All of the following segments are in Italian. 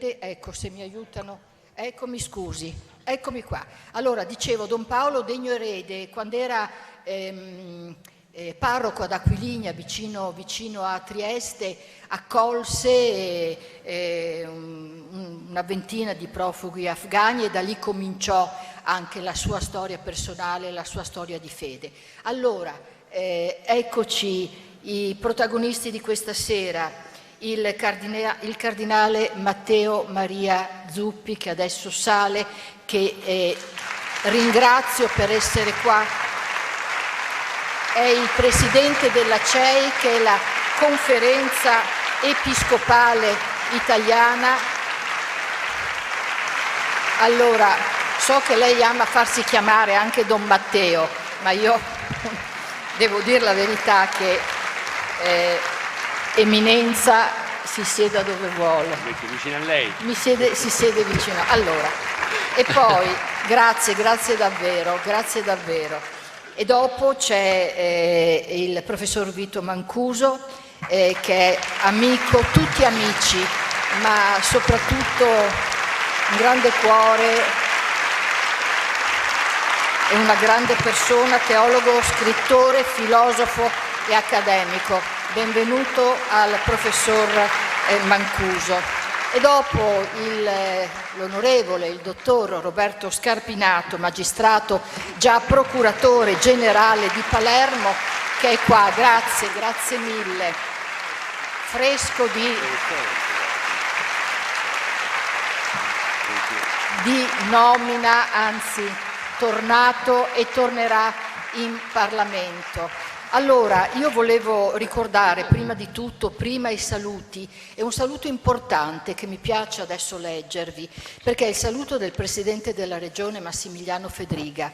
vede? Ecco, se mi aiutano, ecco, mi scusi, eccomi qua. Allora, dicevo, Don Paolo Degno Erede, quando era parroco ad Aquiligna, vicino a Trieste, accolse una ventina di profughi afghani e da lì cominciò anche la sua storia personale, la sua storia di fede. Allora, eccoci i protagonisti di questa sera, il cardinale Matteo Maria Zuppi, che adesso sale, che ringrazio per essere qua, è il presidente della CEI, che è la Conferenza Episcopale Italiana. Allora, so che lei ama farsi chiamare anche Don Matteo, ma io devo dire la verità che Eminenza si sieda dove vuole. Metti vicino a lei. Si siede vicino. Allora, e poi, grazie davvero. E dopo c'è il professor Vito Mancuso, che è amico, tutti amici, ma soprattutto un grande cuore e una grande persona, teologo, scrittore, filosofo e accademico. Benvenuto al professor Mancuso. E dopo l'onorevole, il dottor Roberto Scarpinato, magistrato, già procuratore generale di Palermo, che è qua. Grazie mille. Fresco di nomina, anzi tornato e tornerà in Parlamento. Allora, io volevo ricordare prima di tutto, prima i saluti, e un saluto importante che mi piace adesso leggervi, perché è il saluto del Presidente della Regione Massimiliano Fedriga,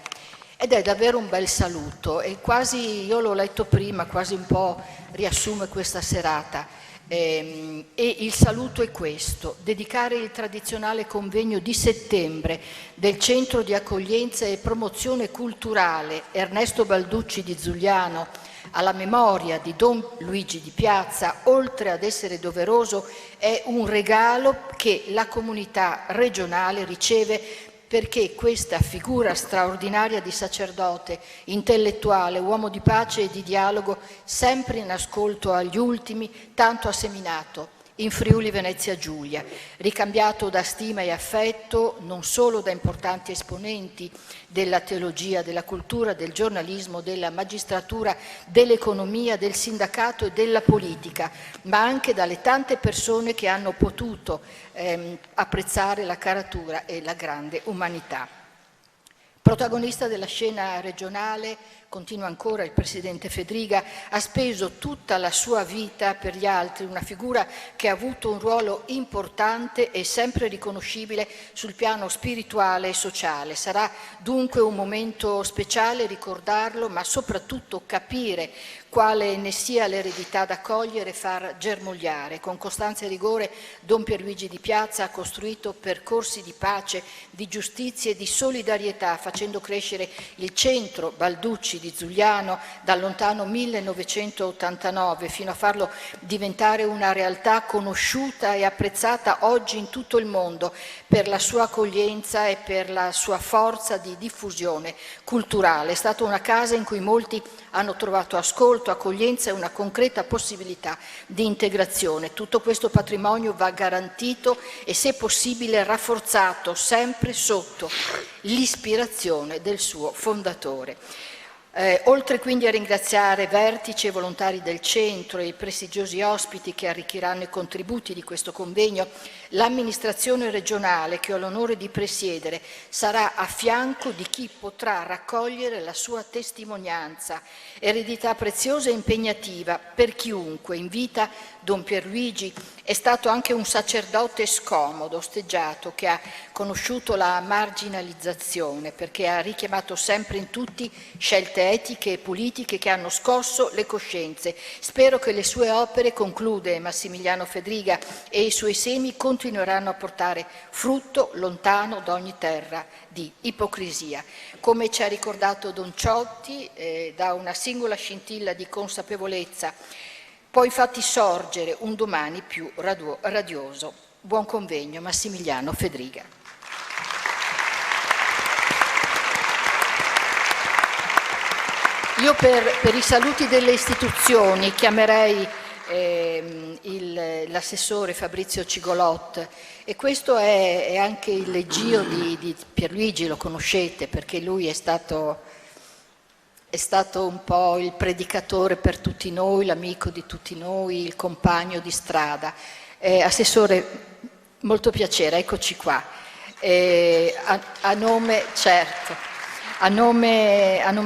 ed è davvero un bel saluto, e quasi, io l'ho letto prima, quasi un po' riassume questa serata. E il saluto è questo: dedicare il tradizionale convegno di settembre del Centro di Accoglienza e Promozione Culturale Ernesto Balducci di Giuliano alla memoria di Don Luigi di Piazza, oltre ad essere doveroso, è un regalo che la comunità regionale riceve, perché questa figura straordinaria di sacerdote, intellettuale, uomo di pace e di dialogo, sempre in ascolto agli ultimi, tanto ha seminato in Friuli Venezia Giulia, ricambiato da stima e affetto non solo da importanti esponenti della teologia, della cultura, del giornalismo, della magistratura, dell'economia, del sindacato e della politica, ma anche dalle tante persone che hanno potuto apprezzare la caratura e la grande umanità. Protagonista della scena regionale, continua ancora il Presidente Fedriga, ha speso tutta la sua vita per gli altri, una figura che ha avuto un ruolo importante e sempre riconoscibile sul piano spirituale e sociale. Sarà dunque un momento speciale ricordarlo, ma soprattutto capire quale ne sia l'eredità da cogliere e far germogliare. Con costanza e rigore Don Pierluigi di Piazza ha costruito percorsi di pace, di giustizia e di solidarietà, facendo crescere il centro Balducci di Giuliano dal lontano 1989 fino a farlo diventare una realtà conosciuta e apprezzata oggi in tutto il mondo per la sua accoglienza e per la sua forza di diffusione culturale. È stata una casa in cui molti hanno trovato ascolto, accoglienza e una concreta possibilità di integrazione. Tutto questo patrimonio va garantito e, se possibile, rafforzato, sempre sotto l'ispirazione del suo fondatore. Oltre quindi a ringraziare vertici e volontari del centro e i prestigiosi ospiti che arricchiranno i contributi di questo convegno, l'amministrazione regionale, che ho l'onore di presiedere, sarà a fianco di chi potrà raccogliere la sua testimonianza, eredità preziosa e impegnativa per chiunque. In vita Don Pierluigi è stato anche un sacerdote scomodo, osteggiato, che ha conosciuto la marginalizzazione, perché ha richiamato sempre in tutti scelte etiche e politiche che hanno scosso le coscienze. Spero che le sue opere, conclude Massimiliano Fedriga, e i suoi semi continueranno a portare frutto lontano da ogni terra di ipocrisia. Come ci ha ricordato Don Ciotti, da una singola scintilla di consapevolezza può infatti sorgere un domani più radioso. Buon convegno, Massimiliano Fedriga. Io per i saluti delle istituzioni chiamerei l'assessore Fabrizio Cigolot, e questo è anche il leggio di Pierluigi, lo conoscete perché lui è stato un po' il predicatore per tutti noi, l'amico di tutti noi, il compagno di strada. Assessore, molto piacere, eccoci qua. A nome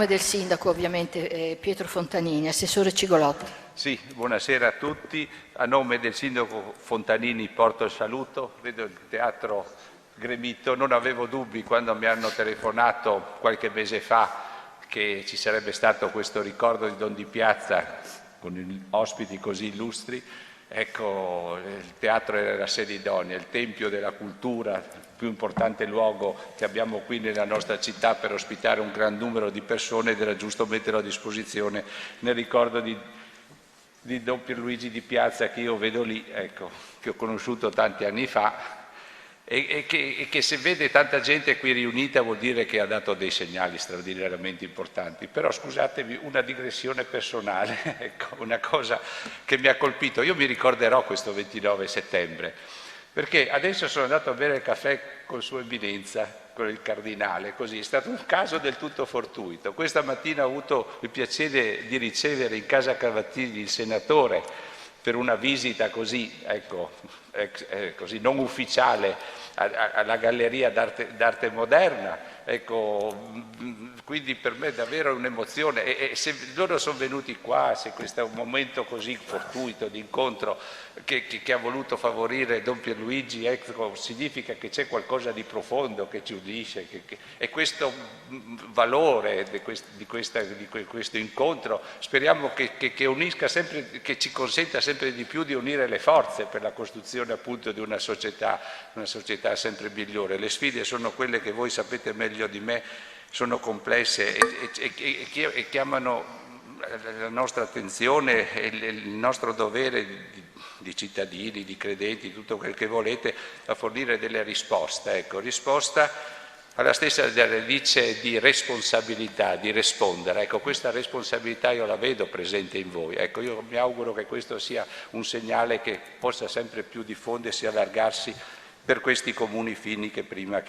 del sindaco, ovviamente, Pietro Fontanini. Assessore Cigolot. Sì, buonasera a tutti. A nome del sindaco Fontanini porto il saluto. Vedo il teatro gremito. Non avevo dubbi quando mi hanno telefonato qualche mese fa che ci sarebbe stato questo ricordo di Don Di Piazza con ospiti così illustri. Ecco, il teatro era la sede idonea, il tempio della cultura, il più importante luogo che abbiamo qui nella nostra città per ospitare un gran numero di persone, ed era giusto metterlo a disposizione nel ricordo di Don Pierluigi Di Piazza, che io vedo lì, ecco, che ho conosciuto tanti anni fa, e che se vede tanta gente qui riunita vuol dire che ha dato dei segnali straordinariamente importanti. Però scusatemi, una digressione personale, ecco, una cosa che mi ha colpito. Io mi ricorderò questo 29 settembre, perché adesso sono andato a bere il caffè con Sua Eminenza, con il Cardinale, così, è stato un caso del tutto fortuito. Questa mattina ho avuto il piacere di ricevere in casa Cavazzini il senatore per una visita così, ecco, così non ufficiale alla Galleria d'Arte Moderna, ecco, quindi per me è davvero un'emozione, e se loro sono venuti qua, se questo è un momento così fortuito di incontro che ha voluto favorire Don Pierluigi, ecco, significa che c'è qualcosa di profondo che ci unisce, e questo valore di questo incontro speriamo che unisca sempre, che ci consenta sempre di più di unire le forze per la costruzione appunto di una società sempre migliore. Le sfide sono quelle che voi sapete meglio di me, sono complesse e chiamano la nostra attenzione e il nostro dovere di cittadini, di credenti, tutto quel che volete, a fornire delle risposte. Ecco, risposta alla stessa radice di responsabilità, di rispondere. Ecco, questa responsabilità io la vedo presente in voi. Ecco, io mi auguro che questo sia un segnale che possa sempre più diffondersi e allargarsi per questi comuni fini che prima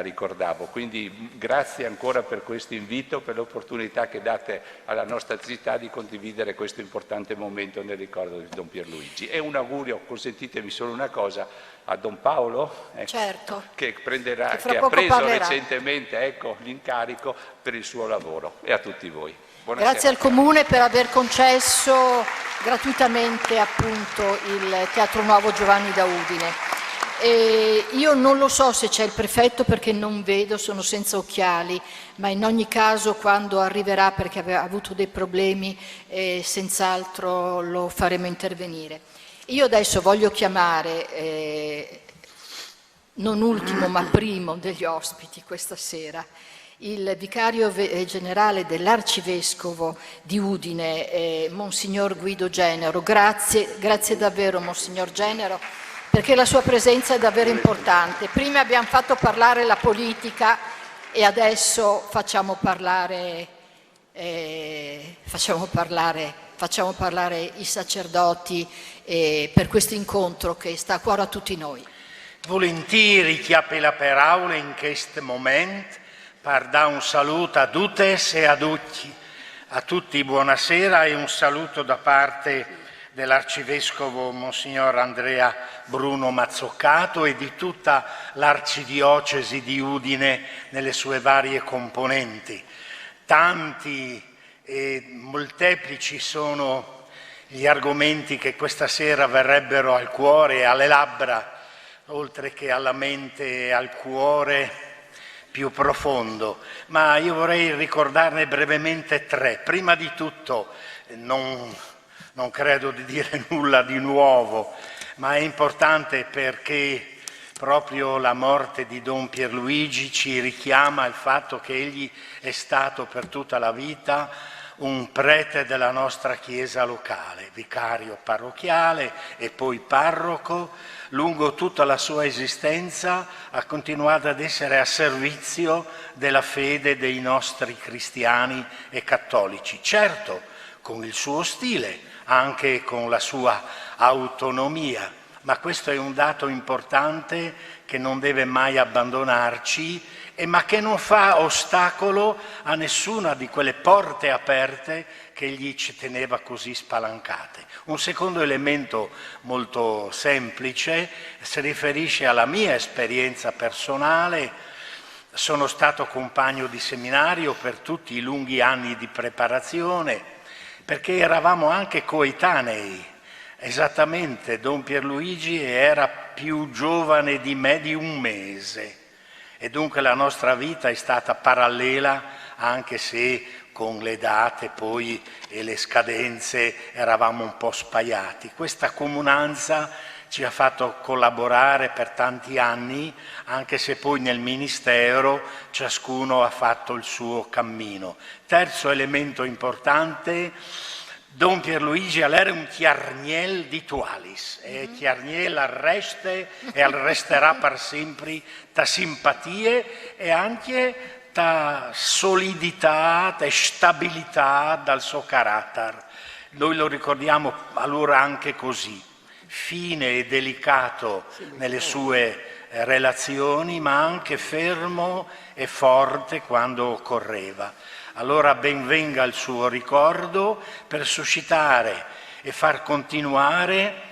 ricordavo. Quindi grazie ancora per questo invito, per l'opportunità che date alla nostra città di condividere questo importante momento nel ricordo di Don Pierluigi. E un augurio, consentitemi solo una cosa, a Don Paolo, ecco, certo, che ha preso recentemente, ecco, l'incarico per il suo lavoro, e a tutti voi. Buonasera. Grazie al Comune per aver concesso gratuitamente appunto il Teatro Nuovo Giovanni da Udine. Io non lo so se c'è il prefetto perché non vedo, sono senza occhiali, ma in ogni caso quando arriverà, perché aveva avuto dei problemi, senz'altro lo faremo intervenire. Io adesso voglio chiamare, non ultimo ma primo degli ospiti questa sera, il vicario generale dell'Arcivescovo di Udine, Monsignor Guido Genero. Grazie davvero Monsignor Genero, perché la sua presenza è davvero importante. Prima abbiamo fatto parlare la politica e adesso facciamo parlare i sacerdoti per questo incontro che sta a cuore a tutti noi. Volentieri ti apre la parola in questo momento per dare un saluto a tutte e a tutti buonasera, e un saluto da parte dell'Arcivescovo Monsignor Andrea Bruno Mazzoccato e di tutta l'Arcidiocesi di Udine nelle sue varie componenti. Tanti e molteplici sono gli argomenti che questa sera verrebbero al cuore e alle labbra, oltre che alla mente e al cuore più profondo, ma io vorrei ricordarne brevemente tre. Prima di tutto, non credo di dire nulla di nuovo, ma è importante perché proprio la morte di Don Pierluigi ci richiama al fatto che egli è stato per tutta la vita un prete della nostra chiesa locale, vicario parrocchiale e poi parroco. Lungo tutta la sua esistenza ha continuato ad essere a servizio della fede dei nostri cristiani e cattolici, certo con il suo stile, anche con la sua autonomia, ma questo è un dato importante che non deve mai abbandonarci ma che non fa ostacolo a nessuna di quelle porte aperte che egli ci teneva così spalancate. Un secondo elemento molto semplice si riferisce alla mia esperienza personale. Sono stato compagno di seminario per tutti i lunghi anni di preparazione, perché eravamo anche coetanei. Esattamente, Don Pierluigi era più giovane di me di un mese. E dunque la nostra vita è stata parallela, anche se con le date poi e le scadenze eravamo un po' spaiati. Questa comunanza ci ha fatto collaborare per tanti anni, anche se poi nel ministero ciascuno ha fatto il suo cammino. Terzo elemento importante: Don Pierluigi era un Tiarniel di Tualis, e Tiarniel arreste e arresterà per sempre ta simpatie e anche ta solidità, ta stabilità dal suo carattere. Noi lo ricordiamo allora anche così, fine e delicato nelle sue relazioni, ma anche fermo e forte quando occorreva. Allora ben venga il suo ricordo per suscitare e far continuare.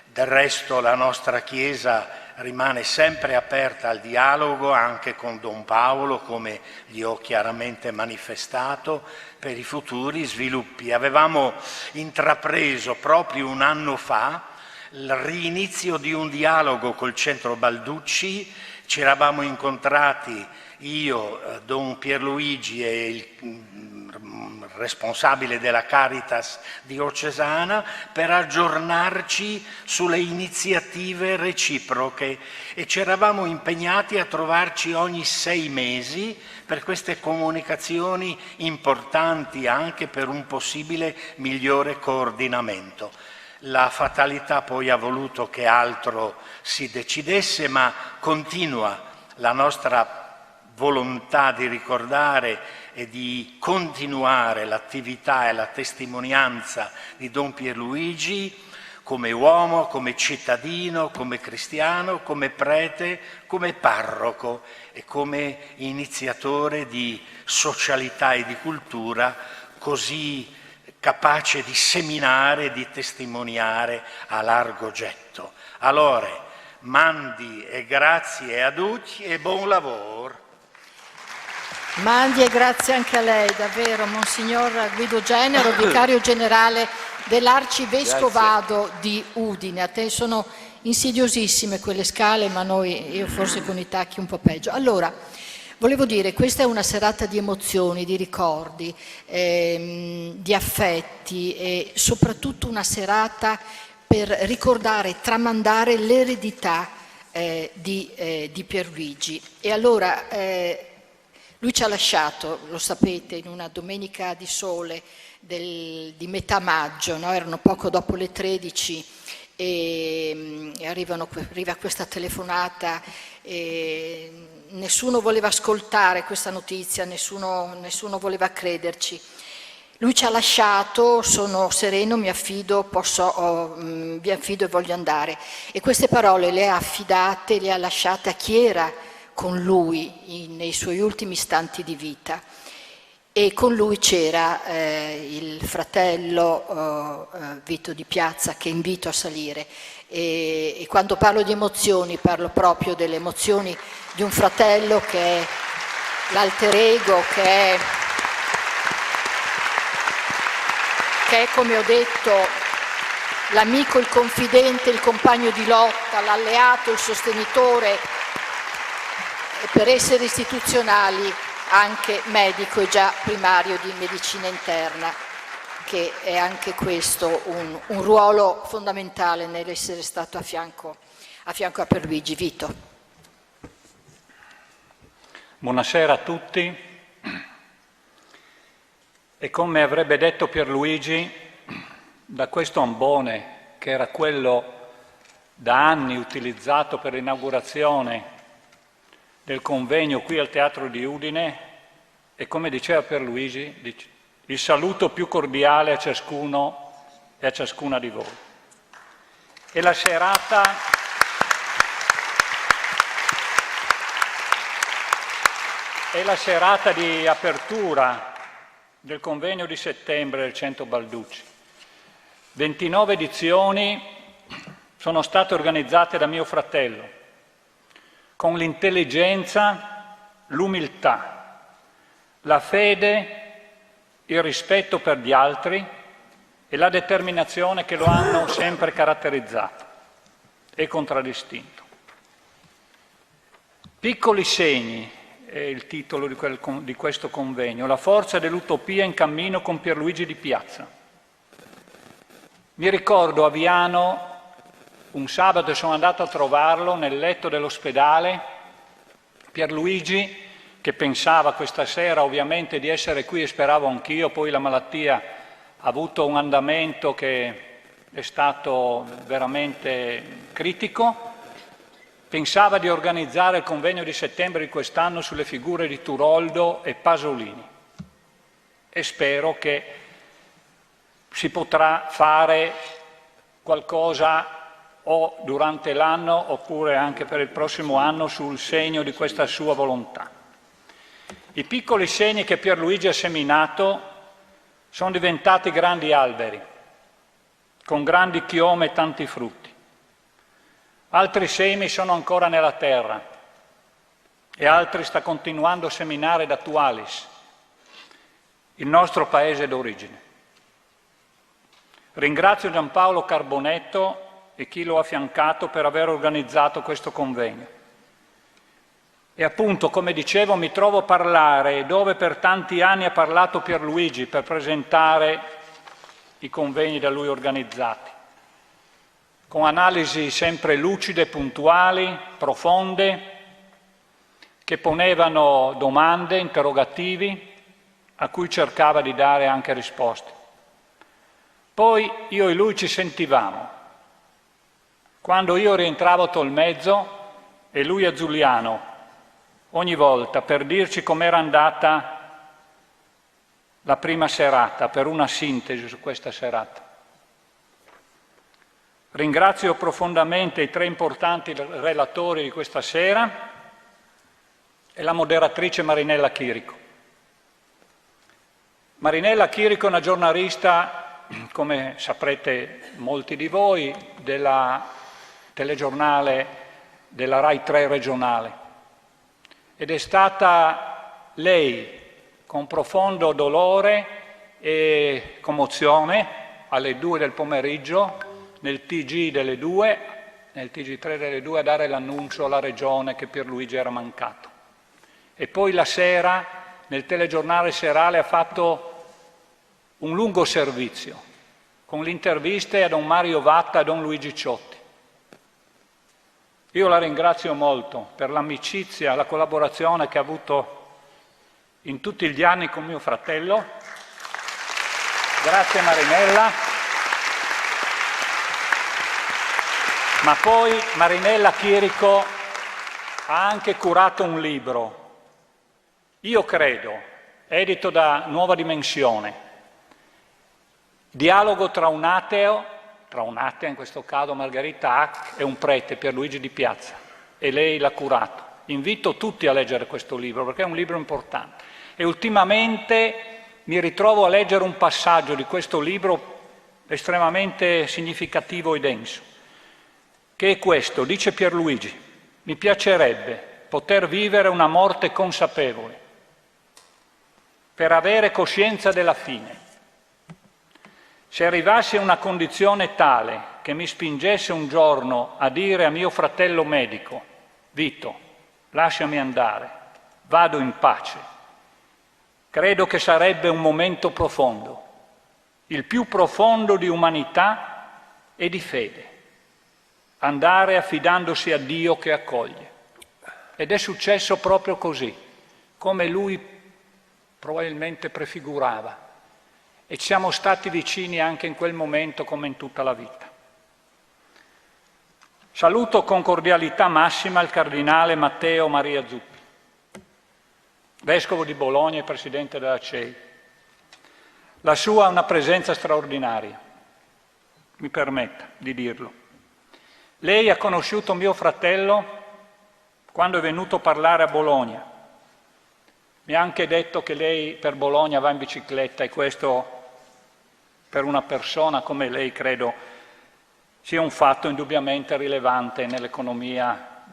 Del resto la nostra Chiesa rimane sempre aperta al dialogo anche con Don Paolo, come gli ho chiaramente manifestato, per i futuri sviluppi. Avevamo intrapreso proprio un anno fa il rinizio di un dialogo col Centro Balducci. Ci eravamo incontrati io, Don Pierluigi e il responsabile della Caritas diocesana per aggiornarci sulle iniziative reciproche e ci eravamo impegnati a trovarci ogni 6 mesi per queste comunicazioni importanti anche per un possibile migliore coordinamento. La fatalità poi ha voluto che altro si decidesse, ma continua la nostra volontà di ricordare e di continuare l'attività e la testimonianza di Don Pierluigi come uomo, come cittadino, come cristiano, come prete, come parroco e come iniziatore di socialità e di cultura così capace di seminare e di testimoniare a largo getto. Allora, mandi e grazie a tutti e buon lavoro. Mandi e grazie anche a lei, davvero, Monsignor Guido Genero, vicario generale dell'Arcivescovado di Udine. A te sono insidiosissime quelle scale, ma io forse con i tacchi un po' peggio. Allora, volevo dire, questa è una serata di emozioni, di ricordi, di affetti e soprattutto una serata per ricordare e tramandare l'eredità di Pierluigi. E allora lui ci ha lasciato, lo sapete, in una domenica di sole di metà maggio, no? Erano poco dopo le 13 e arriva questa telefonata e nessuno voleva ascoltare questa notizia, nessuno voleva crederci. Lui ci ha lasciato, sono sereno, mi affido, vi affido e voglio andare. E queste parole le ha affidate, le ha lasciate a chi era con lui nei suoi ultimi istanti di vita. E con lui c'era il fratello Vito Di Piazza, che invito a salire. E quando parlo di emozioni parlo proprio delle emozioni di un fratello che è l'alter ego, che è, come ho detto, l'amico, il confidente, il compagno di lotta, l'alleato, il sostenitore, e per essere istituzionali anche medico e già primario di medicina interna, che è anche questo un ruolo fondamentale nell'essere stato a fianco a Pierluigi. Vito. Buonasera a tutti. E come avrebbe detto Pierluigi, da questo ambone, che era quello da anni utilizzato per l'inaugurazione del convegno qui al Teatro di Udine, e come diceva Pierluigi, il saluto più cordiale a ciascuno e a ciascuna di voi. E la serata di apertura del convegno di settembre del Centro Balducci. 29 edizioni sono state organizzate da mio fratello, con l'intelligenza, l'umiltà, la fede, il rispetto per gli altri e la determinazione che lo hanno sempre caratterizzato e contraddistinto. Piccoli segni è il titolo di questo convegno, la forza dell'utopia in cammino con Pierluigi Di Piazza. Mi ricordo a Viano, un sabato sono andato a trovarlo nel letto dell'ospedale, Pierluigi, che pensava questa sera ovviamente di essere qui e speravo anch'io, poi la malattia ha avuto un andamento che è stato veramente critico. Pensava di organizzare il convegno di settembre di quest'anno sulle figure di Turoldo e Pasolini e spero che si potrà fare qualcosa o durante l'anno oppure anche per il prossimo anno sul segno di questa sua volontà. I piccoli segni che Pierluigi ha seminato sono diventati grandi alberi, con grandi chiome e tanti frutti. Altri semi sono ancora nella terra e altri sta continuando a seminare da Tualis, il nostro paese d'origine. Ringrazio Giampaolo Carbonetto e chi lo ha affiancato per aver organizzato questo convegno. E appunto, come dicevo, mi trovo a parlare dove per tanti anni ha parlato Pierluigi per presentare i convegni da lui organizzati, con analisi sempre lucide, puntuali, profonde, che ponevano domande, interrogativi, a cui cercava di dare anche risposte. Poi io e lui ci sentivamo. Quando io rientravo a Tolmezzo e lui a Giuliano, ogni volta per dirci com'era andata la prima serata, per una sintesi su questa serata. Ringrazio profondamente i tre importanti relatori di questa sera e la moderatrice Marinella Chirico. Marinella Chirico è una giornalista, come saprete molti di voi, della telegiornale della Rai 3 regionale. Ed è stata lei, con profondo dolore e commozione, alle 2 del pomeriggio, nel TG delle 2, nel TG3 delle 2, a dare l'annuncio alla Regione che Pierluigi era mancato. E poi la sera, nel telegiornale serale, ha fatto un lungo servizio, con le interviste a Don Mario Vatta e a Don Luigi Ciotti. Io la ringrazio molto per l'amicizia, la collaborazione che ha avuto in tutti gli anni con mio fratello. Grazie Marinella. Ma poi Marinella Chirico ha anche curato un libro, io credo, edito da Nuova Dimensione, dialogo tra un ateo in questo caso Margherita Hack, e un prete, Pierluigi Di Piazza, e lei l'ha curato. Invito tutti a leggere questo libro perché è un libro importante. E ultimamente mi ritrovo a leggere un passaggio di questo libro estremamente significativo e denso, che è questo, dice Pierluigi: mi piacerebbe poter vivere una morte consapevole, per avere coscienza della fine. Se arrivassi a una condizione tale che mi spingesse un giorno a dire a mio fratello medico: Vito, lasciami andare, vado in pace, credo che sarebbe un momento profondo, il più profondo di umanità e di fede. Andare affidandosi a Dio che accoglie. Ed è successo proprio così, come lui probabilmente prefigurava. e ci siamo stati vicini anche in quel momento come in tutta la vita. Saluto con cordialità massima il cardinale Matteo Maria Zuppi, vescovo di Bologna e presidente della CEI. La sua è una presenza straordinaria, mi permetta di dirlo. Lei ha conosciuto mio fratello quando è venuto a parlare a Bologna. Mi ha anche detto che lei per Bologna va in bicicletta e questo per una persona come lei credo sia un fatto indubbiamente rilevante nell'economia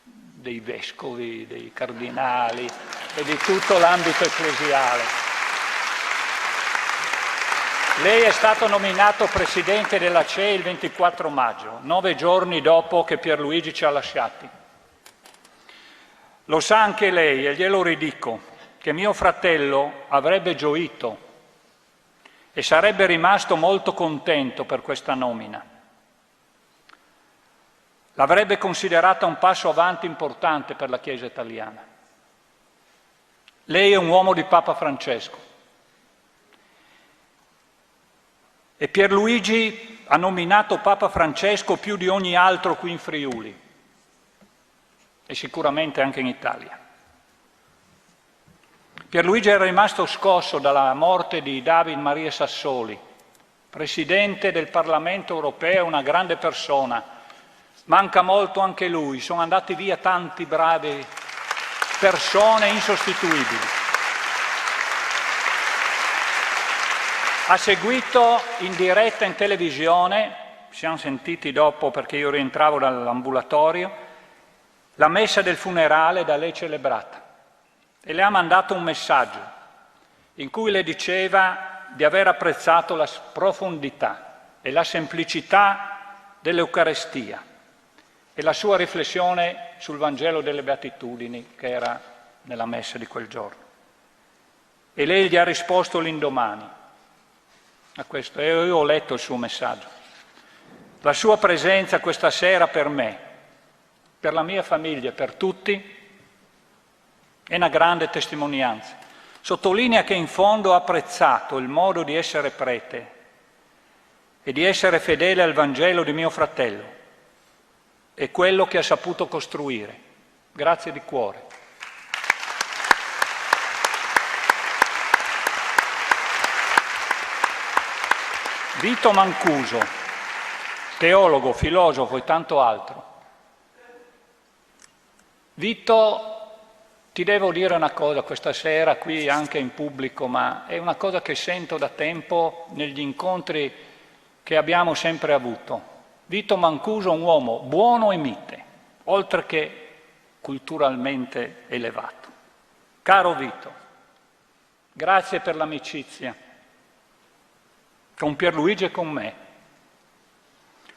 dei vescovi, dei cardinali e di tutto l'ambito ecclesiale. Lei è stato nominato presidente della CEI il 24 maggio, 9 giorni dopo che Pierluigi ci ha lasciati. Lo sa anche lei, e glielo ridico, che mio fratello avrebbe gioito e sarebbe rimasto molto contento per questa nomina. L'avrebbe considerata un passo avanti importante per la Chiesa italiana. Lei è un uomo di Papa Francesco e Pierluigi ha nominato Papa Francesco più di ogni altro qui in Friuli e sicuramente anche in Italia. Pierluigi era rimasto scosso dalla morte di David Maria Sassoli, presidente del Parlamento europeo, una grande persona. Manca molto anche lui, sono andati via tanti bravi persone insostituibili. Ha seguito in diretta in televisione, ci siamo sentiti dopo perché io rientravo dall'ambulatorio, la messa del funerale da lei celebrata e le ha mandato un messaggio in cui le diceva di aver apprezzato la profondità e la semplicità dell'Eucarestia e la sua riflessione sul Vangelo delle Beatitudini che era nella messa di quel giorno. E lei gli ha risposto l'indomani a questo, e io ho letto il suo messaggio. La sua presenza questa sera per me, per la mia famiglia, per tutti, è una grande testimonianza. Sottolinea che in fondo ha apprezzato il modo di essere prete e di essere fedele al Vangelo di mio fratello e quello che ha saputo costruire. Grazie di cuore. Vito Mancuso, teologo, filosofo e tanto altro. Vito, ti devo dire una cosa questa sera qui anche in pubblico, ma è una cosa che sento da tempo negli incontri che abbiamo sempre avuto. Vito Mancuso è un uomo buono e mite, oltre che culturalmente elevato. Caro Vito, grazie per l'amicizia con Pierluigi e con me.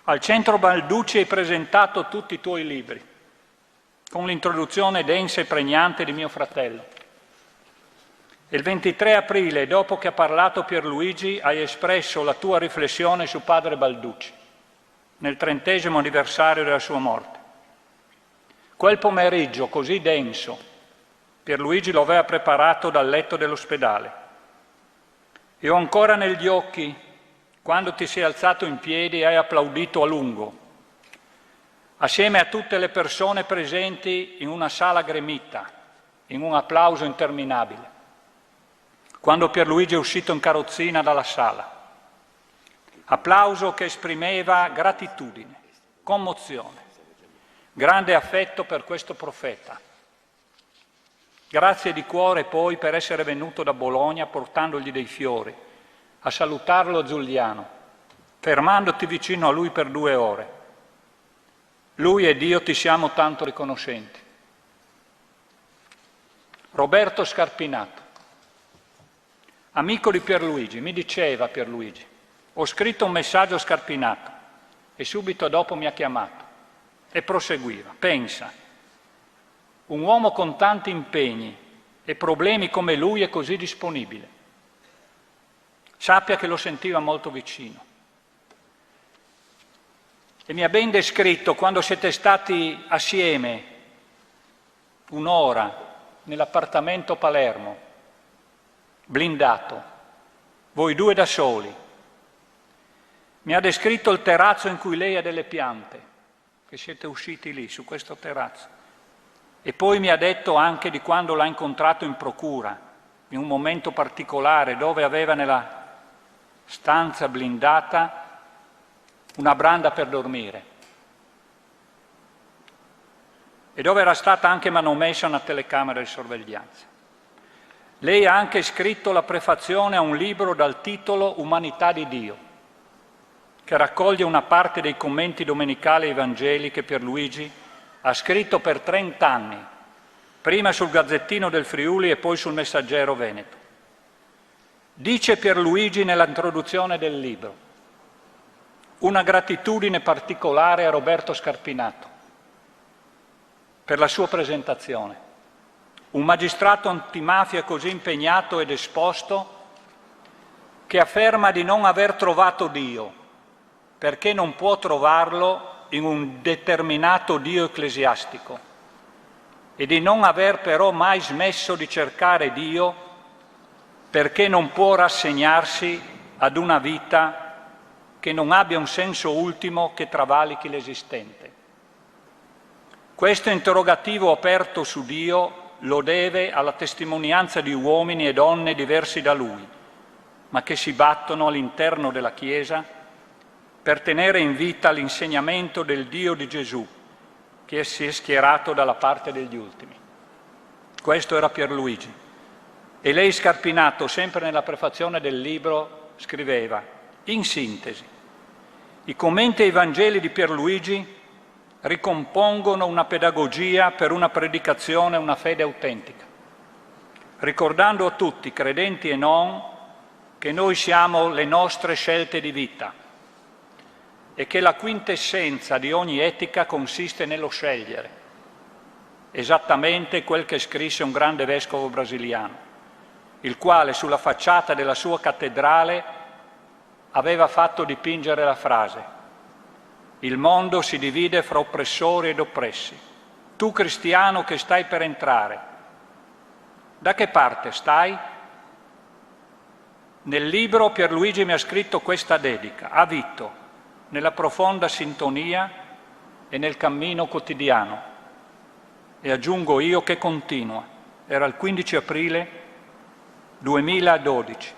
Al Centro Balducci hai presentato tutti i tuoi libri, con l'introduzione densa e pregnante di mio fratello. E il 23 aprile, dopo che ha parlato Pierluigi, hai espresso la tua riflessione su padre Balducci, nel 30° anniversario della sua morte. Quel pomeriggio così denso, Pierluigi lo aveva preparato dal letto dell'ospedale. E ho ancora negli occhi quando ti sei alzato in piedi e hai applaudito a lungo, assieme a tutte le persone presenti in una sala gremita, in un applauso interminabile, quando Pierluigi è uscito in carrozzina dalla sala. Applauso che esprimeva gratitudine, commozione, grande affetto per questo profeta. Grazie di cuore poi per essere venuto da Bologna portandogli dei fiori, a salutarlo a Giuliano, fermandoti vicino a lui per 2 ore. Lui ed io ti siamo tanto riconoscenti. Roberto Scarpinato, amico di Pierluigi, mi diceva Pierluigi, ho scritto un messaggio a Scarpinato e subito dopo mi ha chiamato e proseguiva. Pensa, un uomo con tanti impegni e problemi come lui è così disponibile. Sappia che lo sentiva molto vicino. E mi ha ben descritto quando siete stati assieme 1 ora nell'appartamento Palermo, blindato, voi due da soli. Mi ha descritto il terrazzo in cui lei ha delle piante, che siete usciti lì, su questo terrazzo. E poi mi ha detto anche di quando l'ha incontrato in procura, in un momento particolare, dove aveva nella stanza blindata una branda per dormire e dove era stata anche manomessa una telecamera di sorveglianza. Lei ha anche scritto la prefazione a un libro dal titolo Umanità di Dio, che raccoglie una parte dei commenti domenicali ai Vangeli che Pierluigi ha scritto per 30 anni, prima sul Gazzettino del Friuli e poi sul Messaggero Veneto. Dice Pierluigi nell'introduzione del libro: una gratitudine particolare a Roberto Scarpinato per la sua presentazione. Un magistrato antimafia così impegnato ed esposto che afferma di non aver trovato Dio perché non può trovarlo in un determinato Dio ecclesiastico e di non aver però mai smesso di cercare Dio perché non può rassegnarsi ad una vita che non abbia un senso ultimo che travalichi l'esistente. Questo interrogativo aperto su Dio lo deve alla testimonianza di uomini e donne diversi da lui, ma che si battono all'interno della Chiesa per tenere in vita l'insegnamento del Dio di Gesù, che si è schierato dalla parte degli ultimi. Questo era Pierluigi. E lei, Scarpinato, sempre nella prefazione del libro, scriveva: in sintesi, i commenti ai Vangeli di Pierluigi ricompongono una pedagogia per una predicazione e una fede autentica, ricordando a tutti, credenti e non, che noi siamo le nostre scelte di vita e che la quintessenza di ogni etica consiste nello scegliere, esattamente quel che scrisse un grande vescovo brasiliano, il quale sulla facciata della sua cattedrale aveva fatto dipingere la frase: il mondo si divide fra oppressori ed oppressi. Tu, cristiano che stai per entrare, da che parte stai? Nel libro Pierluigi mi ha scritto questa dedica: a Vito, nella profonda sintonia e nel cammino quotidiano. E aggiungo io che continua. Era il 15 aprile 2012.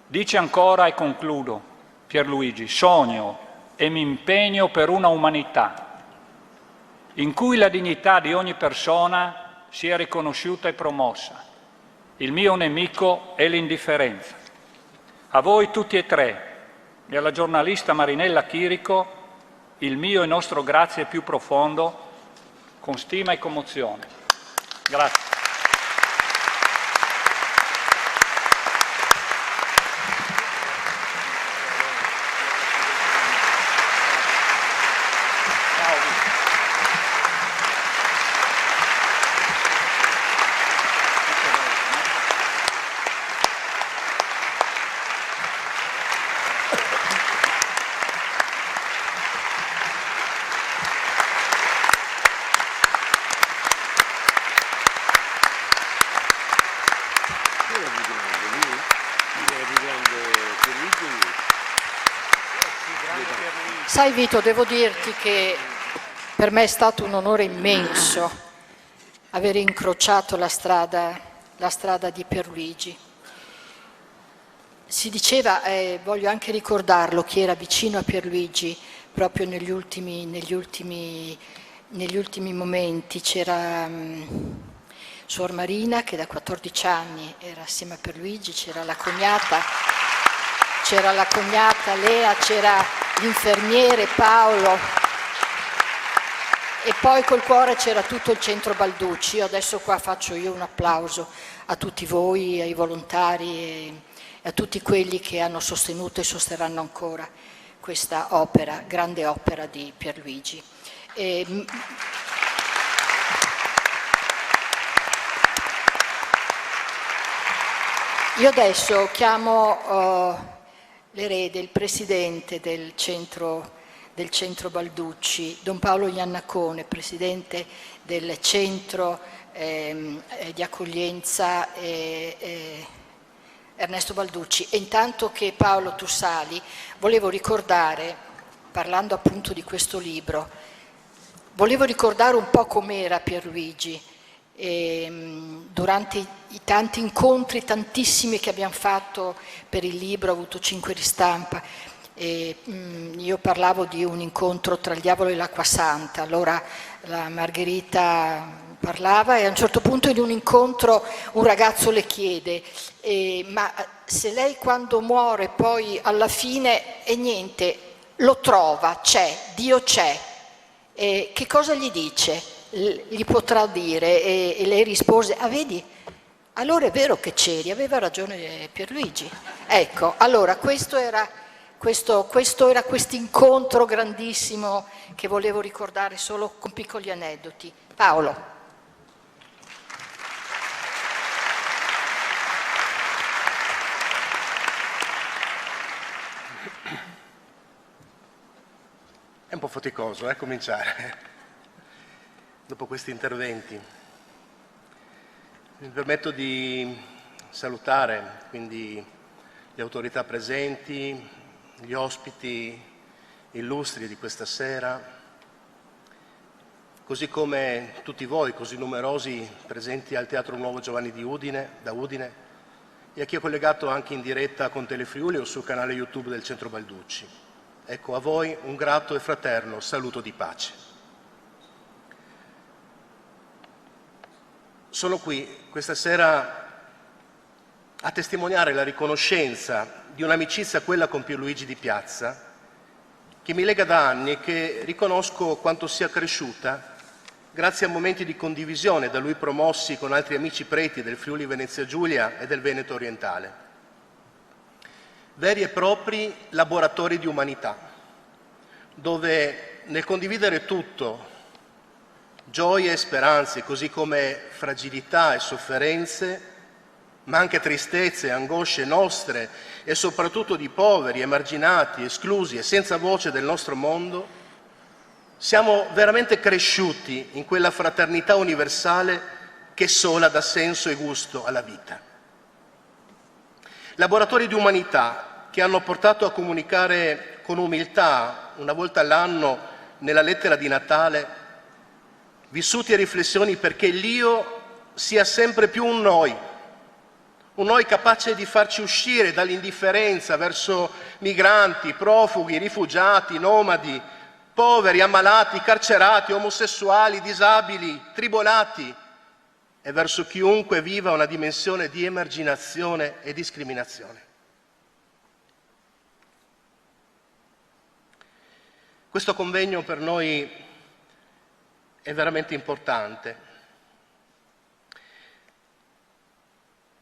Dice ancora, e concludo, Pierluigi: sogno e mi impegno per una umanità in cui la dignità di ogni persona sia riconosciuta e promossa. Il mio nemico è l'indifferenza. A voi tutti e tre e alla giornalista Marinella Chirico il mio e nostro grazie più profondo, con stima e commozione. Grazie. Sai Vito, devo dirti che per me è stato un onore immenso aver incrociato la strada di Pierluigi. Si diceva, voglio anche ricordarlo, chi era vicino a Pierluigi proprio negli ultimi momenti. C'era Suor Marina che da 14 anni era assieme a Pierluigi, c'era la cognata Lea, c'era l'infermiere Paolo e poi col cuore c'era tutto il centro Balducci. Io adesso qua faccio un applauso a tutti voi, ai volontari e a tutti quelli che hanno sostenuto e sosterranno ancora questa opera, grande opera di Pierluigi. Io adesso chiamo l'erede, il presidente del centro Balducci, Don Paolo Iannacone, presidente del centro di accoglienza Ernesto Balducci. E intanto che Paolo tu sali, volevo ricordare, parlando appunto di questo libro, volevo ricordare un po' com'era Pierluigi durante i tanti incontri, tantissimi che abbiamo fatto per il libro, ho avuto 5 ristampa. Io parlavo di un incontro tra il diavolo e l'acqua santa, allora la Margherita parlava e a un certo punto in un incontro un ragazzo le chiede ma se lei quando muore poi alla fine e niente lo trova, c'è, Dio c'è, che cosa gli dice? Gli potrà dire e lei rispose, ah vedi, allora è vero che c'eri, aveva ragione Pierluigi. Ecco, allora questo era questo incontro grandissimo che volevo ricordare solo con piccoli aneddoti. Paolo. È un po' faticoso, cominciare dopo questi interventi. Mi permetto di salutare quindi le autorità presenti, gli ospiti illustri di questa sera, così come tutti voi, così numerosi, presenti al Teatro Nuovo Giovanni da Udine, e a chi è collegato anche in diretta con Telefriuli o sul canale YouTube del Centro Balducci. Ecco, a voi un grato e fraterno saluto di pace. Sono qui questa sera a testimoniare la riconoscenza di un'amicizia, quella con Pierluigi Di Piazza, che mi lega da anni e che riconosco quanto sia cresciuta grazie a momenti di condivisione da lui promossi con altri amici preti del Friuli Venezia Giulia e del Veneto orientale. Veri e propri laboratori di umanità, dove nel condividere tutto, gioie e speranze, così come fragilità e sofferenze, ma anche tristezze e angosce nostre e soprattutto di poveri, emarginati, esclusi e senza voce del nostro mondo, siamo veramente cresciuti in quella fraternità universale che sola dà senso e gusto alla vita. Laboratori di umanità che hanno portato a comunicare con umiltà, una volta all'anno, nella lettera di Natale, vissuti e riflessioni perché l'io sia sempre più un noi capace di farci uscire dall'indifferenza verso migranti, profughi, rifugiati, nomadi, poveri, ammalati, carcerati, omosessuali, disabili, tribolati e verso chiunque viva una dimensione di emarginazione e discriminazione. Questo convegno per noi è veramente importante.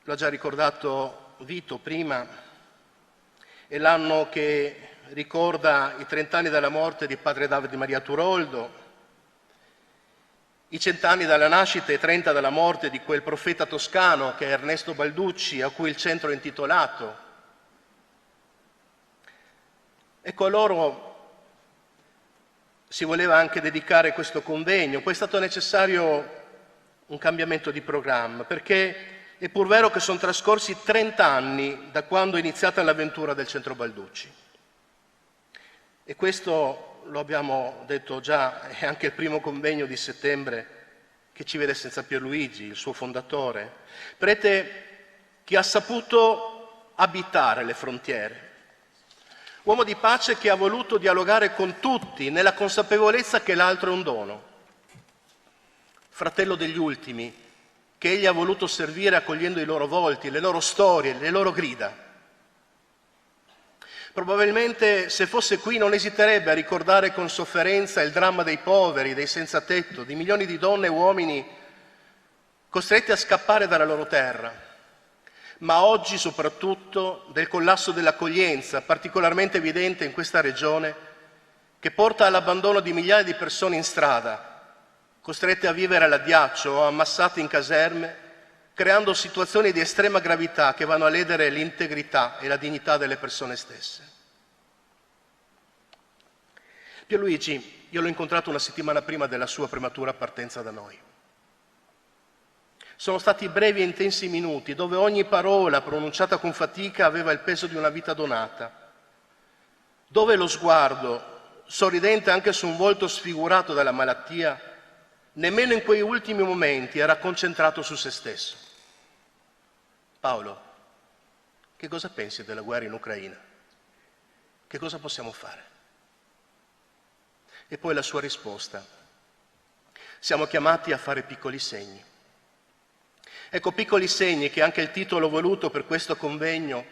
L'ha già ricordato Vito prima, è l'anno che ricorda i 30 anni dalla morte di padre Davide Maria Turoldo, i 100 anni dalla nascita e 30 dalla morte di quel profeta toscano che è Ernesto Balducci, a cui il centro è intitolato. Ecco, a loro si voleva anche dedicare questo convegno. Poi è stato necessario un cambiamento di programma, perché è pur vero che sono trascorsi 30 anni da quando è iniziata l'avventura del Centro Balducci. E questo lo abbiamo detto già, è anche il primo convegno di settembre che ci vede senza Pierluigi, il suo fondatore. Prete che ha saputo abitare le frontiere. Uomo di pace che ha voluto dialogare con tutti nella consapevolezza che l'altro è un dono. Fratello degli ultimi, che egli ha voluto servire accogliendo i loro volti, le loro storie, le loro grida. Probabilmente se fosse qui non esiterebbe a ricordare con sofferenza il dramma dei poveri, dei senza tetto, di milioni di donne e uomini costretti a scappare dalla loro terra, ma oggi soprattutto del collasso dell'accoglienza, particolarmente evidente in questa regione, che porta all'abbandono di migliaia di persone in strada, costrette a vivere all'addiaccio o ammassate in caserme, creando situazioni di estrema gravità che vanno a ledere l'integrità e la dignità delle persone stesse. Pierluigi, io l'ho incontrato una settimana prima della sua prematura partenza da noi. Sono stati brevi e intensi minuti, dove ogni parola pronunciata con fatica aveva il peso di una vita donata, dove lo sguardo, sorridente anche su un volto sfigurato dalla malattia, nemmeno in quei ultimi momenti era concentrato su se stesso. Paolo, che cosa pensi della guerra in Ucraina? Che cosa possiamo fare? E poi la sua risposta: siamo chiamati a fare piccoli segni. Ecco, piccoli segni, che anche il titolo voluto per questo convegno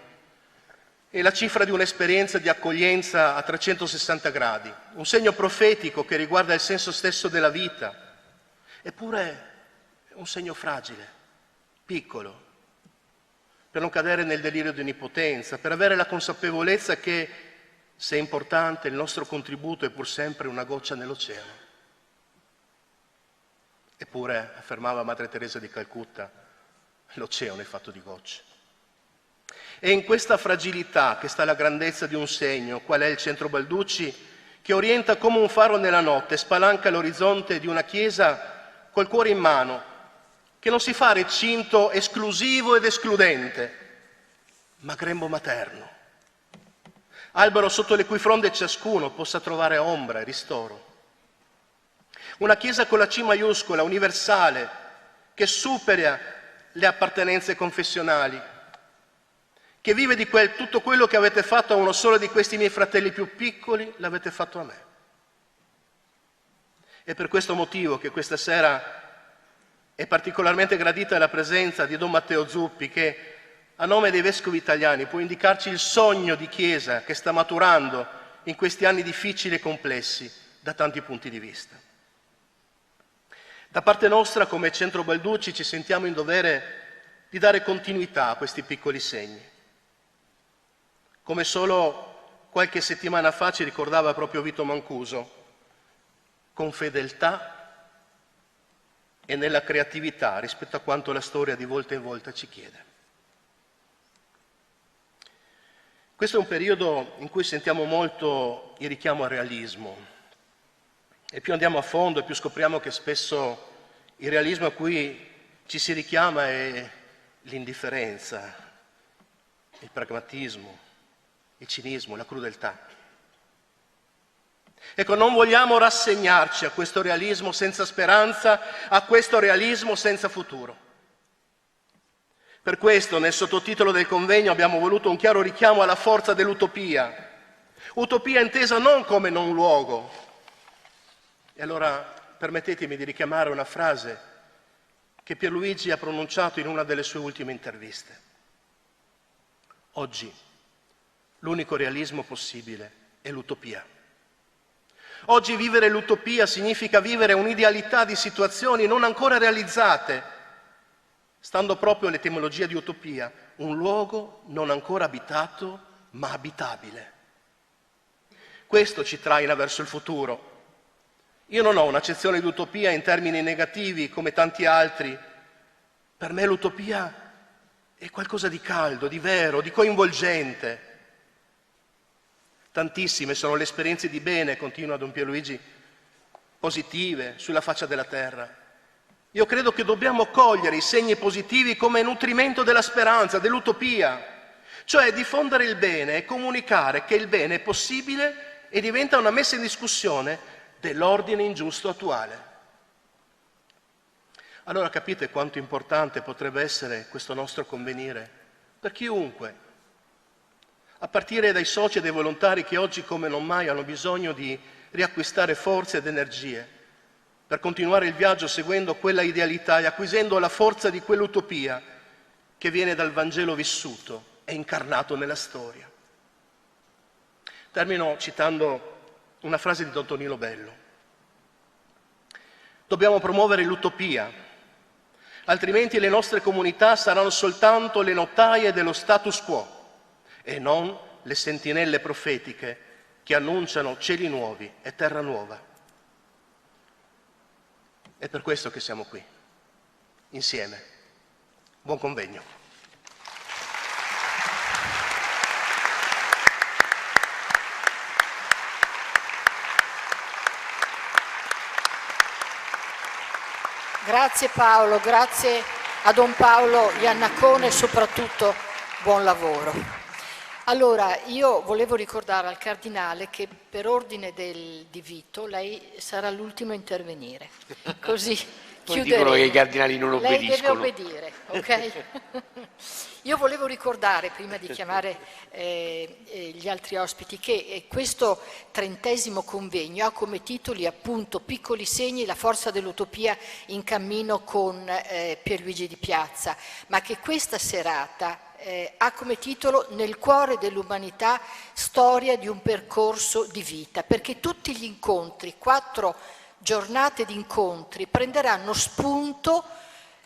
è la cifra di un'esperienza di accoglienza a 360 gradi, un segno profetico che riguarda il senso stesso della vita, eppure è un segno fragile, piccolo, per non cadere nel delirio di onnipotenza, per avere la consapevolezza che, se è importante, il nostro contributo è pur sempre una goccia nell'oceano. Eppure, affermava Madre Teresa di Calcutta, l'oceano è fatto di gocce. È in questa fragilità che sta la grandezza di un segno, qual è il Centro Balducci, che orienta come un faro nella notte, spalanca l'orizzonte di una chiesa col cuore in mano, che non si fa recinto esclusivo ed escludente, ma grembo materno, albero sotto le cui fronde ciascuno possa trovare ombra e ristoro. Una chiesa con la C maiuscola, universale, che supera le appartenenze confessionali, che vive di tutto quello che avete fatto a uno solo di questi miei fratelli più piccoli, l'avete fatto a me. È per questo motivo che questa sera è particolarmente gradita la presenza di Don Matteo Zuppi, che a nome dei vescovi italiani può indicarci il sogno di Chiesa che sta maturando in questi anni difficili e complessi da tanti punti di vista. Da parte nostra, come Centro Balducci, ci sentiamo in dovere di dare continuità a questi piccoli segni. Come solo qualche settimana fa ci ricordava proprio Vito Mancuso, con fedeltà e nella creatività rispetto a quanto la storia di volta in volta ci chiede. Questo è un periodo in cui sentiamo molto il richiamo al realismo. E più andiamo a fondo e più scopriamo che spesso il realismo a cui ci si richiama è l'indifferenza, il pragmatismo, il cinismo, la crudeltà. Ecco, non vogliamo rassegnarci a questo realismo senza speranza, a questo realismo senza futuro. Per questo, nel sottotitolo del convegno, abbiamo voluto un chiaro richiamo alla forza dell'utopia. Utopia intesa non come non luogo. E allora permettetemi di richiamare una frase che Pierluigi ha pronunciato in una delle sue ultime interviste. Oggi l'unico realismo possibile è l'utopia. Oggi vivere l'utopia significa vivere un'idealità di situazioni non ancora realizzate, stando proprio all'etimologia di utopia, un luogo non ancora abitato ma abitabile. Questo ci traina verso il futuro. Io non ho un'accezione di utopia in termini negativi come tanti altri. Per me l'utopia è qualcosa di caldo, di vero, di coinvolgente. Tantissime sono le esperienze di bene, continua Don Pierluigi, positive sulla faccia della terra. Io credo che dobbiamo cogliere i segni positivi come nutrimento della speranza, dell'utopia, cioè diffondere il bene e comunicare che il bene è possibile e diventa una messa in discussione dell'ordine ingiusto attuale. Allora capite quanto importante potrebbe essere questo nostro convenire per chiunque, a partire dai soci e dai volontari che oggi come non mai hanno bisogno di riacquistare forze ed energie per continuare il viaggio seguendo quella idealità e acquisendo la forza di quell'utopia che viene dal Vangelo vissuto e incarnato nella storia. Termino citando una frase di Don Tonino Bello. Dobbiamo promuovere l'utopia, altrimenti le nostre comunità saranno soltanto le notaie dello status quo e non le sentinelle profetiche che annunciano cieli nuovi e terra nuova. È per questo che siamo qui, insieme. Buon convegno. Grazie Paolo, grazie a Don Paolo Iannacone e soprattutto buon lavoro. Allora, io volevo ricordare al Cardinale che per ordine di Vito lei sarà l'ultimo a intervenire, così Poi chiuderemo. dicono che i cardinali non obbediscono. Lei deve obbedire, ok? Io volevo ricordare, prima di chiamare gli altri ospiti, che questo 30° convegno ha come titoli appunto Piccoli segni, la forza dell'utopia in cammino con Pierluigi Di Piazza, ma che questa serata ha come titolo Nel cuore dell'umanità, storia di un percorso di vita, perché tutti gli incontri, 4 giornate di incontri, prenderanno spunto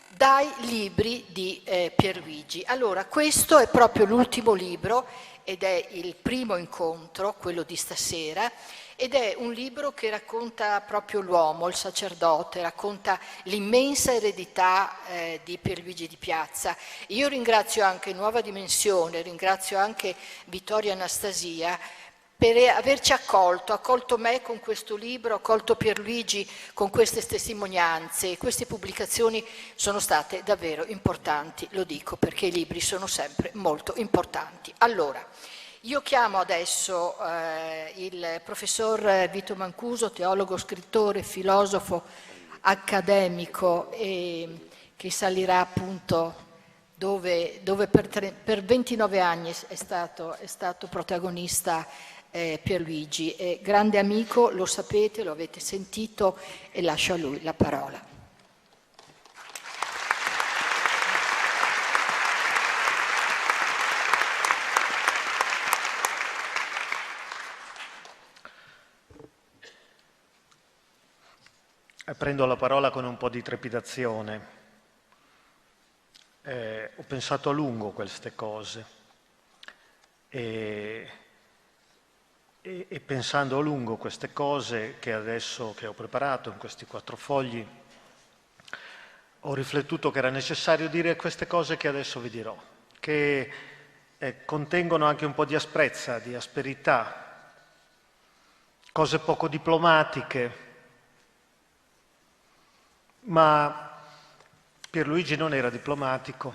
dai libri di Pierluigi. Allora, questo è proprio l'ultimo libro ed è il primo incontro, quello di stasera, ed è un libro che racconta proprio l'uomo, il sacerdote, racconta l'immensa eredità di Pierluigi Di Piazza. Io ringrazio anche Nuova Dimensione, ringrazio anche Vittorio Anastasia per averci accolto me con questo libro, accolto Pierluigi con queste testimonianze. Queste pubblicazioni sono state davvero importanti, lo dico perché i libri sono sempre molto importanti. Allora, io chiamo adesso il professor Vito Mancuso, teologo, scrittore, filosofo, accademico, che salirà appunto dove per 29 anni è stato protagonista Pierluigi. È grande amico, lo sapete, lo avete sentito, e lascio a lui la parola. Prendo la parola con un po' di trepidazione. Ho pensato a lungo queste cose e pensando a lungo queste cose che adesso che ho preparato in questi 4 fogli, ho riflettuto che era necessario dire queste cose che adesso vi dirò, che contengono anche un po' di asprezza, di asperità, cose poco diplomatiche. Ma Pierluigi non era diplomatico,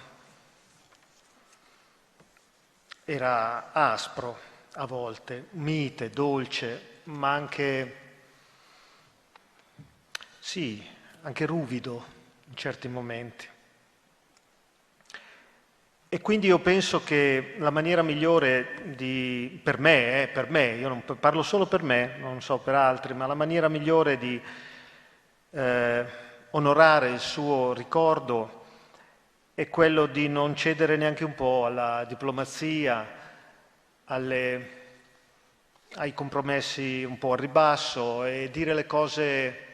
era aspro a volte, mite, dolce, ma anche, sì, anche ruvido in certi momenti. E quindi io penso che la maniera migliore per me, io non parlo solo per me, non so per altri, ma la maniera migliore di onorare il suo ricordo è quello di non cedere neanche un po' alla diplomazia, ai compromessi un po' al ribasso e dire le cose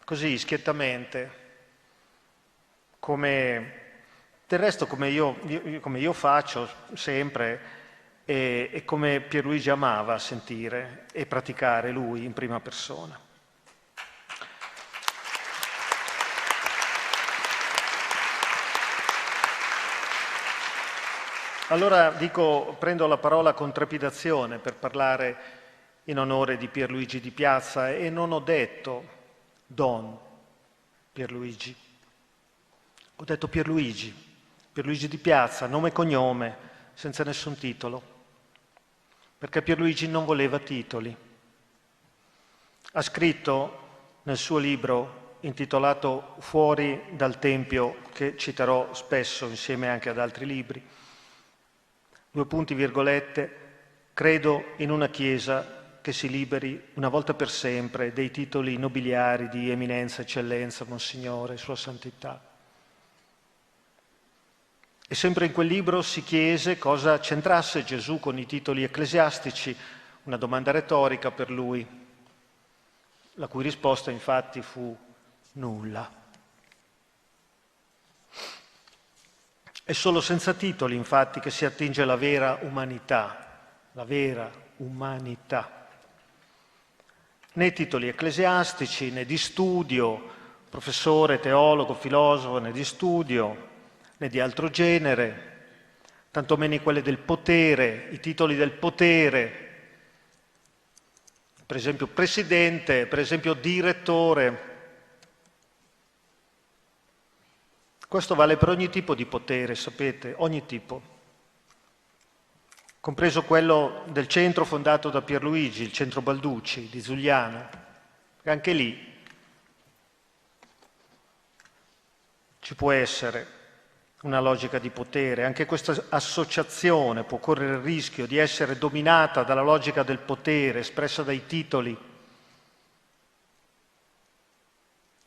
così schiettamente, come del resto come io faccio sempre e come Pierluigi amava sentire e praticare lui in prima persona. Allora prendo la parola con trepidazione per parlare in onore di Pierluigi Di Piazza e non ho detto Don Pierluigi, ho detto Pierluigi Di Piazza, nome e cognome, senza nessun titolo, perché Pierluigi non voleva titoli. Ha scritto nel suo libro intitolato Fuori dal Tempio, che citerò spesso insieme anche ad altri libri, credo in una Chiesa che si liberi una volta per sempre dei titoli nobiliari di Eminenza, Eccellenza, Monsignore, Sua Santità. E sempre in quel libro si chiese cosa c'entrasse Gesù con i titoli ecclesiastici, una domanda retorica per lui, la cui risposta infatti fu nulla. È solo senza titoli, infatti, che si attinge alla vera umanità, Né titoli ecclesiastici, né di studio, professore, teologo, filosofo, né di studio, né di altro genere, tantomeno quelli del potere, i titoli del potere, per esempio presidente, per esempio direttore. Questo vale per ogni tipo di potere, sapete, ogni tipo, compreso quello del centro fondato da Pierluigi, il centro Balducci di Giuliano. Anche lì ci può essere una logica di potere, anche questa associazione può correre il rischio di essere dominata dalla logica del potere espressa dai titoli.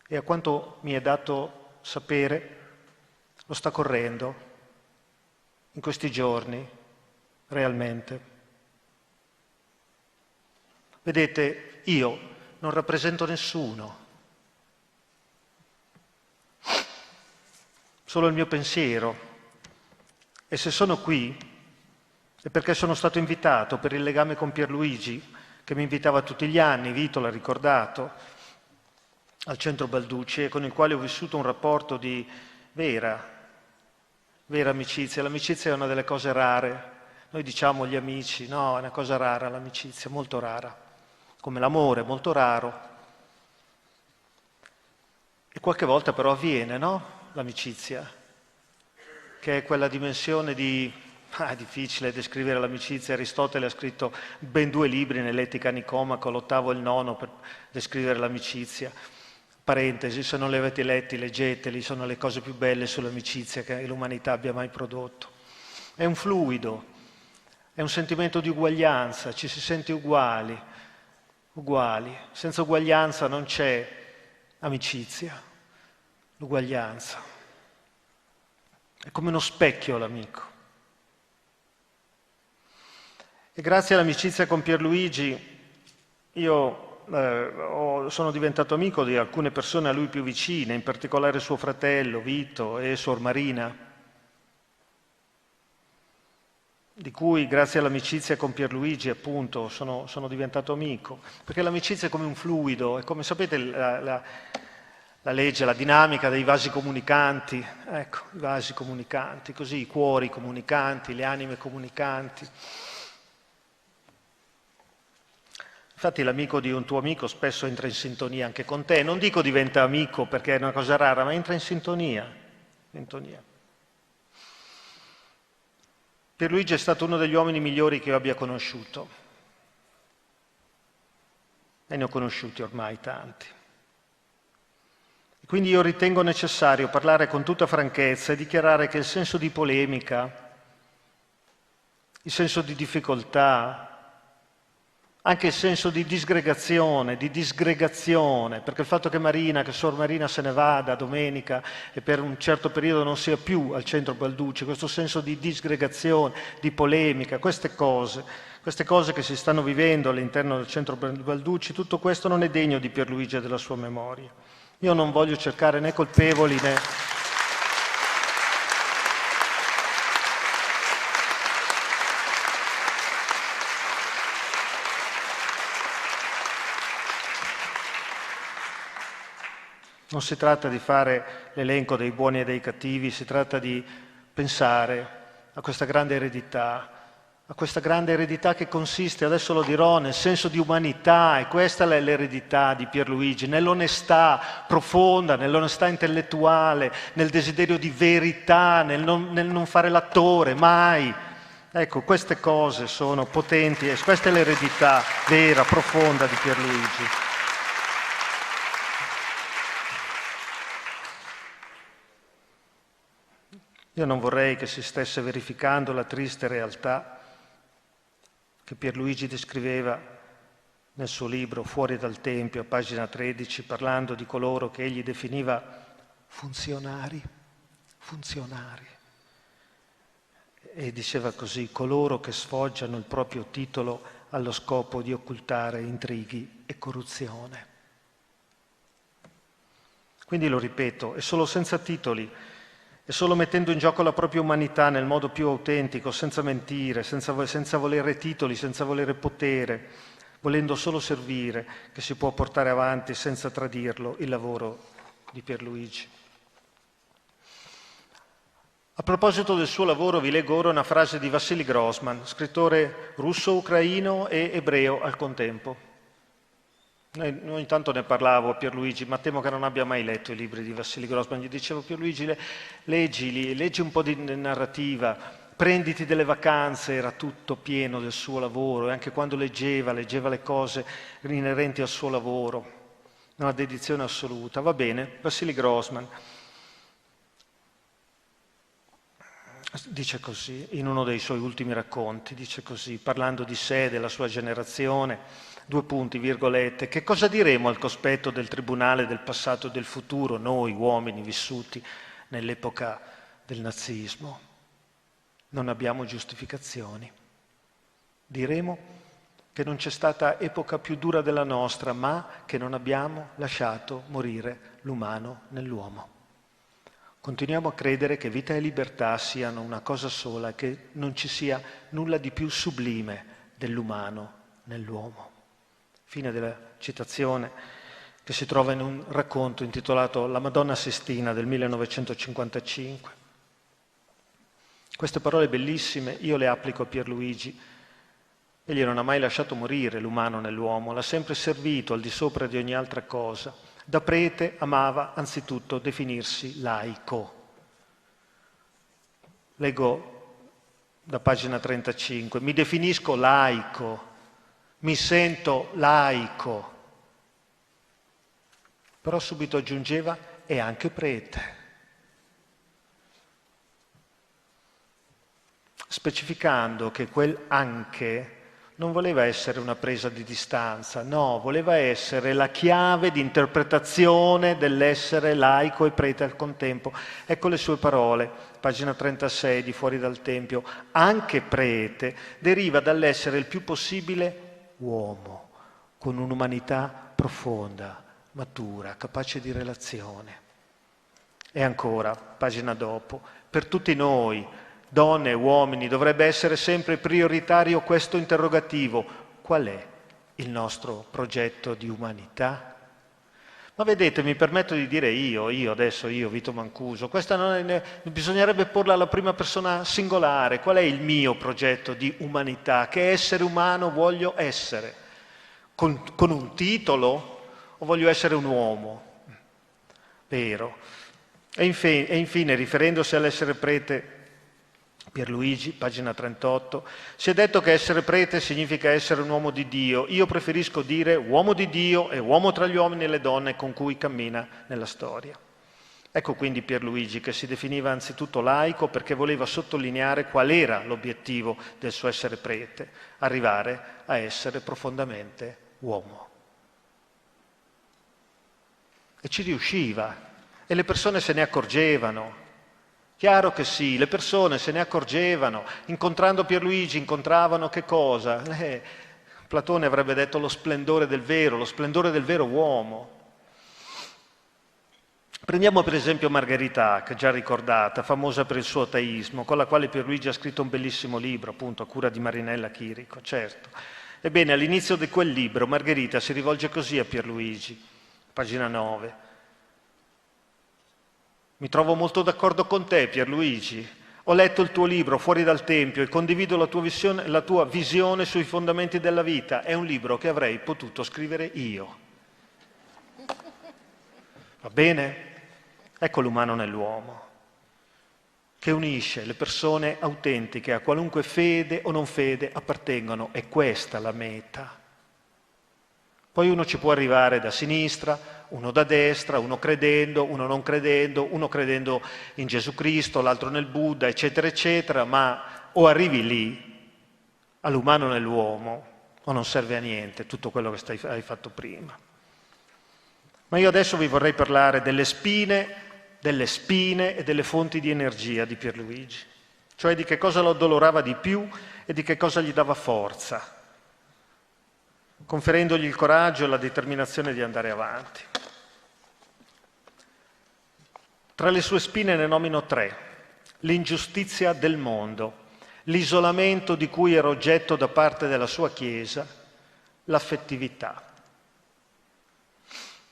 E a quanto mi è dato sapere, lo sta correndo in questi giorni, realmente. Vedete, io non rappresento nessuno, solo il mio pensiero. E se sono qui è perché sono stato invitato per il legame con Pierluigi, che mi invitava tutti gli anni, Vito l'ha ricordato, al centro Balducci, e con il quale ho vissuto un rapporto di vera amicizia. L'amicizia è una delle cose rare. Noi diciamo gli amici, no, è una cosa rara l'amicizia, molto rara, come l'amore, molto raro. E qualche volta però avviene, no? L'amicizia, che è quella dimensione di... è difficile descrivere l'amicizia. Aristotele ha scritto ben 2 libri nell'Etica Nicomaco, l'8° e il 9° per descrivere l'amicizia. Parentesi, se non li avete letti, leggeteli, sono le cose più belle sull'amicizia che l'umanità abbia mai prodotto. È un fluido, è un sentimento di uguaglianza, ci si sente uguali. Senza uguaglianza non c'è amicizia, l'uguaglianza. È come uno specchio l'amico. E grazie all'amicizia con Pierluigi io sono diventato amico di alcune persone a lui più vicine, in particolare suo fratello Vito e Suor Marina, di cui grazie all'amicizia con Pierluigi appunto sono diventato amico, perché l'amicizia è come un fluido, è come, sapete, la legge, la dinamica dei vasi comunicanti, ecco, i vasi comunicanti, così, i cuori comunicanti, le anime comunicanti. Infatti l'amico di un tuo amico spesso entra in sintonia anche con te, non dico diventa amico perché è una cosa rara, ma entra in sintonia. Pierluigi è stato uno degli uomini migliori che io abbia conosciuto, e ne ho conosciuti ormai tanti. Quindi io ritengo necessario parlare con tutta franchezza e dichiarare che il senso di polemica, il senso di difficoltà, anche il senso di disgregazione, perché il fatto che Suor Marina se ne vada domenica e per un certo periodo non sia più al centro Balducci, questo senso di disgregazione, di polemica, queste cose che si stanno vivendo all'interno del centro Balducci, tutto questo non è degno di Pierluigi e della sua memoria. Io non voglio cercare né colpevoli né... Non si tratta di fare l'elenco dei buoni e dei cattivi, si tratta di pensare a questa grande eredità che consiste, adesso lo dirò, nel senso di umanità, e questa è l'eredità di Pierluigi, nell'onestà profonda, nell'onestà intellettuale, nel desiderio di verità, nel non fare l'attore, mai. Ecco, queste cose sono potenti e questa è l'eredità vera, profonda di Pierluigi. Io non vorrei che si stesse verificando la triste realtà che Pierluigi descriveva nel suo libro Fuori dal Tempio, a pagina 13, parlando di coloro che egli definiva funzionari, e diceva così: coloro che sfoggiano il proprio titolo allo scopo di occultare intrighi e corruzione. Quindi lo ripeto, è solo senza titoli, è solo mettendo in gioco la propria umanità nel modo più autentico, senza mentire, senza volere titoli, senza volere potere, volendo solo servire, che si può portare avanti senza tradirlo il lavoro di Pierluigi. A proposito del suo lavoro vi leggo ora una frase di Vassili Grossman, scrittore russo, ucraino e ebreo al contempo. Ogni tanto ne parlavo a Pierluigi, ma temo che non abbia mai letto i libri di Vassili Grossman. Gli dicevo: Pierluigi, leggi un po' di narrativa, prenditi delle vacanze. Era tutto pieno del suo lavoro, e anche quando leggeva le cose inerenti al suo lavoro, una dedizione assoluta. Va bene, Vassili Grossman dice così, in uno dei suoi ultimi racconti, dice così, parlando di sé, della sua generazione, 2 punti, virgolette: che cosa diremo al cospetto del tribunale del passato e del futuro, noi uomini vissuti nell'epoca del nazismo? Non abbiamo giustificazioni. Diremo che non c'è stata epoca più dura della nostra, ma che non abbiamo lasciato morire l'umano nell'uomo. Continuiamo a credere che vita e libertà siano una cosa sola, che non ci sia nulla di più sublime dell'umano nell'uomo. Fine della citazione, che si trova in un racconto intitolato La Madonna Sistina del 1955. Queste parole bellissime io le applico a Pierluigi. Egli non ha mai lasciato morire l'umano nell'uomo, l'ha sempre servito al di sopra di ogni altra cosa. Da prete amava anzitutto definirsi laico. Leggo da pagina 35. Mi definisco laico, mi sento laico. Però subito aggiungeva: e anche prete. Specificando che quel anche non voleva essere una presa di distanza, no, voleva essere la chiave di interpretazione dell'essere laico e prete al contempo. Ecco le sue parole, pagina 36 di Fuori dal Tempio. Anche prete deriva dall'essere il più possibile uomo, con un'umanità profonda, matura, capace di relazione. E ancora, pagina dopo, per tutti noi, donne e uomini, dovrebbe essere sempre prioritario questo interrogativo: qual è il nostro progetto di umanità? Ma vedete, mi permetto di dire io, Vito Mancuso, questa bisognerebbe porla alla prima persona singolare. Qual è il mio progetto di umanità? Che essere umano voglio essere? Con un titolo o voglio essere un uomo? Vero. E infine, riferendosi all'essere prete, Pierluigi, pagina 38, si è detto che essere prete significa essere un uomo di Dio. Io preferisco dire uomo di Dio e uomo tra gli uomini e le donne con cui cammina nella storia. Ecco quindi Pierluigi che si definiva anzitutto laico perché voleva sottolineare qual era l'obiettivo del suo essere prete: arrivare a essere profondamente uomo. E ci riusciva, e le persone se ne accorgevano. Chiaro che sì, le persone se ne accorgevano. Incontrando Pierluigi incontravano che cosa? Platone avrebbe detto lo splendore del vero uomo. Prendiamo per esempio Margherita Hack, già ricordata, famosa per il suo ateismo, con la quale Pierluigi ha scritto un bellissimo libro, appunto a cura di Marinella Chirico, certo. Ebbene, all'inizio di quel libro Margherita si rivolge così a Pierluigi, pagina 9. Mi trovo molto d'accordo con te, Pierluigi. Ho letto il tuo libro Fuori dal Tempio e condivido la tua visione sui fondamenti della vita. È un libro che avrei potuto scrivere io. Va bene? Ecco l'umano nell'uomo, che unisce le persone autentiche a qualunque fede o non fede appartengono. È questa la meta. Poi uno ci può arrivare da sinistra, uno da destra, uno credendo, uno non credendo, uno credendo in Gesù Cristo, l'altro nel Buddha, eccetera, eccetera, ma o arrivi lì, all'umano nell'uomo, o non serve a niente tutto quello che hai fatto prima. Ma io adesso vi vorrei parlare delle spine e delle fonti di energia di Pierluigi, cioè di che cosa lo addolorava di più e di che cosa gli dava forza, conferendogli il coraggio e la determinazione di andare avanti. Tra le sue spine ne nomino 3: l'ingiustizia del mondo, l'isolamento di cui era oggetto da parte della sua Chiesa, l'affettività.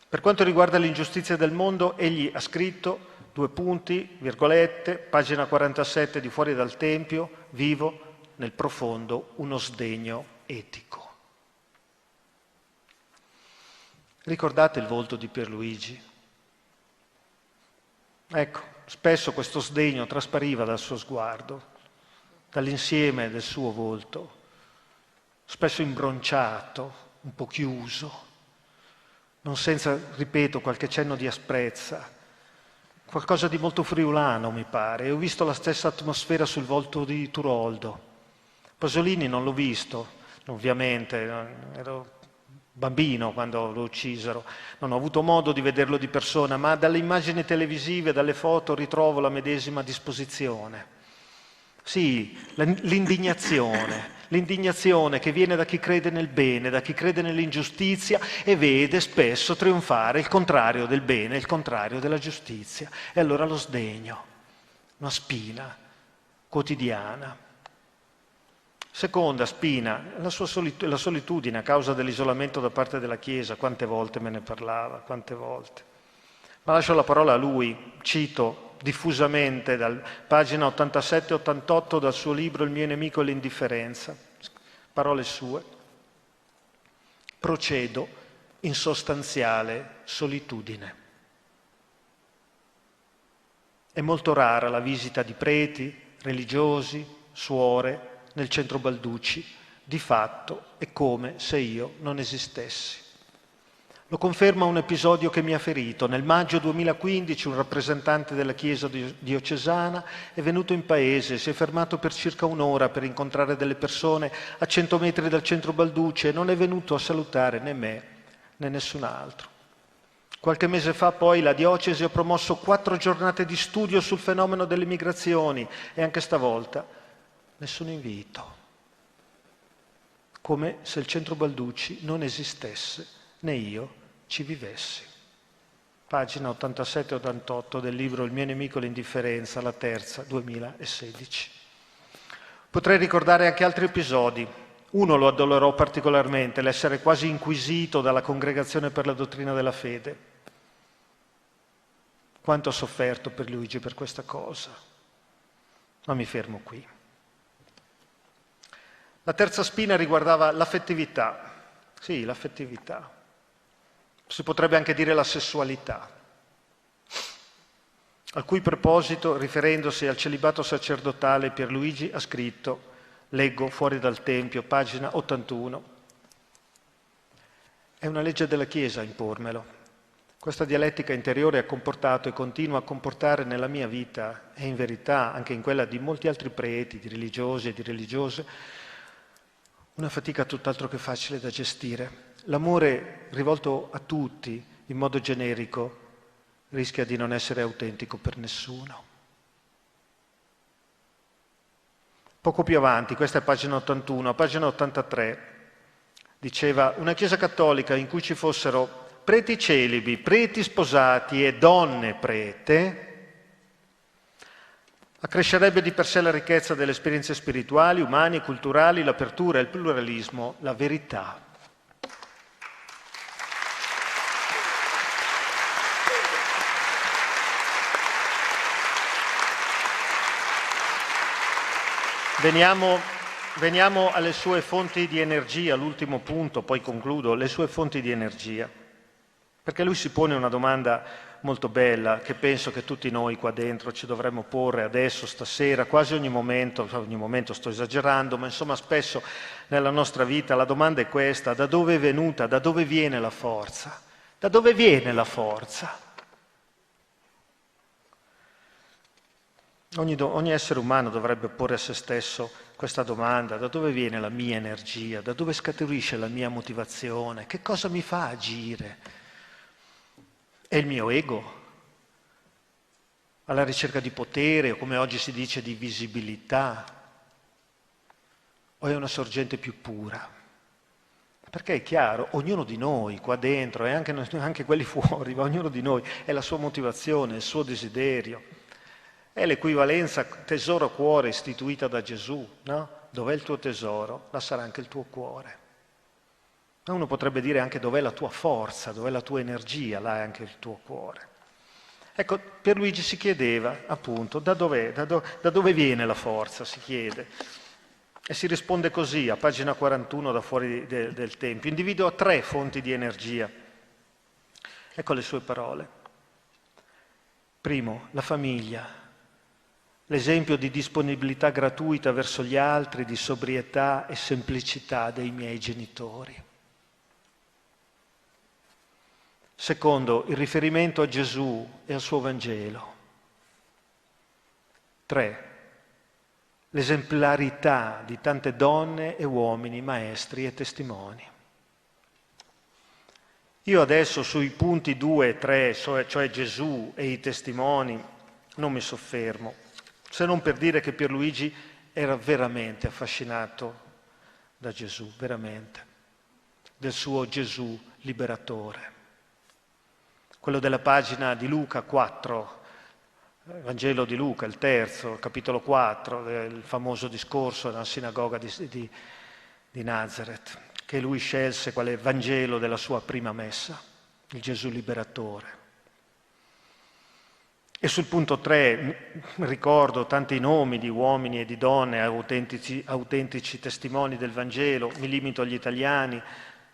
Per quanto riguarda l'ingiustizia del mondo, egli ha scritto, 2 punti, virgolette, pagina 47 di Fuori dal Tempio: vivo nel profondo uno sdegno etico. Ricordate il volto di Pierluigi? Ecco, spesso questo sdegno traspariva dal suo sguardo, dall'insieme del suo volto, spesso imbronciato, un po' chiuso, non senza, ripeto, qualche cenno di asprezza, qualcosa di molto friulano mi pare. E ho visto la stessa atmosfera sul volto di Turoldo. Pasolini non l'ho visto, ovviamente, ero bambino quando lo uccisero, non ho avuto modo di vederlo di persona, ma dalle immagini televisive, dalle foto ritrovo la medesima disposizione. Sì, l'indignazione che viene da chi crede nel bene, da chi crede nell'ingiustizia e vede spesso trionfare il contrario del bene, il contrario della giustizia. E allora lo sdegno, una spina quotidiana. Seconda spina, la solitudine a causa dell'isolamento da parte della Chiesa. Quante volte me ne parlava, quante volte. Ma lascio la parola a lui, cito diffusamente dal pagina 87-88 dal suo libro Il mio nemico e l'indifferenza. Parole sue. Procedo in sostanziale solitudine. È molto rara la visita di preti, religiosi, suore, nel centro Balducci, di fatto è come se io non esistessi. Lo conferma un episodio che mi ha ferito. Nel maggio 2015 un rappresentante della Chiesa diocesana è venuto in paese, si è fermato per circa un'ora per incontrare delle persone a 100 metri dal centro Balducci e non è venuto a salutare né me né nessun altro. Qualche mese fa poi la diocesi ha promosso 4 giornate di studio sul fenomeno delle migrazioni e anche stavolta nessun invito, come se il centro Balducci non esistesse né io ci vivessi. Pagina 87-88 del libro Il mio nemico l'indifferenza, la terza, 2016. Potrei ricordare anche altri episodi. Uno lo addolorò particolarmente, l'essere quasi inquisito dalla Congregazione per la dottrina della fede. Quanto ho sofferto per Luigi per questa cosa. Ma mi fermo qui. La terza spina riguardava l'affettività. Sì, l'affettività. Si potrebbe anche dire la sessualità. Al cui proposito, riferendosi al celibato sacerdotale, Pierluigi ha scritto, leggo fuori dal Tempio, pagina 81, è una legge della Chiesa impormelo. Questa dialettica interiore ha comportato e continua a comportare nella mia vita, e in verità anche in quella di molti altri preti, di religiosi e di religiose, una fatica tutt'altro che facile da gestire. L'amore rivolto a tutti in modo generico rischia di non essere autentico per nessuno. Poco più avanti, questa è pagina 81, a pagina 83, diceva una Chiesa cattolica in cui ci fossero preti celibi, preti sposati e donne prete, accrescerebbe di per sé la ricchezza delle esperienze spirituali, umane, culturali, l'apertura, il pluralismo, la verità. Veniamo alle sue fonti di energia, l'ultimo punto, poi concludo, le sue fonti di energia. Perché lui si pone una domanda molto bella che penso che tutti noi qua dentro ci dovremmo porre adesso, stasera, quasi ogni momento sto esagerando, ma insomma spesso nella nostra vita la domanda è questa: da dove è venuta, da dove viene la forza? Da dove viene la forza? Ogni essere umano dovrebbe porre a se stesso questa domanda: da dove viene la mia energia? Da dove scaturisce la mia motivazione? Che cosa mi fa agire? È il mio ego? Alla ricerca di potere, o come oggi si dice di visibilità? O è una sorgente più pura? Perché è chiaro, ognuno di noi qua dentro, e anche quelli fuori, ma ognuno di noi è la sua motivazione, il suo desiderio. È l'equivalenza tesoro-cuore istituita da Gesù, no? Dov'è il tuo tesoro, là sarà anche il tuo cuore. Ma uno potrebbe dire anche dov'è la tua forza, dov'è la tua energia, là è anche il tuo cuore. Ecco, Pierluigi si chiedeva appunto da dove viene la forza, si chiede. E si risponde così, a pagina 41 da fuori del Tempio. Individua 3 fonti di energia. Ecco le sue parole. Primo, la famiglia, l'esempio di disponibilità gratuita verso gli altri, di sobrietà e semplicità dei miei genitori. Secondo, il riferimento a Gesù e al suo Vangelo. 3. L'esemplarità di tante donne e uomini, maestri e testimoni. Io adesso sui punti 2 e 3, cioè Gesù e i testimoni, non mi soffermo, se non per dire che Pierluigi era veramente affascinato da Gesù, veramente, del suo Gesù liberatore. Quello della pagina di Luca 4, Vangelo di Luca, il terzo, capitolo 4, il famoso discorso nella sinagoga di Nazareth, che lui scelse quale Vangelo della sua prima messa, il Gesù liberatore. E sul punto 3 ricordo tanti nomi di uomini e di donne, autentici testimoni del Vangelo, mi limito agli italiani.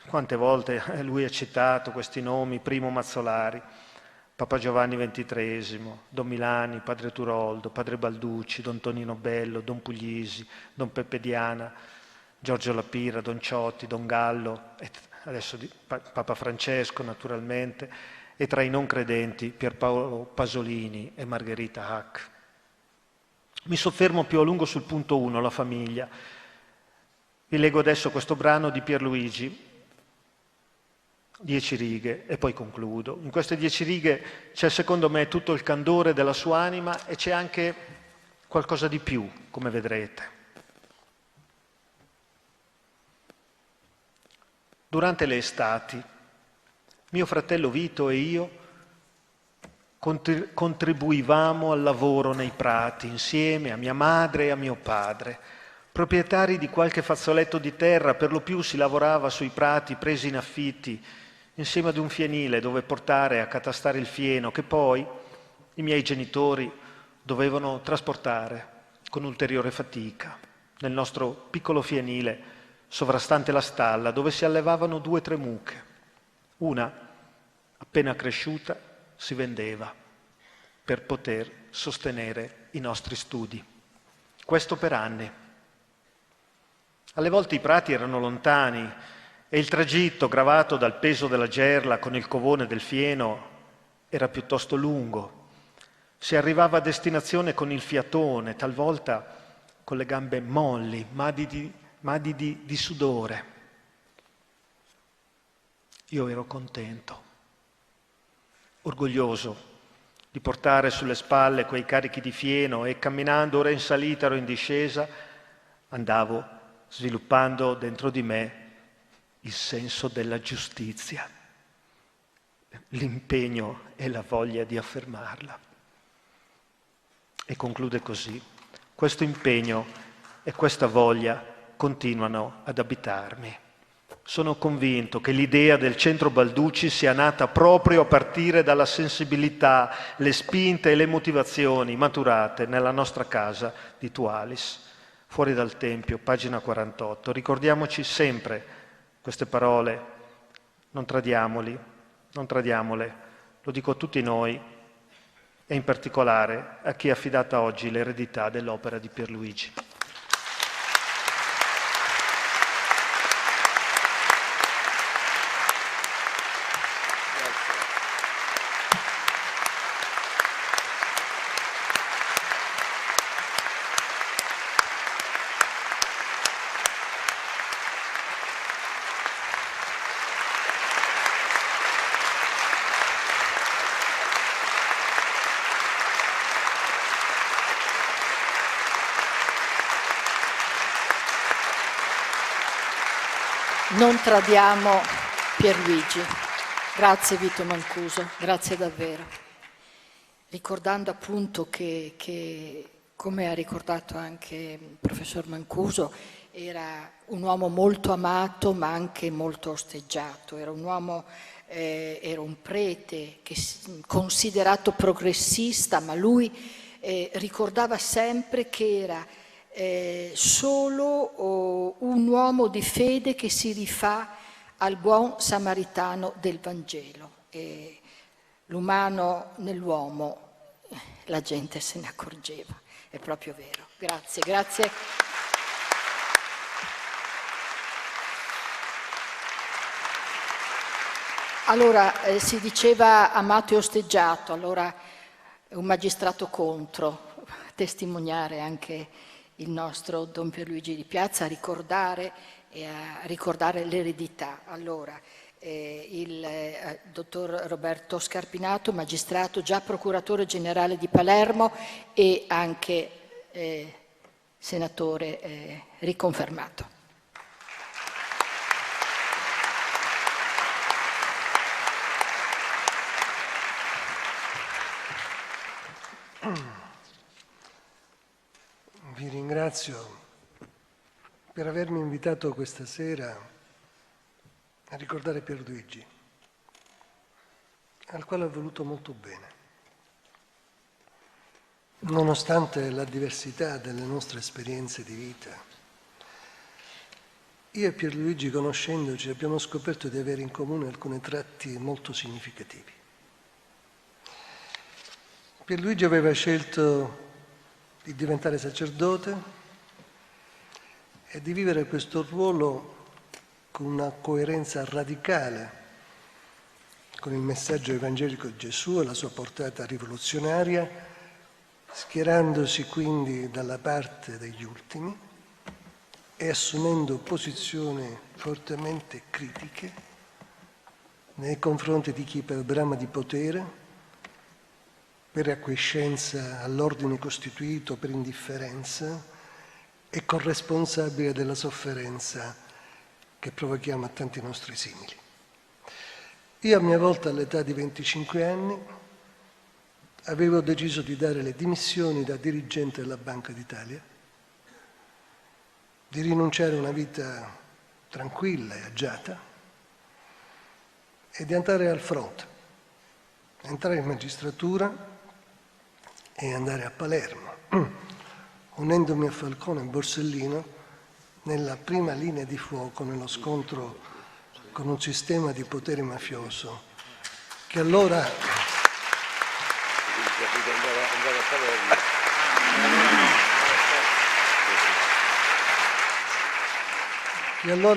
Quante volte lui ha citato questi nomi: Primo Mazzolari, Papa Giovanni XXIII, Don Milani, Padre Turoldo, Padre Balducci, Don Tonino Bello, Don Puglisi, Don Peppe Diana, Giorgio Lapira, Don Ciotti, Don Gallo, e adesso Papa Francesco naturalmente, e tra i non credenti Pierpaolo Pasolini e Margherita Hack. Mi soffermo più a lungo sul punto 1, la famiglia. Vi leggo adesso questo brano di Pierluigi, 10 righe, e poi concludo. In queste 10 righe c'è secondo me tutto il candore della sua anima e c'è anche qualcosa di più, come vedrete. Durante le estati, mio fratello Vito e io contribuivamo al lavoro nei prati insieme a mia madre e a mio padre. Proprietari di qualche fazzoletto di terra, per lo più si lavorava sui prati presi in affitti, insieme ad un fienile dove portare a catastare il fieno, che poi i miei genitori dovevano trasportare con ulteriore fatica nel nostro piccolo fienile sovrastante la stalla, dove si allevavano 2 o 3 mucche. Una, appena cresciuta, si vendeva per poter sostenere i nostri studi. Questo per anni. Alle volte i prati erano lontani e il tragitto, gravato dal peso della gerla con il covone del fieno, era piuttosto lungo. Si arrivava a destinazione con il fiatone, talvolta con le gambe molli, madidi di sudore. Io ero contento, orgoglioso di portare sulle spalle quei carichi di fieno e camminando ora in salita ora in discesa andavo sviluppando dentro di me il senso della giustizia, l'impegno e la voglia di affermarla. E conclude così: questo impegno e questa voglia continuano ad abitarmi. Sono convinto che l'idea del Centro Balducci sia nata proprio a partire dalla sensibilità, le spinte e le motivazioni maturate nella nostra casa di Tualis, fuori dal Tempio, pagina 48. Ricordiamoci sempre queste parole, non tradiamole, lo dico a tutti noi e in particolare a chi è affidata oggi l'eredità dell'opera di Pierluigi. Non tradiamo Pierluigi. Grazie Vito Mancuso, grazie davvero. Ricordando appunto che, come ha ricordato anche il professor Mancuso, era un uomo molto amato ma anche molto osteggiato, era un uomo, era un prete considerato progressista, ma lui ricordava sempre che era solo un uomo di fede che si rifà al buon samaritano del Vangelo. l'umano nell'uomo, la gente se ne accorgeva, è proprio vero. Grazie, grazie. Allora, si diceva amato e osteggiato, allora un magistrato contro, testimoniare anche il nostro Don Pierluigi Di Piazza, a ricordare l'eredità. Allora, il dottor Roberto Scarpinato, magistrato, già procuratore generale di Palermo e anche senatore riconfermato. Vi ringrazio per avermi invitato questa sera a ricordare Pierluigi, al quale ho voluto molto bene. Nonostante la diversità delle nostre esperienze di vita, io e Pierluigi, conoscendoci, abbiamo scoperto di avere in comune alcuni tratti molto significativi. Pierluigi aveva scelto di diventare sacerdote e di vivere questo ruolo con una coerenza radicale con il messaggio evangelico di Gesù e la sua portata rivoluzionaria, schierandosi quindi dalla parte degli ultimi e assumendo posizioni fortemente critiche nei confronti di chi per brama di potere, per acquiescenza all'ordine costituito, per indifferenza, è corresponsabile della sofferenza che provochiamo a tanti nostri simili. Io a mia volta, all'età di 25 anni, avevo deciso di dare le dimissioni da dirigente della Banca d'Italia, di rinunciare a una vita tranquilla e agiata e di andare al fronte, entrare in magistratura e andare a Palermo, unendomi a Falcone e Borsellino nella prima linea di fuoco nello scontro con un sistema di potere mafioso che allora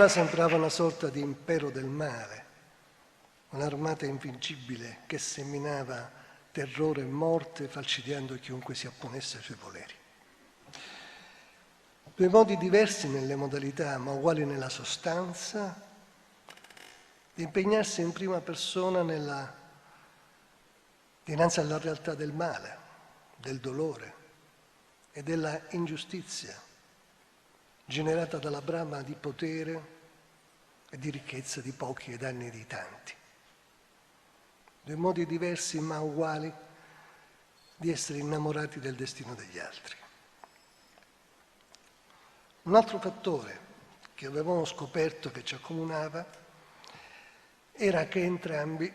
sembrava una sorta di impero del male, un'armata invincibile che seminava terrore e morte, falcidiando chiunque si apponesse ai suoi voleri. Due modi diversi nelle modalità, ma uguali nella sostanza, di impegnarsi in prima persona dinanzi alla realtà del male, del dolore e della ingiustizia generata dalla brama di potere e di ricchezza di pochi ai danni di tanti. Due modi diversi ma uguali di essere innamorati del destino degli altri. Un altro fattore che avevamo scoperto che ci accomunava era che entrambi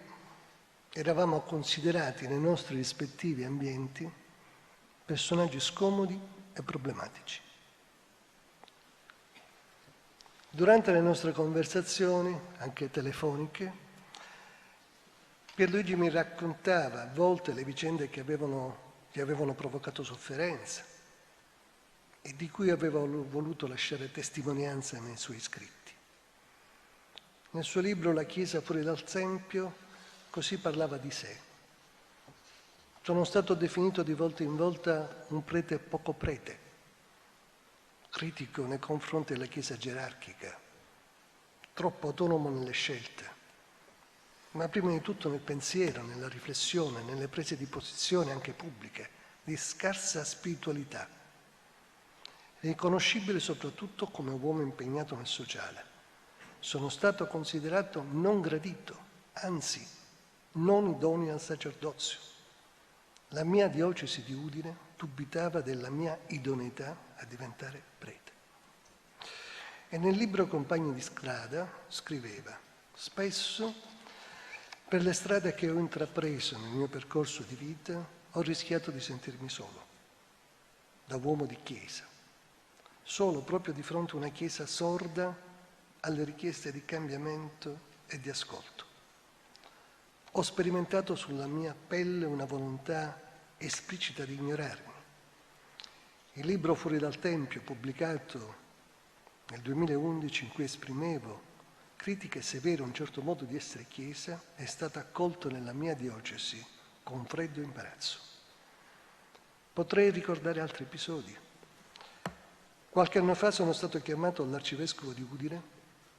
eravamo considerati nei nostri rispettivi ambienti personaggi scomodi e problematici. Durante le nostre conversazioni, anche telefoniche, Pierluigi mi raccontava a volte le vicende che gli avevano provocato sofferenza e di cui aveva voluto lasciare testimonianza nei suoi scritti. Nel suo libro La Chiesa fuori dal Tempio così parlava di sé. Sono stato definito di volta in volta un prete poco prete, critico nei confronti della Chiesa gerarchica, troppo autonomo nelle scelte, ma prima di tutto nel pensiero, nella riflessione, nelle prese di posizione anche pubbliche, di scarsa spiritualità, riconoscibile soprattutto come uomo impegnato nel sociale. Sono stato considerato non gradito, anzi non idoneo al sacerdozio. La mia diocesi di Udine dubitava della mia idoneità a diventare prete. E nel libro Compagni di strada scriveva: spesso per le strade che ho intrapreso nel mio percorso di vita ho rischiato di sentirmi solo, da uomo di chiesa, solo proprio di fronte a una chiesa sorda alle richieste di cambiamento e di ascolto. Ho sperimentato sulla mia pelle una volontà esplicita di ignorarmi. Il libro Fuori dal Tempio, pubblicato nel 2011, in cui esprimevo critiche severe a un certo modo di essere Chiesa, è stato accolto nella mia diocesi con freddo imbarazzo. Potrei ricordare altri episodi. Qualche anno fa sono stato chiamato dall'arcivescovo di Udine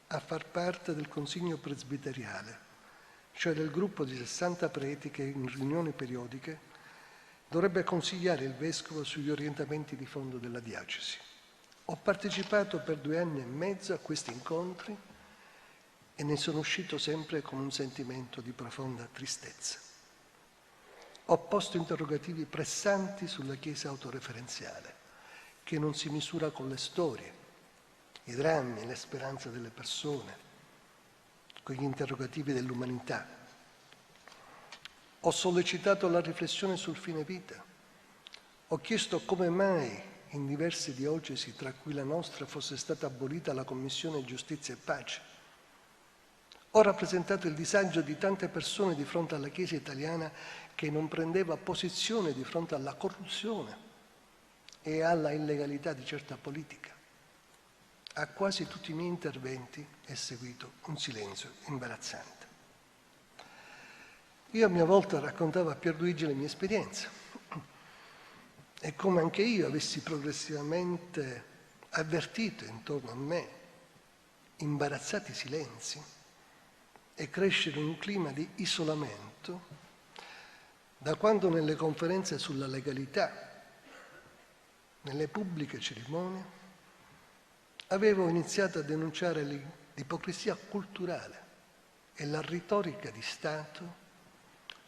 a far parte del consiglio presbiteriale, cioè del gruppo di 60 preti che in riunioni periodiche dovrebbe consigliare il vescovo sugli orientamenti di fondo della diocesi. Ho partecipato per 2 anni e mezzo a questi incontri e ne sono uscito sempre con un sentimento di profonda tristezza. Ho posto interrogativi pressanti sulla Chiesa autoreferenziale, che non si misura con le storie, i drammi, le speranze delle persone, con gli interrogativi dell'umanità. Ho sollecitato la riflessione sul fine vita. Ho chiesto come mai in diverse diocesi, tra cui la nostra, fosse stata abolita la Commissione Giustizia e Pace. Ho rappresentato il disagio di tante persone di fronte alla Chiesa italiana che non prendeva posizione di fronte alla corruzione e alla illegalità di certa politica. A quasi tutti i miei interventi è seguito un silenzio imbarazzante. Io a mia volta raccontavo a Pierluigi le mie esperienze e come anche io avessi progressivamente avvertito intorno a me imbarazzati silenzi e crescere un clima di isolamento da quando nelle conferenze sulla legalità, nelle pubbliche cerimonie, avevo iniziato a denunciare l'ipocrisia culturale e la retorica di Stato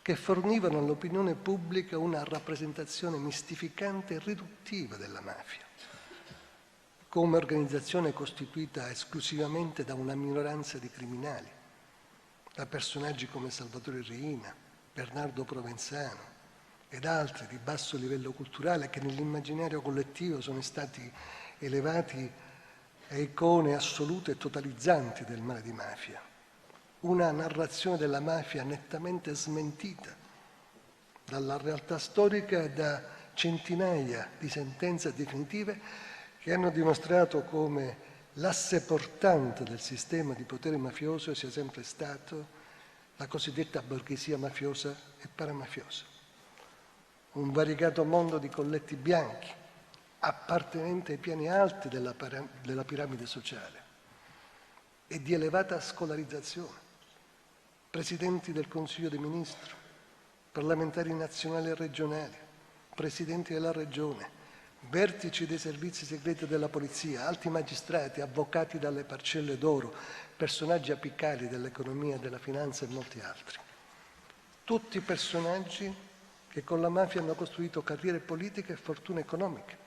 che fornivano all'opinione pubblica una rappresentazione mistificante e riduttiva della mafia, come organizzazione costituita esclusivamente da una minoranza di criminali, da personaggi come Salvatore Riina, Bernardo Provenzano ed altri di basso livello culturale che nell'immaginario collettivo sono stati elevati a icone assolute e totalizzanti del male di mafia. Una narrazione della mafia nettamente smentita dalla realtà storica e da centinaia di sentenze definitive che hanno dimostrato come l'asse portante del sistema di potere mafioso sia sempre stato la cosiddetta borghesia mafiosa e paramafiosa. Un variegato mondo di colletti bianchi, appartenenti ai piani alti della piramide sociale e di elevata scolarizzazione. Presidenti del Consiglio dei Ministri, parlamentari nazionali e regionali, presidenti della Regione, vertici dei servizi segreti della polizia, alti magistrati, avvocati dalle parcelle d'oro, personaggi apicali dell'economia, della finanza e molti altri. Tutti personaggi che con la mafia hanno costruito carriere politiche e fortune economiche,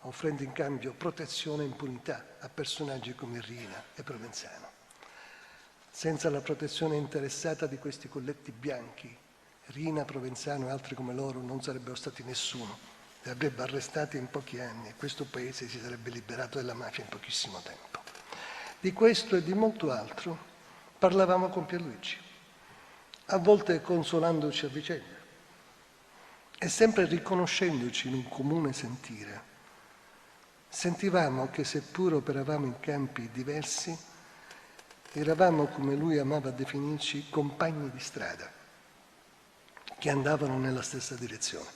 offrendo in cambio protezione e impunità a personaggi come Riina e Provenzano. Senza la protezione interessata di questi colletti bianchi, Riina, Provenzano e altri come loro non sarebbero stati nessuno, li avrebbe arrestati in pochi anni e questo paese si sarebbe liberato della mafia in pochissimo tempo. Di questo e di molto altro parlavamo con Pierluigi, a volte consolandoci a vicenda e sempre riconoscendoci in un comune sentire. Sentivamo che seppur operavamo in campi diversi, eravamo, come lui amava definirci, compagni di strada che andavano nella stessa direzione.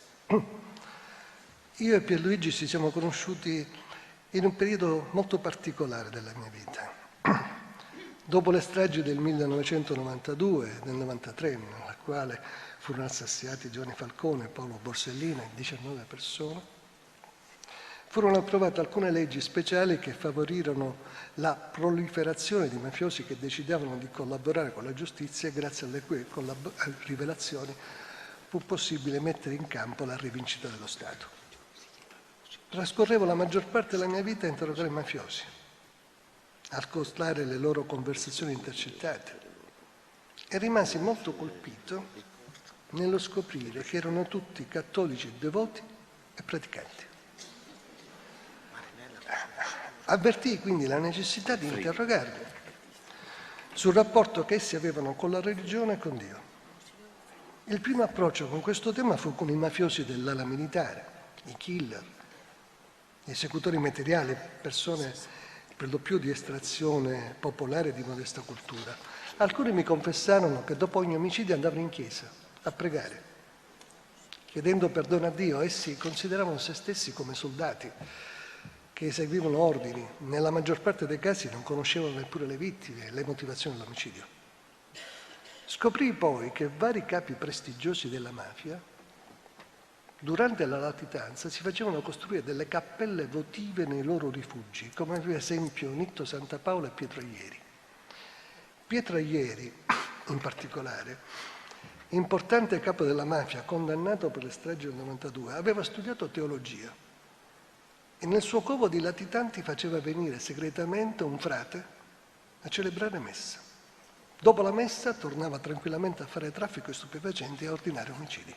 Io e Pierluigi ci siamo conosciuti in un periodo molto particolare della mia vita. Dopo le stragi del 1992 e del 1993, nella quale furono assassinati Giovanni Falcone, Paolo Borsellino e 19 persone, furono approvate alcune leggi speciali che favorirono la proliferazione di mafiosi che decidevano di collaborare con la giustizia e grazie alle cui rivelazioni fu possibile mettere in campo la rivincita dello Stato. Trascorrevo la maggior parte della mia vita a interrogare i mafiosi, a ascoltare le loro conversazioni intercettate e rimasi molto colpito nello scoprire che erano tutti cattolici devoti e praticanti. Avvertii quindi la necessità di interrogarli sul rapporto che essi avevano con la religione e con Dio. Il primo approccio con questo tema fu con i mafiosi dell'ala militare, i killer, gli esecutori materiali, persone per lo più di estrazione popolare e di modesta cultura. Alcuni mi confessarono che dopo ogni omicidio andavano in chiesa a pregare. Chiedendo perdono a Dio, essi consideravano se stessi come soldati che eseguivano ordini. Nella maggior parte dei casi non conoscevano neppure le vittime e le motivazioni dell'omicidio. Scoprì poi che vari capi prestigiosi della mafia, durante la latitanza, si facevano costruire delle cappelle votive nei loro rifugi, come per esempio Nitto Santapaolo e Pietro Ieri. Pietro Ieri, in particolare, importante capo della mafia, condannato per le stragi del 92, aveva studiato teologia e nel suo covo di latitanti faceva venire segretamente un frate a celebrare messa. Dopo la messa tornava tranquillamente a fare traffico di stupefacenti e a ordinare omicidi.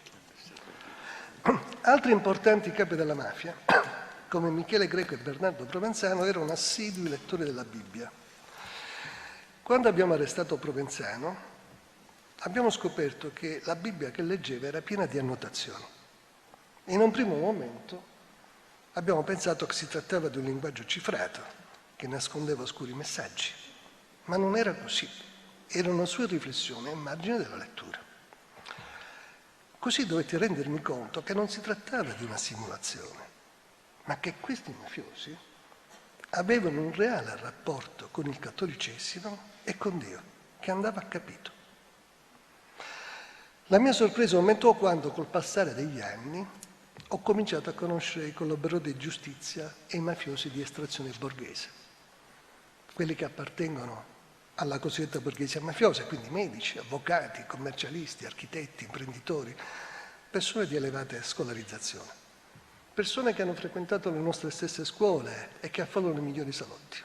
Altri importanti capi della mafia, come Michele Greco e Bernardo Provenzano, erano assidui lettori della Bibbia. Quando abbiamo arrestato Provenzano, abbiamo scoperto che la Bibbia che leggeva era piena di annotazioni. In un primo momento abbiamo pensato che si trattava di un linguaggio cifrato, che nascondeva oscuri messaggi, ma non era così. Erano sue riflessioni a margine della lettura. Così dovetti rendermi conto che non si trattava di una simulazione, ma che questi mafiosi avevano un reale rapporto con il cattolicesimo e con Dio, che andava capito. La mia sorpresa aumentò quando, col passare degli anni, ho cominciato a conoscere i collaboratori di giustizia e i mafiosi di estrazione borghese, quelli che appartengono alla cosiddetta borghesia mafiosa, quindi medici, avvocati, commercialisti, architetti, imprenditori, persone di elevata scolarizzazione, persone che hanno frequentato le nostre stesse scuole e che affollano i migliori salotti.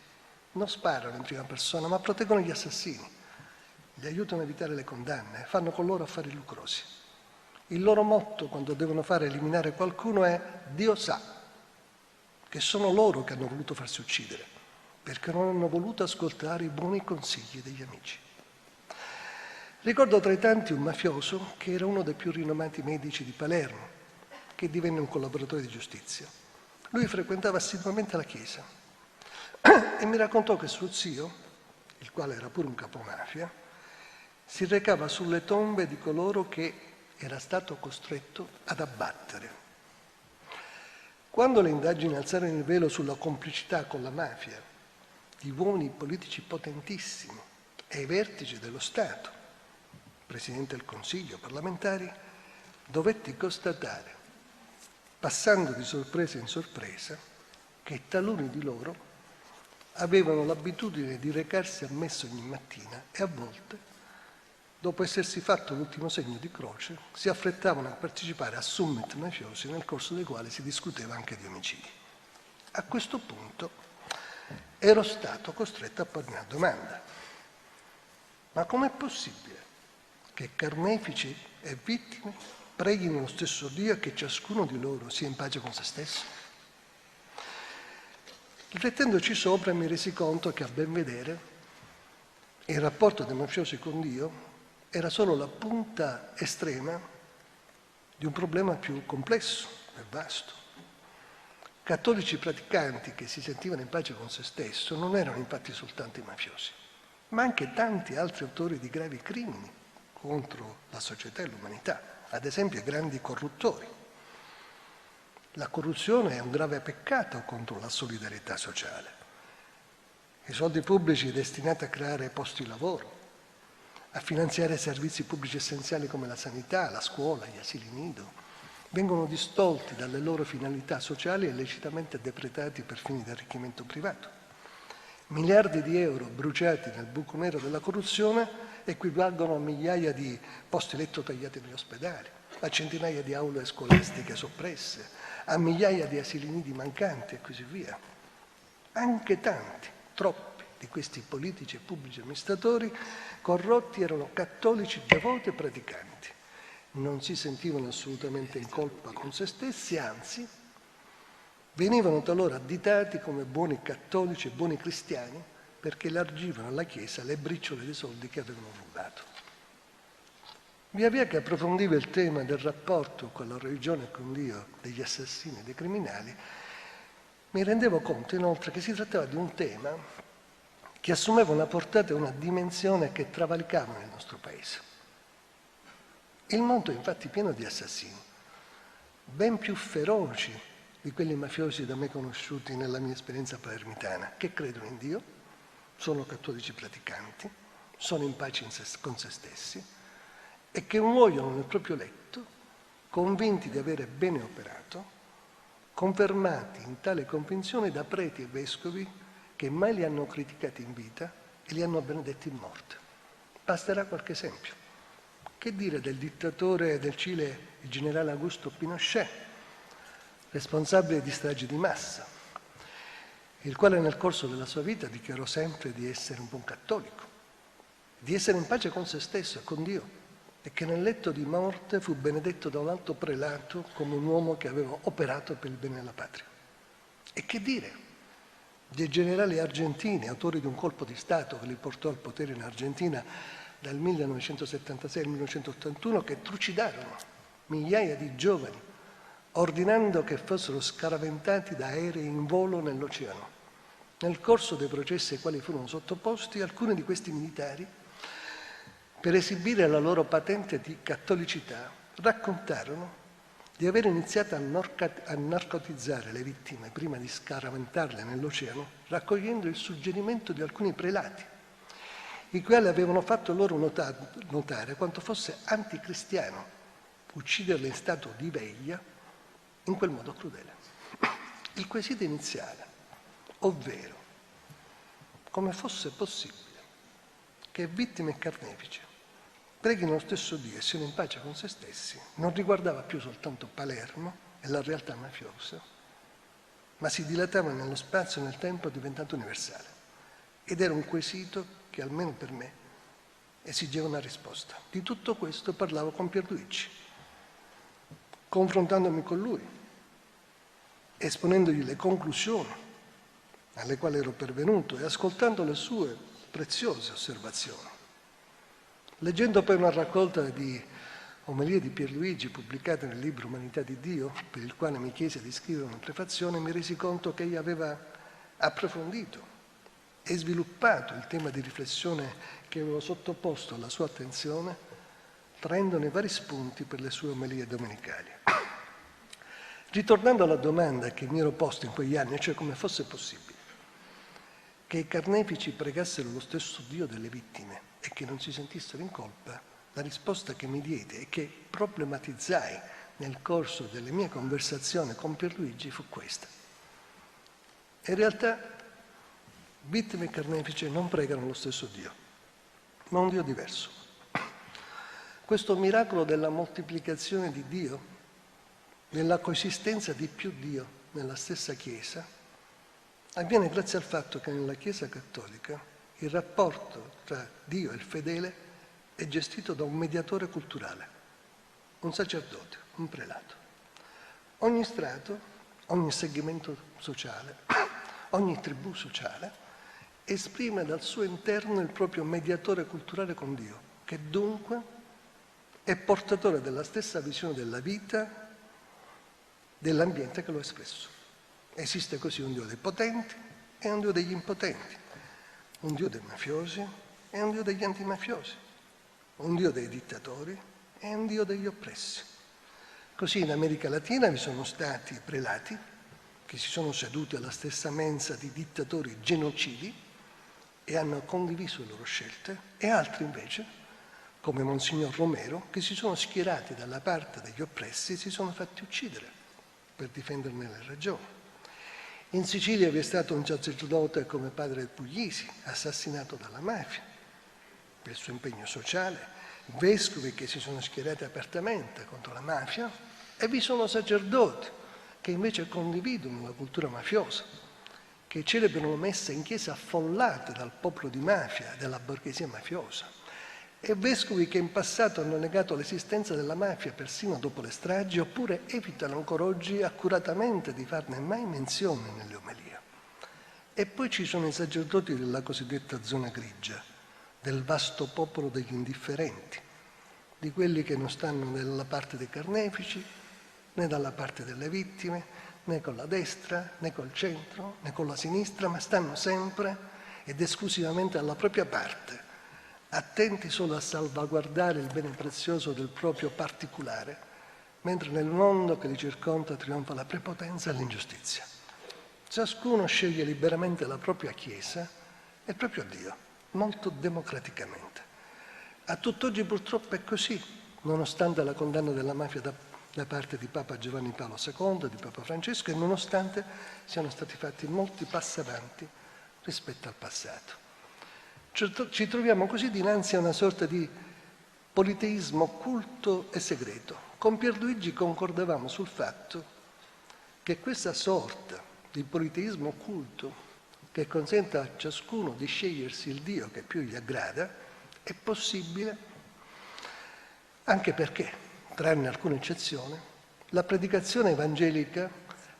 Non sparano in prima persona, ma proteggono gli assassini, li aiutano a evitare le condanne, fanno con loro affari lucrosi. Il loro motto quando devono fare eliminare qualcuno è «Dio sa», che sono loro che hanno voluto farsi uccidere, perché non hanno voluto ascoltare i buoni consigli degli amici. Ricordo tra i tanti un mafioso che era uno dei più rinomati medici di Palermo, che divenne un collaboratore di giustizia. Lui frequentava assiduamente la chiesa e mi raccontò che suo zio, il quale era pure un capomafia, si recava sulle tombe di coloro che era stato costretto ad abbattere. Quando le indagini alzarono il velo sulla complicità con la mafia di uomini politici potentissimi e ai vertici dello Stato, Presidente del Consiglio, parlamentari, dovetti constatare, passando di sorpresa in sorpresa, che taluni di loro avevano l'abitudine di recarsi a messa ogni mattina e a volte, dopo essersi fatto l'ultimo segno di croce, si affrettavano a partecipare a summit mafiosi nel corso dei quali si discuteva anche di omicidi. A questo punto ero stato costretto a pormi una domanda. Ma com'è possibile che carnefici e vittime preghino lo stesso Dio e che ciascuno di loro sia in pace con se stesso? Riflettendoci sopra mi resi conto che, a ben vedere, il rapporto dei mafiosi con Dio era solo la punta estrema di un problema più complesso e vasto. Cattolici praticanti che si sentivano in pace con se stesso non erano infatti soltanto i mafiosi, ma anche tanti altri autori di gravi crimini contro la società e l'umanità, ad esempio i grandi corruttori. La corruzione è un grave peccato contro la solidarietà sociale. I soldi pubblici destinati a creare posti di lavoro, a finanziare servizi pubblici essenziali come la sanità, la scuola, gli asili nido, vengono distolti dalle loro finalità sociali e illecitamente depredati per fini di arricchimento privato. Miliardi di euro bruciati nel buco nero della corruzione equivalgono a migliaia di posti letto tagliati negli ospedali, a centinaia di aule scolastiche soppresse, a migliaia di asili nidi mancanti e così via. Anche tanti, troppi di questi politici e pubblici amministratori corrotti erano cattolici devoti e praticanti. Non si sentivano assolutamente in colpa con se stessi, anzi, venivano talora additati come buoni cattolici e buoni cristiani perché elargivano alla Chiesa le briciole dei soldi che avevano rubato. Via via che approfondivo il tema del rapporto con la religione e con Dio degli assassini e dei criminali, mi rendevo conto inoltre che si trattava di un tema che assumeva una portata e una dimensione che travalicavano il nostro paese. Il mondo è infatti pieno di assassini, ben più feroci di quelli mafiosi da me conosciuti nella mia esperienza palermitana, che credono in Dio, sono cattolici praticanti, sono in pace con se stessi e che muoiono nel proprio letto, convinti di avere bene operato, confermati in tale convinzione da preti e vescovi che mai li hanno criticati in vita e li hanno benedetti in morte. Basterà qualche esempio. Che dire del dittatore del Cile, il generale Augusto Pinochet, responsabile di stragi di massa, il quale nel corso della sua vita dichiarò sempre di essere un buon cattolico, di essere in pace con se stesso e con Dio, e che nel letto di morte fu benedetto da un alto prelato come un uomo che aveva operato per il bene della patria. E che dire dei generali argentini, autori di un colpo di Stato che li portò al potere in Argentina dal 1976 al 1981, che trucidarono migliaia di giovani, ordinando che fossero scaraventati da aerei in volo nell'oceano. Nel corso dei processi ai quali furono sottoposti, alcuni di questi militari, per esibire la loro patente di cattolicità, raccontarono di aver iniziato a narcotizzare le vittime prima di scaraventarle nell'oceano, raccogliendo il suggerimento di alcuni prelati, i quali avevano fatto loro notare quanto fosse anticristiano ucciderle in stato di veglia in quel modo crudele. Il quesito iniziale, ovvero come fosse possibile che vittime e carnefici preghino lo stesso Dio e siano in pace con se stessi, non riguardava più soltanto Palermo e la realtà mafiosa, ma si dilatava nello spazio e nel tempo, diventato universale. Ed era un quesito che, almeno per me, esigeva una risposta. Di tutto questo parlavo con Pierluigi, confrontandomi con lui, esponendogli le conclusioni alle quali ero pervenuto e ascoltando le sue preziose osservazioni. Leggendo poi una raccolta di omelie di Pierluigi pubblicate nel libro Umanità di Dio, per il quale mi chiese di scrivere una prefazione, mi resi conto che egli aveva approfondito e sviluppato il tema di riflessione che avevo sottoposto alla sua attenzione, traendone vari spunti per le sue omelie domenicali. Ritornando alla domanda che mi ero posto in quegli anni, cioè come fosse possibile che i carnefici pregassero lo stesso Dio delle vittime e che non si sentissero in colpa, la risposta che mi diede e che problematizzai nel corso delle mie conversazioni con Pierluigi fu questa. In realtà, vittime e carnefici non pregano lo stesso Dio, ma un Dio diverso. Questo miracolo della moltiplicazione di Dio, della coesistenza di più Dio nella stessa Chiesa, avviene grazie al fatto che nella Chiesa cattolica il rapporto tra Dio e il fedele è gestito da un mediatore culturale, un sacerdote, un prelato. Ogni strato, ogni segmento sociale, ogni tribù sociale esprime dal suo interno il proprio mediatore culturale con Dio, che dunque è portatore della stessa visione della vita, dell'ambiente che lo ha espresso. Esiste così un Dio dei potenti e un Dio degli impotenti, un Dio dei mafiosi e un Dio degli antimafiosi, un Dio dei dittatori e un Dio degli oppressi. Così in America Latina vi sono stati prelati che si sono seduti alla stessa mensa di dittatori genocidi e hanno condiviso le loro scelte, e altri invece, come Monsignor Romero, che si sono schierati dalla parte degli oppressi e si sono fatti uccidere per difenderne le ragioni. In Sicilia vi è stato un sacerdote come padre Puglisi, assassinato dalla mafia per il suo impegno sociale, vescovi che si sono schierati apertamente contro la mafia, e vi sono sacerdoti che invece condividono la cultura mafiosa, che celebrano messe in chiese affollate dal popolo di mafia, della borghesia mafiosa, e vescovi che in passato hanno negato l'esistenza della mafia persino dopo le stragi, oppure evitano ancora oggi accuratamente di farne mai menzione nelle omelie. E poi ci sono i sacerdoti della cosiddetta zona grigia, del vasto popolo degli indifferenti, di quelli che non stanno dalla parte dei carnefici, né dalla parte delle vittime, né con la destra, né col centro, né con la sinistra, ma stanno sempre ed esclusivamente alla propria parte, attenti solo a salvaguardare il bene prezioso del proprio particolare, mentre nel mondo che li circonda trionfa la prepotenza e l'ingiustizia. Ciascuno sceglie liberamente la propria Chiesa e il proprio Dio, molto democraticamente. A tutt'oggi purtroppo è così, nonostante la condanna della mafia da parte di Papa Giovanni Paolo II, di Papa Francesco, e nonostante siano stati fatti molti passi avanti rispetto al passato. Ci troviamo così dinanzi a una sorta di politeismo occulto e segreto. Con Pierluigi concordavamo sul fatto che questa sorta di politeismo occulto, che consente a ciascuno di scegliersi il Dio che più gli aggrada, è possibile anche perché, tranne alcune eccezioni, la predicazione evangelica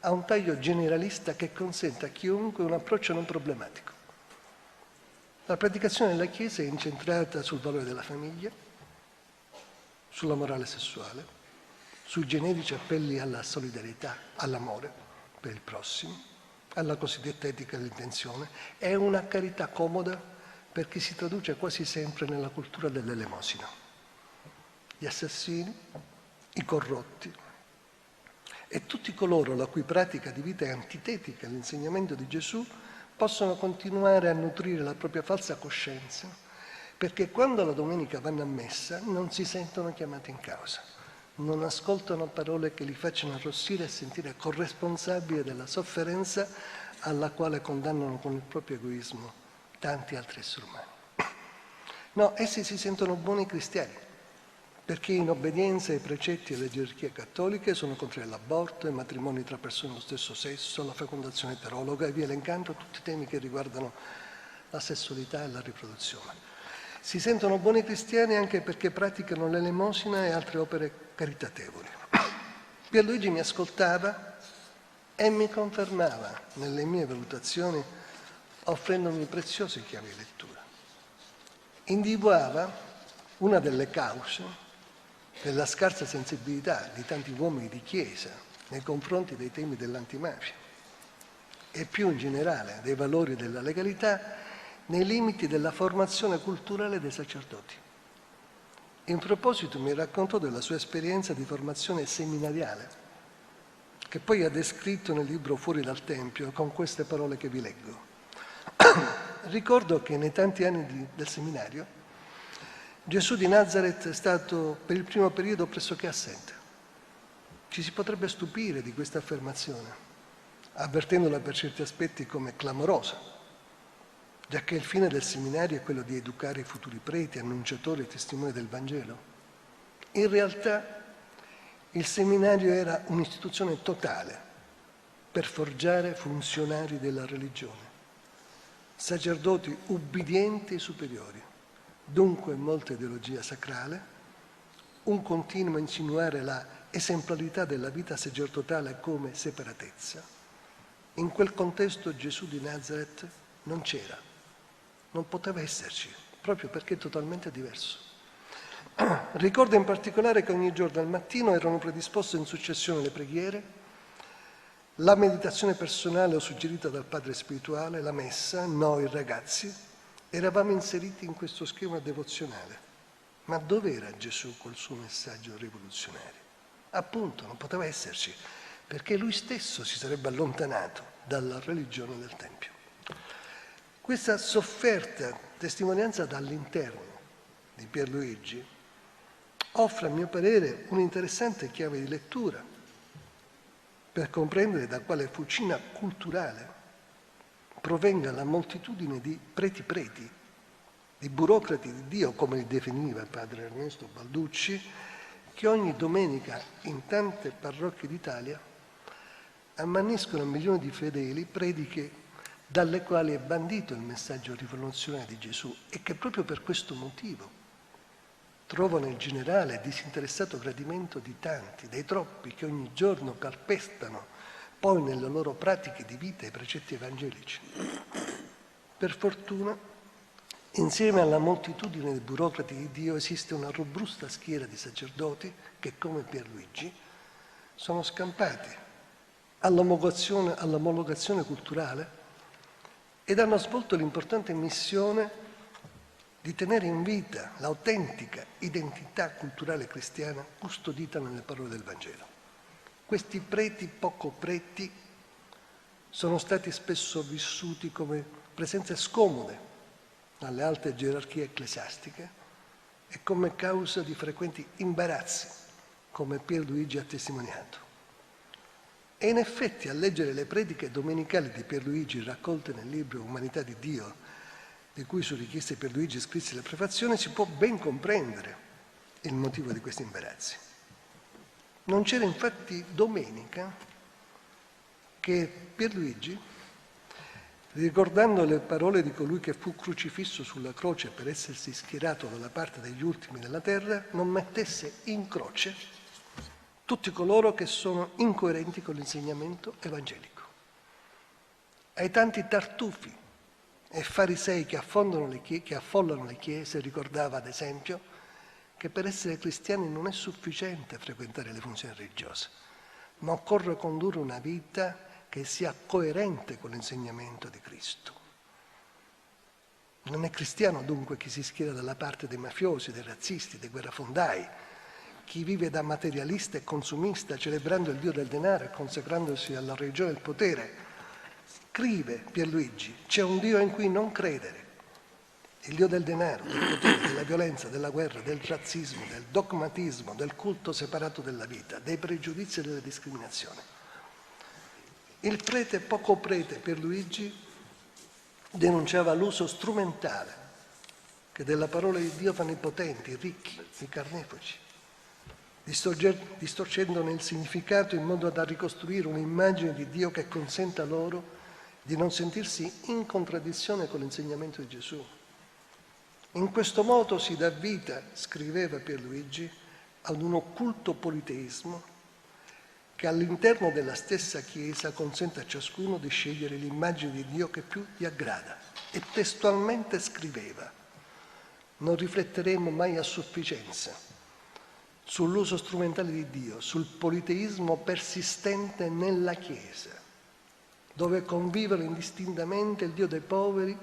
ha un taglio generalista che consente a chiunque un approccio non problematico. La predicazione della Chiesa è incentrata sul valore della famiglia, sulla morale sessuale, sui generici appelli alla solidarietà, all'amore per il prossimo, alla cosiddetta etica dell'intenzione. È una carità comoda perché si traduce quasi sempre nella cultura dell'elemosina. Gli assassini, i corrotti e tutti coloro la cui pratica di vita è antitetica all'insegnamento di Gesù possono continuare a nutrire la propria falsa coscienza, perché quando la domenica vanno a messa non si sentono chiamati in causa, non ascoltano parole che li facciano arrossire e sentire corresponsabili della sofferenza alla quale condannano con il proprio egoismo tanti altri esseri umani. No, essi si sentono buoni cristiani, perché in obbedienza ai precetti e alle gerarchie cattoliche sono contrari all'aborto, ai matrimoni tra persone dello stesso sesso, alla fecondazione eterologa e via elencando tutti i temi che riguardano la sessualità e la riproduzione. Si sentono buoni cristiani anche perché praticano l'elemosina e altre opere caritatevoli. Pierluigi mi ascoltava e mi confermava nelle mie valutazioni, offrendomi preziose chiavi di lettura. Individuava una delle cause della scarsa sensibilità di tanti uomini di Chiesa nei confronti dei temi dell'antimafia e più in generale dei valori della legalità nei limiti della formazione culturale dei sacerdoti. In proposito mi raccontò della sua esperienza di formazione seminariale, che poi ha descritto nel libro Fuori dal Tempio con queste parole che vi leggo. Ricordo che nei tanti anni del seminario Gesù di Nazareth è stato per il primo periodo pressoché assente. Ci si potrebbe stupire di questa affermazione, avvertendola per certi aspetti come clamorosa, giacché il fine del seminario è quello di educare i futuri preti, annunciatori e testimoni del Vangelo. In realtà il seminario era un'istituzione totale per forgiare funzionari della religione, sacerdoti ubbidienti e superiori, dunque molta ideologia sacrale, un continuo insinuare la esemplarità della vita sacerdotale come separatezza. In quel contesto Gesù di Nazareth non c'era, non poteva esserci, proprio perché è totalmente diverso. Ricordo in particolare che ogni giorno al mattino erano predisposte in successione le preghiere, la meditazione personale o suggerita dal padre spirituale, la messa, noi ragazzi, eravamo inseriti in questo schema devozionale. Ma dov'era Gesù col suo messaggio rivoluzionario? Appunto, non poteva esserci, perché lui stesso si sarebbe allontanato dalla religione del Tempio. Questa sofferta testimonianza dall'interno di Pierluigi offre, a mio parere, un'interessante chiave di lettura per comprendere da quale fucina culturale provenga la moltitudine di preti, di burocrati di Dio, come li definiva padre Ernesto Balducci, che ogni domenica in tante parrocchie d'Italia ammaniscono a milioni di fedeli prediche dalle quali è bandito il messaggio rivoluzionario di Gesù e che proprio per questo motivo trovano il generale e disinteressato gradimento di tanti, dei troppi che ogni giorno calpestano poi nelle loro pratiche di vita i precetti evangelici. Per fortuna Insieme alla moltitudine di burocrati di Dio esiste una robusta schiera di sacerdoti che, come Pierluigi, sono scampati all'omologazione culturale ed hanno svolto l'importante missione di tenere in vita l'autentica identità culturale cristiana custodita nelle parole del Vangelo. Questi preti poco preti sono stati spesso vissuti come presenze scomode alle alte gerarchie ecclesiastiche e come causa di frequenti imbarazzi, come Pierluigi ha testimoniato. E in effetti, a leggere le prediche domenicali di Pierluigi raccolte nel libro Umanità di Dio, di cui su richiesta di Pierluigi scrisse la prefazione, si può ben comprendere il motivo di questi imbarazzi. Non c'era infatti domenica che Pierluigi, ricordando le parole di colui che fu crocifisso sulla croce per essersi schierato dalla parte degli ultimi della terra, non mettesse in croce tutti coloro che sono incoerenti con l'insegnamento evangelico. Ai tanti tartufi e farisei che affollano le chiese, ricordava ad esempio che per essere cristiani non è sufficiente frequentare le funzioni religiose, ma occorre condurre una vita che sia coerente con l'insegnamento di Cristo. Non è cristiano dunque chi si schiera dalla parte dei mafiosi, dei razzisti, dei guerrafondai, chi vive da materialista e consumista, celebrando il Dio del denaro e consacrandosi alla religione del potere. Scrive Pierluigi, c'è un Dio in cui non credere, il Dio del denaro, del potere, della violenza, della guerra, del razzismo, del dogmatismo, del culto separato della vita, dei pregiudizi e della discriminazione. Il prete, poco prete Pierluigi, denunciava l'uso strumentale che della parola di Dio fanno i potenti, i ricchi, i carnefici, distorcendone il significato in modo da ricostruire un'immagine di Dio che consenta loro di non sentirsi in contraddizione con l'insegnamento di Gesù. In questo modo si dà vita, scriveva Pierluigi, ad un occulto politeismo che all'interno della stessa Chiesa consente a ciascuno di scegliere l'immagine di Dio che più gli aggrada. E testualmente scriveva: non rifletteremo mai a sufficienza sull'uso strumentale di Dio, sul politeismo persistente nella Chiesa, dove convivono indistintamente il Dio dei poveri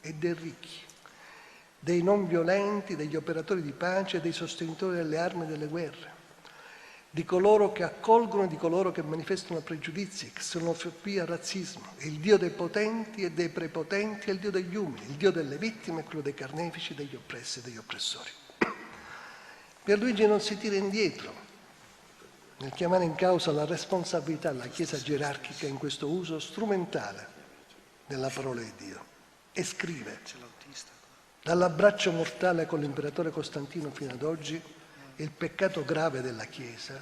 e dei ricchi, dei non violenti, degli operatori di pace, dei sostenitori delle armi e delle guerre, di coloro che accolgono e di coloro che manifestano pregiudizi, xenofobia, razzismo. Il Dio dei potenti e dei prepotenti è il Dio degli umili, il Dio delle vittime è quello dei carnefici, degli oppressi e degli oppressori. Pierluigi non si tira indietro nel chiamare in causa la responsabilità della Chiesa gerarchica in questo uso strumentale della parola di Dio e scrive: dall'abbraccio mortale con l'imperatore Costantino fino ad oggi, il peccato grave della Chiesa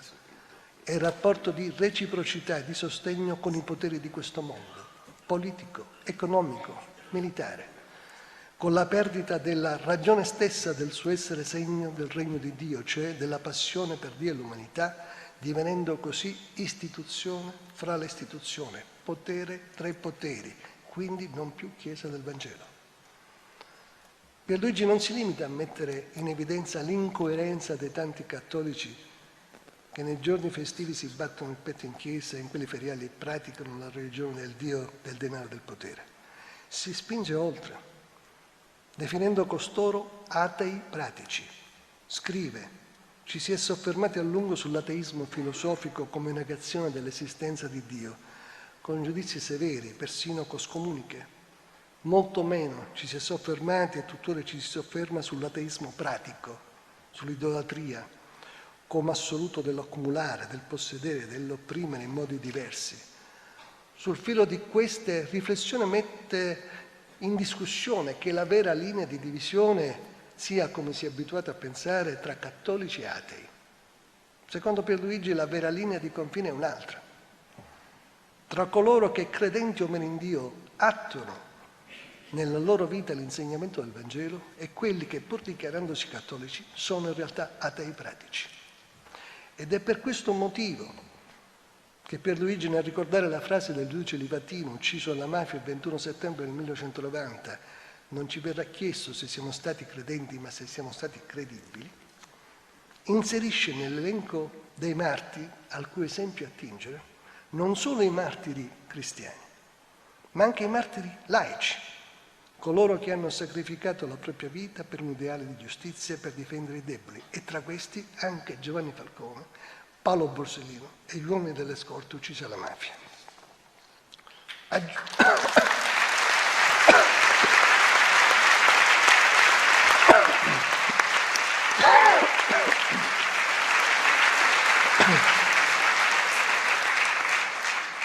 è il rapporto di reciprocità e di sostegno con i poteri di questo mondo, politico, economico, militare, con la perdita della ragione stessa del suo essere segno del regno di Dio, cioè della passione per Dio e l'umanità, divenendo così istituzione fra le istituzioni, potere tra i poteri, quindi non più Chiesa del Vangelo. Pierluigi non si limita a mettere in evidenza l'incoerenza dei tanti cattolici che nei giorni festivi si battono il petto in chiesa e in quelli feriali praticano la religione del Dio del denaro e del potere. Si spinge oltre, definendo costoro atei pratici. Scrive: ci si è soffermati a lungo sull'ateismo filosofico come negazione dell'esistenza di Dio, con giudizi severi, persino coscomuniche. Molto meno ci si è soffermati e tuttora ci si sofferma sull'ateismo pratico, sull'idolatria, come assoluto dell'accumulare, del possedere, dell'opprimere in modi diversi. Sul filo di queste riflessioni mette in discussione che la vera linea di divisione sia, come si è abituato a pensare, tra cattolici e atei. Secondo Pierluigi la vera linea di confine è un'altra. Tra coloro che, credenti o meno in Dio, attuano nella loro vita l'insegnamento del Vangelo e quelli che, pur dichiarandosi cattolici, sono in realtà atei pratici. Ed è per questo motivo che Pierluigi, nel ricordare la frase del giudice Livatino, ucciso alla mafia il 21 settembre del 1990, non ci verrà chiesto se siamo stati credenti, ma se siamo stati credibili, inserisce nell'elenco dei martiri, al cui esempio attingere, non solo i martiri cristiani, ma anche i martiri laici, coloro che hanno sacrificato la propria vita per un ideale di giustizia e per difendere i deboli, e tra questi anche Giovanni Falcone, Paolo Borsellino e gli uomini delle scorte uccisi alla mafia.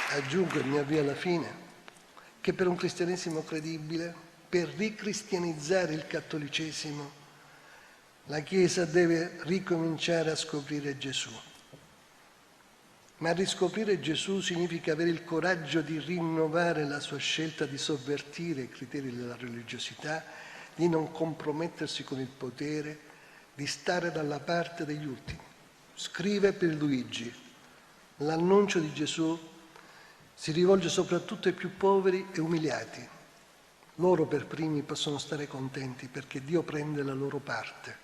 Aggiungo, e mi avvio alla fine, che per un cristianesimo credibile, per ricristianizzare il cattolicesimo, la Chiesa deve ricominciare a scoprire Gesù. Ma riscoprire Gesù significa avere il coraggio di rinnovare la sua scelta di sovvertire i criteri della religiosità, di non compromettersi con il potere, di stare dalla parte degli ultimi. Scrive Pierluigi: l'annuncio di Gesù si rivolge soprattutto ai più poveri e umiliati. Loro per primi possono stare contenti perché Dio prende la loro parte,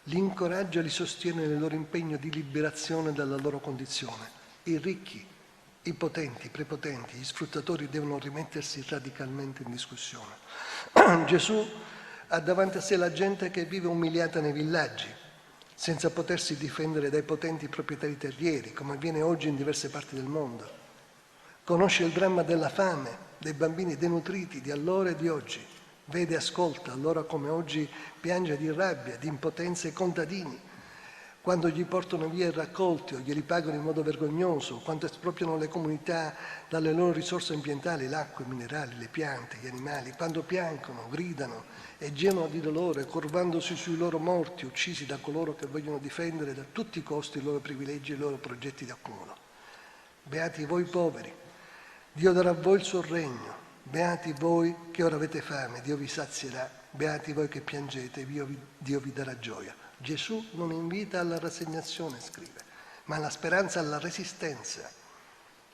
li incoraggia e li sostiene nel loro impegno di liberazione dalla loro condizione. I ricchi, i potenti, i prepotenti, gli sfruttatori devono rimettersi radicalmente in discussione. Gesù ha davanti a sé la gente che vive umiliata nei villaggi, senza potersi difendere dai potenti proprietari terrieri, come avviene oggi in diverse parti del mondo. Conosce il dramma della fame, dei bambini denutriti di allora e di oggi. Vede e ascolta, allora come oggi piange di rabbia, di impotenza i contadini, quando gli portano via i raccolti o glieli pagano in modo vergognoso, quando espropriano le comunità dalle loro risorse ambientali, l'acqua, i minerali, le piante, gli animali, quando piangono, gridano e gemano di dolore, curvandosi sui loro morti, uccisi da coloro che vogliono difendere da tutti i costi i loro privilegi e i loro progetti di accumulo. Beati voi poveri, Dio darà a voi il suo regno. Beati voi che ora avete fame, Dio vi sazierà. Beati voi che piangete, Dio vi darà gioia. Gesù non invita alla rassegnazione, scrive, ma alla speranza, alla resistenza,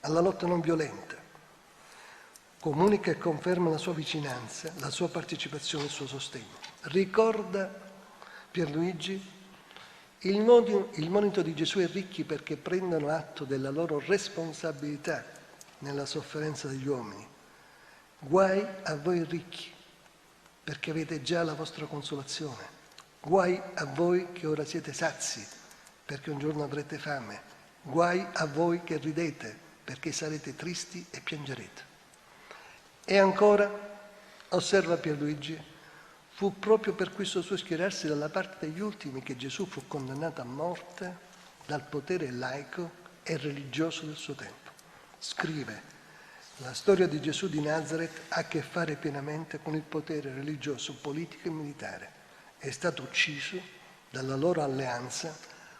alla lotta non violenta. Comunica e conferma la sua vicinanza, la sua partecipazione e il suo sostegno. Ricorda Pierluigi: il monito di Gesù è ricchi perché prendano atto della loro responsabilità nella sofferenza degli uomini. Guai a voi ricchi, perché avete già la vostra consolazione. Guai a voi che ora siete sazi, perché un giorno avrete fame. Guai a voi che ridete, perché sarete tristi e piangerete. E ancora, osserva Pierluigi, fu proprio per questo suo schierarsi dalla parte degli ultimi che Gesù fu condannato a morte dal potere laico e religioso del suo tempo. Scrive: la storia di Gesù di Nazareth ha a che fare pienamente con il potere religioso, politico e militare. È stato ucciso dalla loro alleanza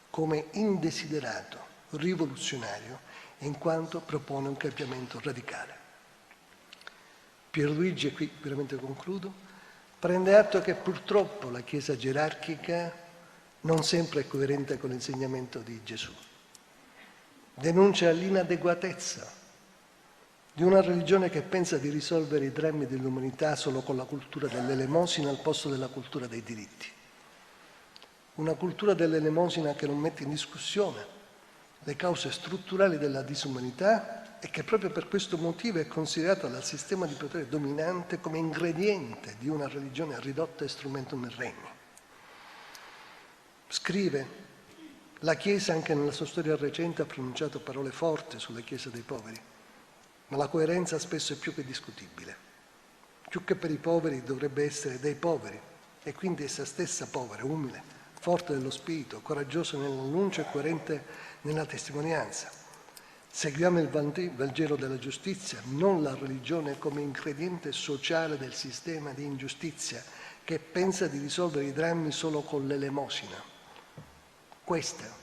come indesiderato, rivoluzionario, in quanto propone un cambiamento radicale. Pierluigi, e qui veramente concludo, prende atto che purtroppo la Chiesa gerarchica non sempre è coerente con l'insegnamento di Gesù. Denuncia l'inadeguatezza di una religione che pensa di risolvere i drammi dell'umanità solo con la cultura dell'elemosina al posto della cultura dei diritti. Una cultura dell'elemosina che non mette in discussione le cause strutturali della disumanità e che proprio per questo motivo è considerata dal sistema di potere dominante come ingrediente di una religione ridotta e strumentum in regno. Scrive: la Chiesa anche nella sua storia recente ha pronunciato parole forti sulla Chiesa dei poveri, ma la coerenza spesso è più che discutibile. Più che per i poveri dovrebbe essere dei poveri, e quindi essa stessa povera, umile, forte dello spirito, coraggiosa nell'annuncio e coerente nella testimonianza. Seguiamo il Vangelo della giustizia, non la religione come ingrediente sociale del sistema di ingiustizia che pensa di risolvere i drammi solo con l'elemosina. Questa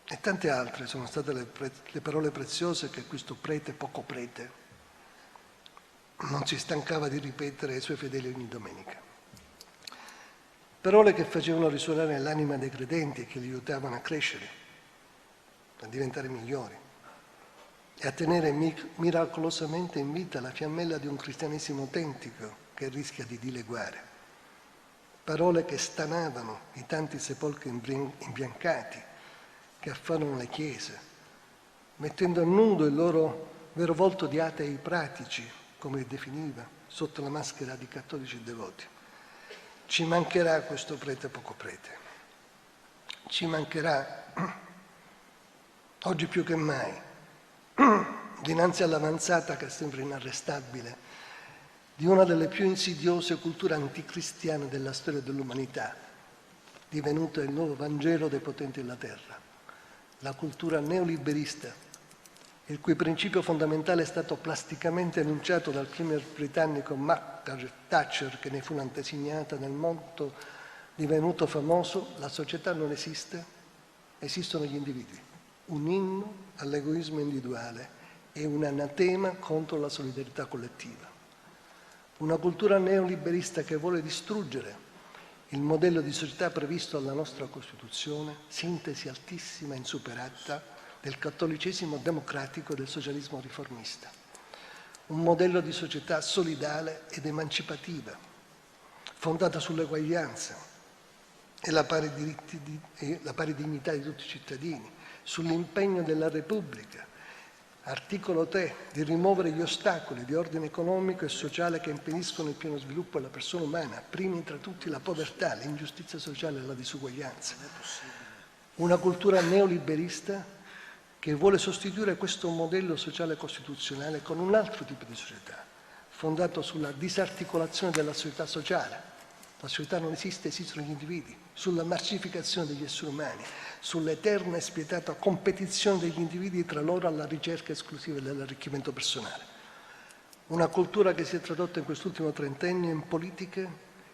e tante altre sono state le parole preziose che questo prete, poco prete, non si stancava di ripetere ai suoi fedeli ogni domenica. Parole che facevano risuonare l'anima dei credenti e che li aiutavano a crescere, a diventare migliori e a tenere miracolosamente in vita la fiammella di un cristianesimo autentico, che rischia di dileguare. Parole che stanavano i tanti sepolcri imbiancati che affollano le chiese, mettendo a nudo il loro vero volto di atei pratici, come li definiva, sotto la maschera di cattolici devoti. Ci mancherà questo prete poco prete. Ci mancherà, oggi più che mai, dinanzi all'avanzata che sembra inarrestabile di una delle più insidiose culture anticristiane della storia dell'umanità, divenuta il nuovo Vangelo dei potenti della terra, la cultura neoliberista, il cui principio fondamentale è stato plasticamente enunciato dal premier britannico Margaret Thatcher, che ne fu un'antesignata nel motto divenuto famoso: la società non esiste, esistono gli individui. Un inno all'egoismo individuale e un anatema contro la solidarietà collettiva. Una cultura neoliberista che vuole distruggere il modello di società previsto dalla nostra Costituzione, sintesi altissima e insuperata del cattolicesimo democratico e del socialismo riformista. Un modello di società solidale ed emancipativa, fondata sull'eguaglianza e la pari dignità di tutti i cittadini, sull'impegno della Repubblica, articolo 3, di rimuovere gli ostacoli di ordine economico e sociale che impediscono il pieno sviluppo della persona umana, primi tra tutti la povertà, l'ingiustizia sociale e la disuguaglianza. Una cultura neoliberista che vuole sostituire questo modello sociale costituzionale con un altro tipo di società, fondato sulla disarticolazione della società sociale. La società non esiste, esistono gli individui, sulla marcificazione degli esseri umani, sull'eterna e spietata competizione degli individui tra loro alla ricerca esclusiva dell'arricchimento personale. Una cultura che si è tradotta in quest'ultimo trentennio in politiche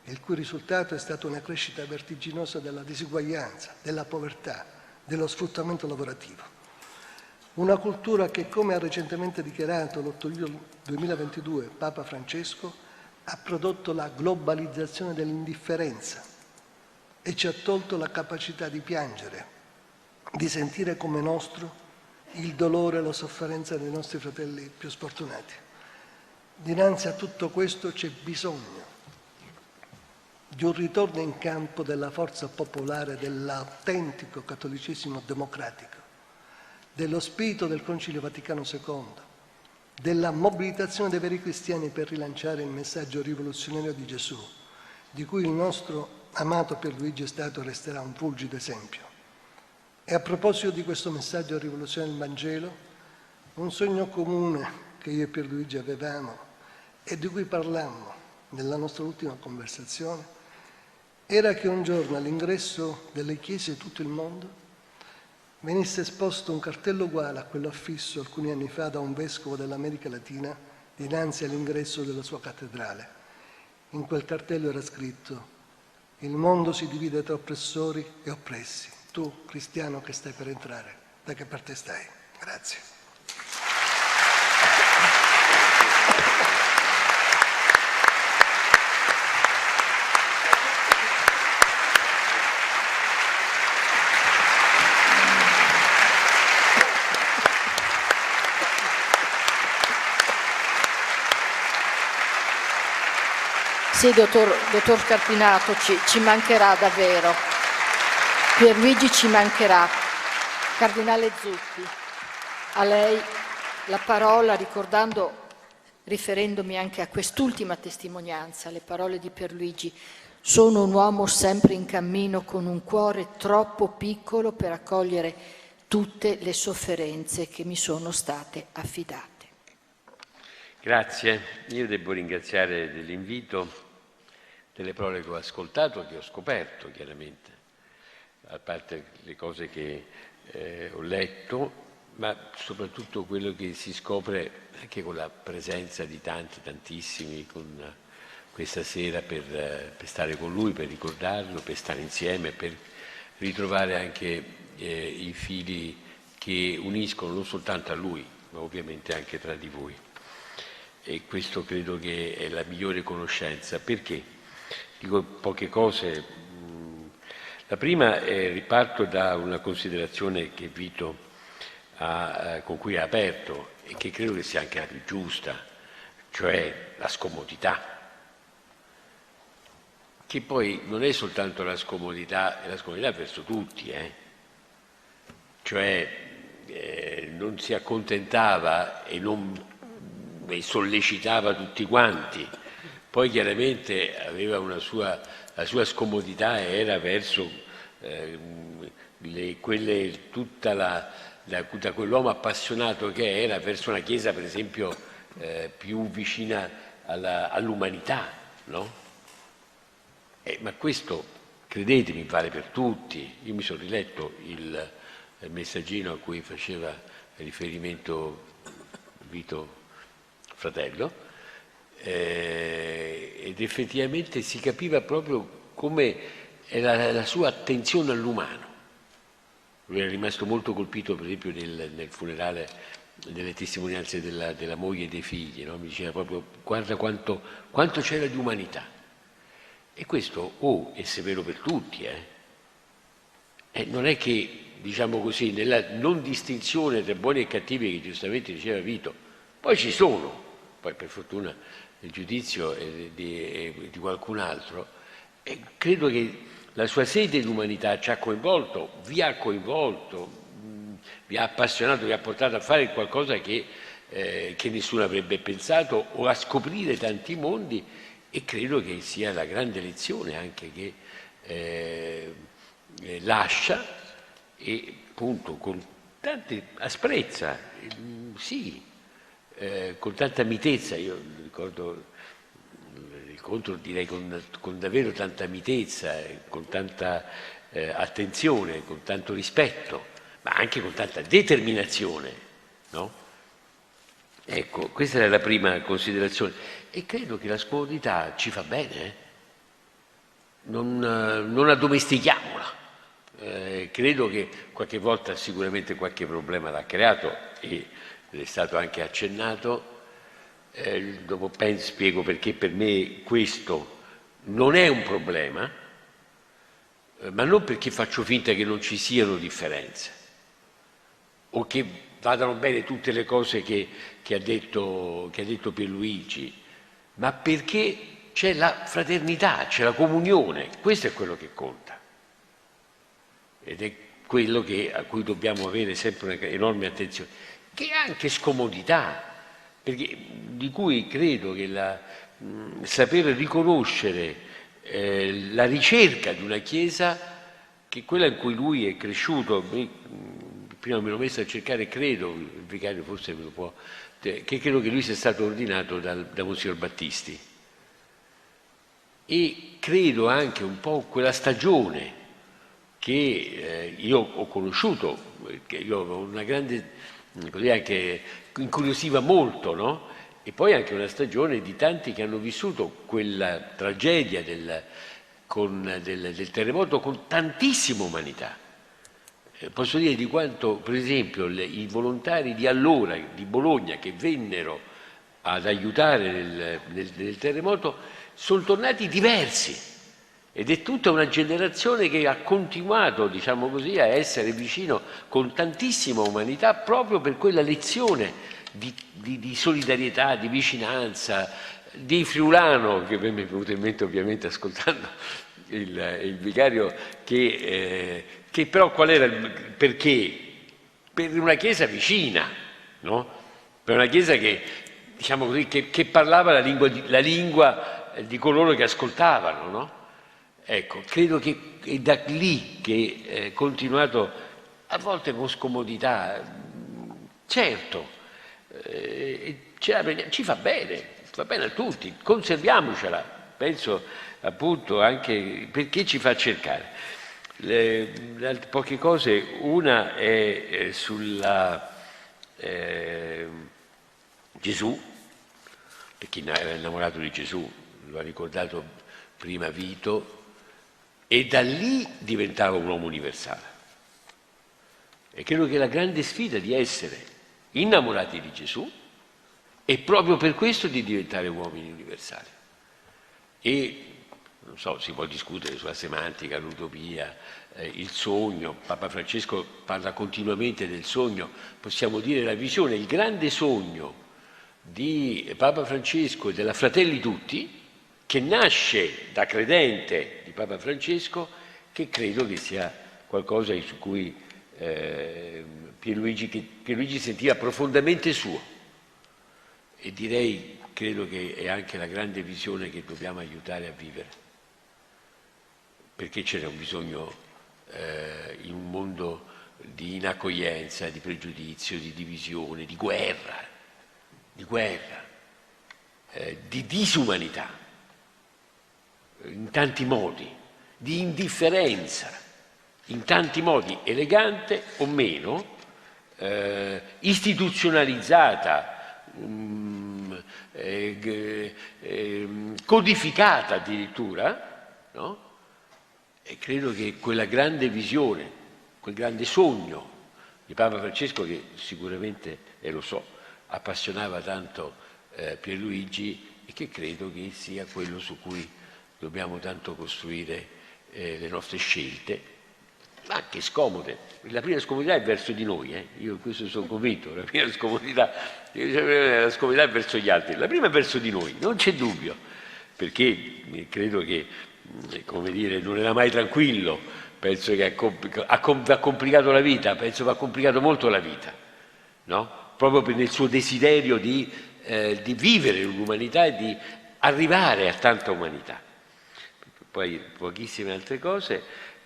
il cui risultato è stata una crescita vertiginosa della disuguaglianza, della povertà, dello sfruttamento lavorativo. Una cultura che, come ha recentemente dichiarato l'8 luglio 2022 Papa Francesco, ha prodotto la globalizzazione dell'indifferenza e ci ha tolto la capacità di piangere, di sentire come nostro il dolore e la sofferenza dei nostri fratelli più sfortunati. Dinanzi a tutto questo c'è bisogno di un ritorno in campo della forza popolare, dell'autentico cattolicesimo democratico, dello spirito del Concilio Vaticano II, della mobilitazione dei veri cristiani per rilanciare il messaggio rivoluzionario di Gesù, di cui il nostro amato Pierluigi è stato e resterà un fulgido esempio. E a proposito di questo messaggio rivoluzionario del Vangelo, un sogno comune che io e Pierluigi avevamo e di cui parlammo nella nostra ultima conversazione era che un giorno all'ingresso delle chiese di tutto il mondo venisse esposto un cartello uguale a quello affisso alcuni anni fa da un vescovo dell'America Latina dinanzi all'ingresso della sua cattedrale. In quel cartello era scritto: il mondo si divide tra oppressori e oppressi. Tu, cristiano che stai per entrare, da che parte stai? Grazie. Sì, dottor Scarpinato, ci mancherà davvero. Pierluigi ci mancherà. Cardinale Zuppi, a lei la parola, riferendomi anche a quest'ultima testimonianza, le parole di Pierluigi: sono un uomo sempre in cammino con un cuore troppo piccolo per accogliere tutte le sofferenze che mi sono state affidate. Grazie, io devo ringraziare dell'invito, delle parole che ho ascoltato, che ho scoperto chiaramente, a parte le cose che ho letto, ma soprattutto quello che si scopre anche con la presenza di tantissimi questa sera per stare con lui, per ricordarlo, per stare insieme, per ritrovare anche i fili che uniscono non soltanto a lui, ma ovviamente anche tra di voi. E questo credo che è la migliore conoscenza. Perché? Dico poche cose. La prima riparto da una considerazione che Vito con cui ha aperto e che credo che sia anche la più giusta, cioè la scomodità. che poi non è soltanto la scomodità, è la scomodità verso tutti, cioè non si accontentava e sollecitava tutti quanti, poi chiaramente aveva la sua scomodità era verso da quell'uomo appassionato che era verso una Chiesa per esempio più vicina all'umanità, no? Ma questo, credetemi, vale per tutti. Io mi sono riletto il messaggino a cui faceva riferimento Vito Fratello ed effettivamente si capiva proprio come la sua attenzione all'umano. Lui era rimasto molto colpito, per esempio, nel funerale, delle testimonianze della moglie e dei figli, no? Mi diceva proprio, guarda quanto c'era di umanità. E questo è severo per tutti. Non è che, diciamo così, nella non distinzione tra buoni e cattivi che giustamente diceva Vito, poi ci sono, poi per fortuna il giudizio è di qualcun altro, e credo che la sua sede di umanità ci ha coinvolto, vi ha appassionato, vi ha portato a fare qualcosa che nessuno avrebbe pensato o a scoprire tanti mondi, e credo che sia la grande lezione anche che lascia, e appunto con tanta asprezza, sì, con tanta mitezza. Io ricordo l'incontro, direi con davvero tanta mitezza, con tanta attenzione, con tanto rispetto, ma anche con tanta determinazione, no? Ecco, questa era la prima considerazione. E credo che la scomodità ci fa bene, non addomestichiamola. Credo che qualche volta sicuramente qualche problema l'ha creato e è stato anche accennato. Dopo spiego perché per me questo non è un problema, ma non perché faccio finta che non ci siano differenze o che vadano bene tutte le cose che ha detto Pierluigi, ma perché c'è la fraternità, c'è la comunione, questo è quello che conta. Ed è quello a cui dobbiamo avere sempre un'enorme attenzione, che è anche scomodità, di cui credo che saper riconoscere la ricerca di una Chiesa, che è quella in cui lui è cresciuto. Prima me l'ho messo a cercare, credo, il vicario forse me lo può, che credo che lui sia stato ordinato da Monsignor Battisti. E credo anche un po' quella stagione che io ho conosciuto, che io ho una grande, così anche incuriosiva molto, no? E poi anche una stagione di tanti che hanno vissuto quella tragedia del terremoto con tantissima umanità. Posso dire di quanto, per esempio, i volontari di allora, di Bologna, che vennero ad aiutare nel terremoto, sono tornati diversi. Ed è tutta una generazione che ha continuato, diciamo così, a essere vicino con tantissima umanità proprio per quella lezione di solidarietà, di vicinanza, di friulano, che mi è venuto in mente ovviamente ascoltando il vicario, che però qual era perché? Per una Chiesa vicina, no? Per una Chiesa che, diciamo così, che parlava la lingua di coloro che ascoltavano, no? Ecco, credo che è da lì che è continuato, a volte con scomodità, certo, ci fa bene a tutti, conserviamocela, penso appunto anche perché ci fa cercare. Poche cose, una è sulla Gesù, per chi era innamorato di Gesù, lo ha ricordato prima Vito, e da lì diventava un uomo universale. E credo che la grande sfida di essere innamorati di Gesù è proprio per questo di diventare uomini universali. E non so, si può discutere sulla semantica, l'utopia, il sogno. Papa Francesco parla continuamente del sogno, possiamo dire la visione, il grande sogno di Papa Francesco e della Fratelli Tutti, che nasce da credente di Papa Francesco, che credo che sia qualcosa su cui Pierluigi sentiva profondamente suo. E direi, credo che è anche la grande visione che dobbiamo aiutare a vivere, perché ce n'è un bisogno in un mondo di inaccoglienza, di pregiudizio, di divisione, di guerra, di disumanità, in tanti modi, di indifferenza, in tanti modi, elegante o meno, istituzionalizzata, codificata addirittura, no? E credo che quella grande visione, quel grande sogno di Papa Francesco, che sicuramente, e lo so, appassionava tanto Pierluigi, e che credo che sia quello su cui dobbiamo tanto costruire le nostre scelte, anche scomode. La prima scomodità è verso di noi, io questo sono convinto, la prima scomodità è verso gli altri, la prima è verso di noi, non c'è dubbio, perché credo che, come dire, non era mai tranquillo, penso che ha complicato la vita, penso che ha complicato molto la vita, no? Proprio nel suo desiderio di vivere l'umanità e di arrivare a tanta umanità. Poi pochissime altre cose,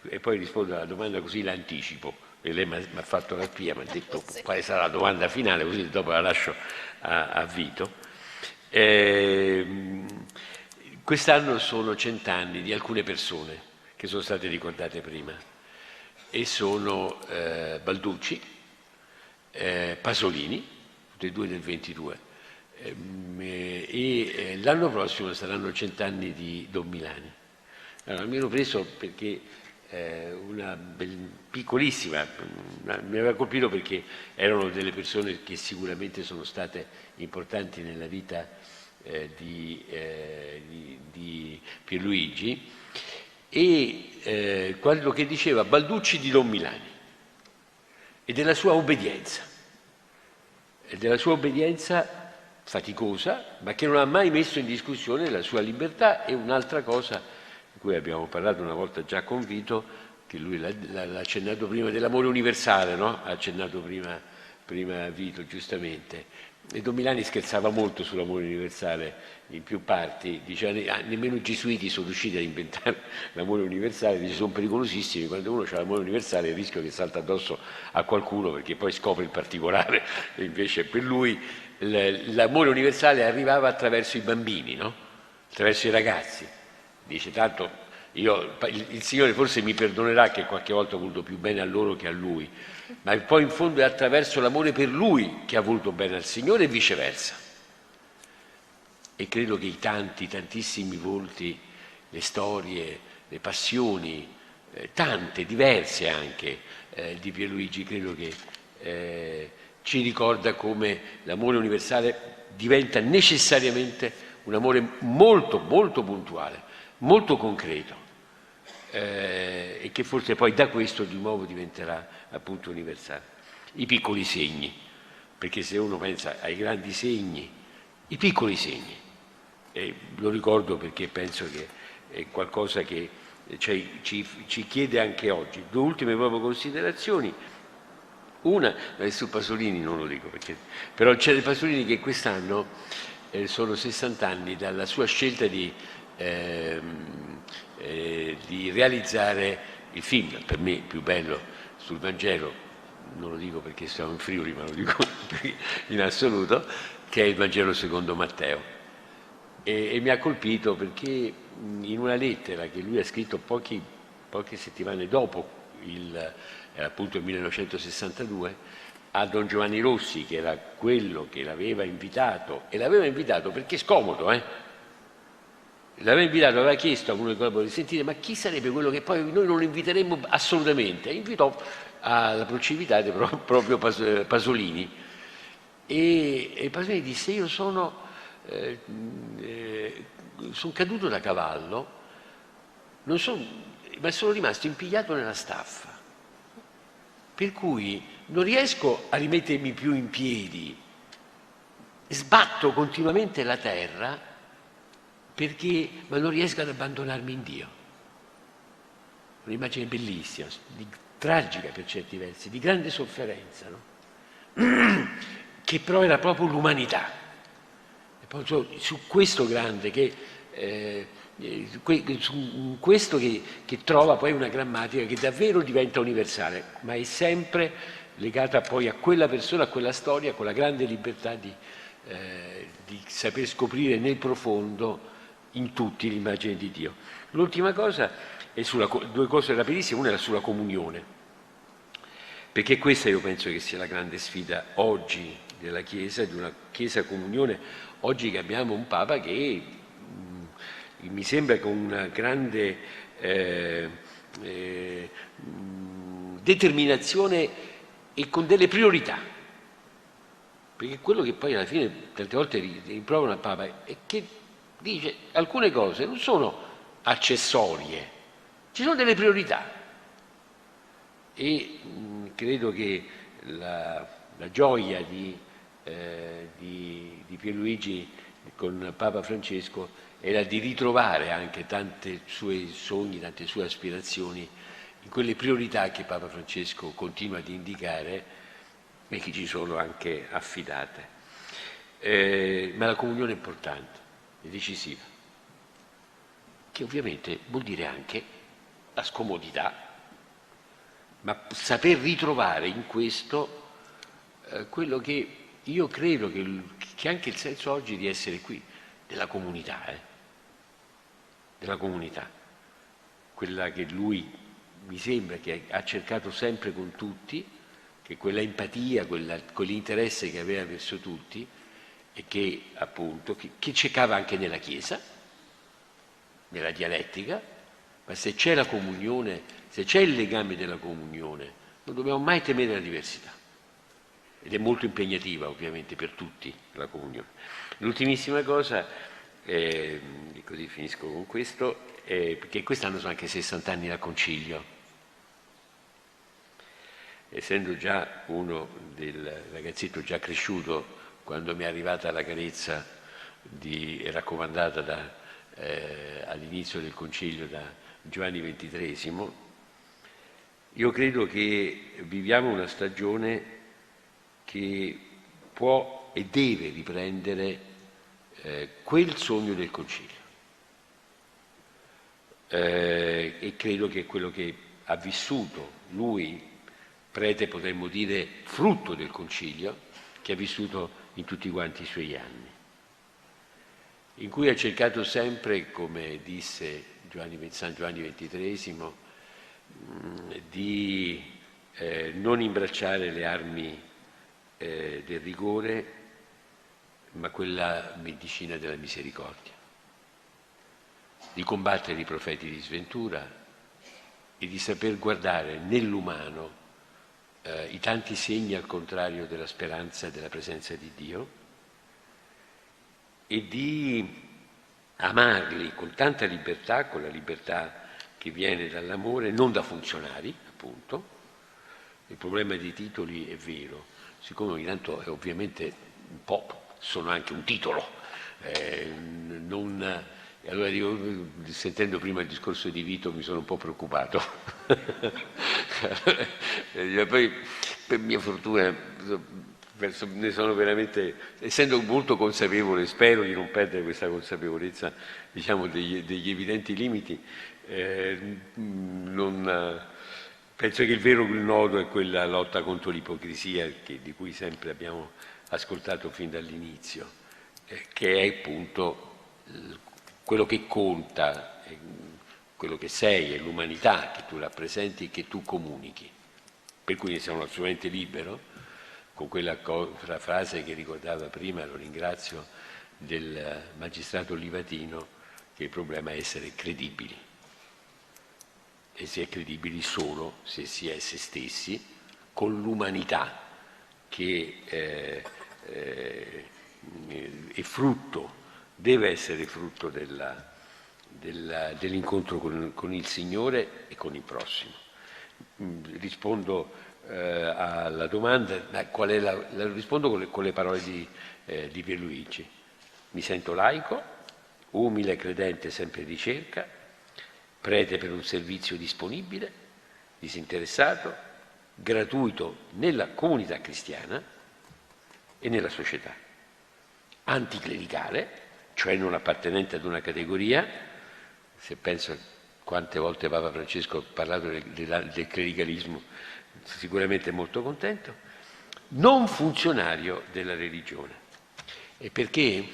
e poi rispondo alla domanda, così l'anticipo, e lei mi ha fatto la spia, mi ha detto quale sarà la domanda finale, così dopo la lascio a Vito. Quest'anno sono 100 anni di alcune persone che sono state ricordate prima, e sono Balducci, Pasolini, tutti e due del 22, e l'anno prossimo saranno 100 anni di Don Milani. Allora, mi ero preso perché una piccolissima, mi aveva colpito perché erano delle persone che sicuramente sono state importanti nella vita di Pierluigi, e quello che diceva Balducci di Don Milani e della sua obbedienza, faticosa, ma che non ha mai messo in discussione la sua libertà. E un'altra cosa di cui abbiamo parlato una volta già con Vito, che lui l'ha accennato prima, dell'amore universale, no? Ha accennato prima Vito, giustamente. E Don Milani scherzava molto sull'amore universale in più parti, diceva nemmeno i gesuiti sono riusciti a inventare l'amore universale, dice sono pericolosissimi, quando uno ha l'amore universale il rischio che salta addosso a qualcuno perché poi scopre il particolare, e invece per lui l'amore universale arrivava attraverso i bambini, no? Attraverso i ragazzi. Dice tanto il Signore forse mi perdonerà che qualche volta ho voluto più bene a loro che a Lui, ma poi in fondo è attraverso l'amore per Lui che ha voluto bene al Signore e viceversa. E credo che i tantissimi volti, le storie, le passioni, tante, diverse anche, di Pierluigi, credo che ci ricorda come l'amore universale diventa necessariamente un amore molto, molto puntuale, molto concreto, e che forse poi da questo di nuovo diventerà appunto universale. I piccoli segni, perché se uno pensa ai grandi segni, i piccoli segni, e lo ricordo perché penso che è qualcosa che ci chiede anche oggi. Due ultime proprio considerazioni. Una, su Pasolini non lo dico, però c'è Pasolini che quest'anno sono 60 anni dalla sua scelta di realizzare il film, per me più bello, sul Vangelo, non lo dico perché siamo in Friuli, ma lo dico in assoluto, che è il Vangelo secondo Matteo. E mi ha colpito perché in una lettera che lui ha scritto poche settimane dopo, appunto il 1962, a Don Giovanni Rossi, che era quello che l'aveva invitato, e l'aveva invitato perché è scomodo, l'aveva invitato, aveva chiesto a uno dei collaboratori di sentire ma chi sarebbe quello che poi noi non inviteremmo assolutamente, e invitò alla prossimità proprio Pasolini, e Pasolini disse io sono caduto da cavallo, ma sono rimasto impigliato nella staffa, per cui non riesco a rimettermi più in piedi, sbatto continuamente la terra ma non riesco ad abbandonarmi in Dio. Un'immagine bellissima, tragica per certi versi, di grande sofferenza, no? Che però era proprio l'umanità. E poi su questo grande, su questo che trova poi una grammatica che davvero diventa universale, ma è sempre legata poi a quella persona, a quella storia, con la grande libertà di saper scoprire nel profondo in tutti l'immagine di Dio. L'ultima cosa è due cose rapidissime, una è sulla comunione, perché questa io penso che sia la grande sfida oggi della Chiesa, di una Chiesa comunione, oggi che abbiamo un Papa che mi sembra con una grande determinazione e con delle priorità, perché quello che poi alla fine tante volte rimprovano al Papa è che dice alcune cose non sono accessorie, ci sono delle priorità e credo che la gioia di Pierluigi con Papa Francesco era di ritrovare anche tanti suoi sogni, tante sue aspirazioni in quelle priorità che Papa Francesco continua ad indicare e che ci sono anche affidate. Ma la comunione è importante, è decisiva, che ovviamente vuol dire anche la scomodità, ma saper ritrovare in questo quello che io credo che anche il senso oggi di essere qui, della comunità, della comunità, quella che lui mi sembra che ha cercato sempre con tutti, che quella empatia, quell'interesse che aveva verso tutti e che appunto che cercava anche nella Chiesa, nella dialettica, ma se c'è la comunione, se c'è il legame della comunione, non dobbiamo mai temere la diversità. Ed è molto impegnativa ovviamente per tutti la comunione. L'ultimissima cosa, e così finisco con questo, perché quest'anno sono anche 60 anni dal Concilio. Essendo già uno del ragazzetto già cresciuto, quando mi è arrivata la carezza raccomandata all'inizio del Concilio da Giovanni XXIII, io credo che viviamo una stagione che può e deve riprendere quel sogno del Concilio. E credo che quello che ha vissuto lui, prete potremmo dire frutto del Concilio, che ha vissuto in tutti quanti i suoi anni, in cui ha cercato sempre, come disse San Giovanni XXIII, di non imbracciare le armi del rigore, ma quella medicina della misericordia, di combattere i profeti di sventura e di saper guardare nell'umano i tanti segni al contrario della speranza e della presenza di Dio e di amarli con tanta libertà, con la libertà che viene dall'amore, non da funzionari, appunto. Il problema dei titoli è vero, siccome ogni tanto ovviamente un po' sono anche un titolo, allora io, sentendo prima il discorso di Vito, mi sono un po' preoccupato. Poi, per mia fortuna, ne sono veramente, essendo molto consapevole, spero di non perdere questa consapevolezza, diciamo, degli evidenti limiti, penso che il vero nodo è quella lotta contro l'ipocrisia di cui sempre abbiamo ascoltato fin dall'inizio, che è appunto quello che conta, quello che sei, è l'umanità che tu rappresenti e che tu comunichi. Per cui ne sono assolutamente libero, con quella frase che ricordava prima, lo ringrazio, del magistrato Livatino, che il problema è essere credibili. E si è credibili solo se si è se stessi, con l'umanità che è frutto, deve essere frutto dell'incontro con il Signore e con il prossimo. Rispondo alla domanda, rispondo con le parole di Pierluigi. Mi sento laico, umile credente sempre in ricerca, prete per un servizio disponibile, disinteressato, gratuito nella comunità cristiana e nella società, anticlericale, cioè non appartenente ad una categoria. Se penso quante volte Papa Francesco ha parlato del clericalismo, sicuramente è molto contento, non funzionario della religione. E perché?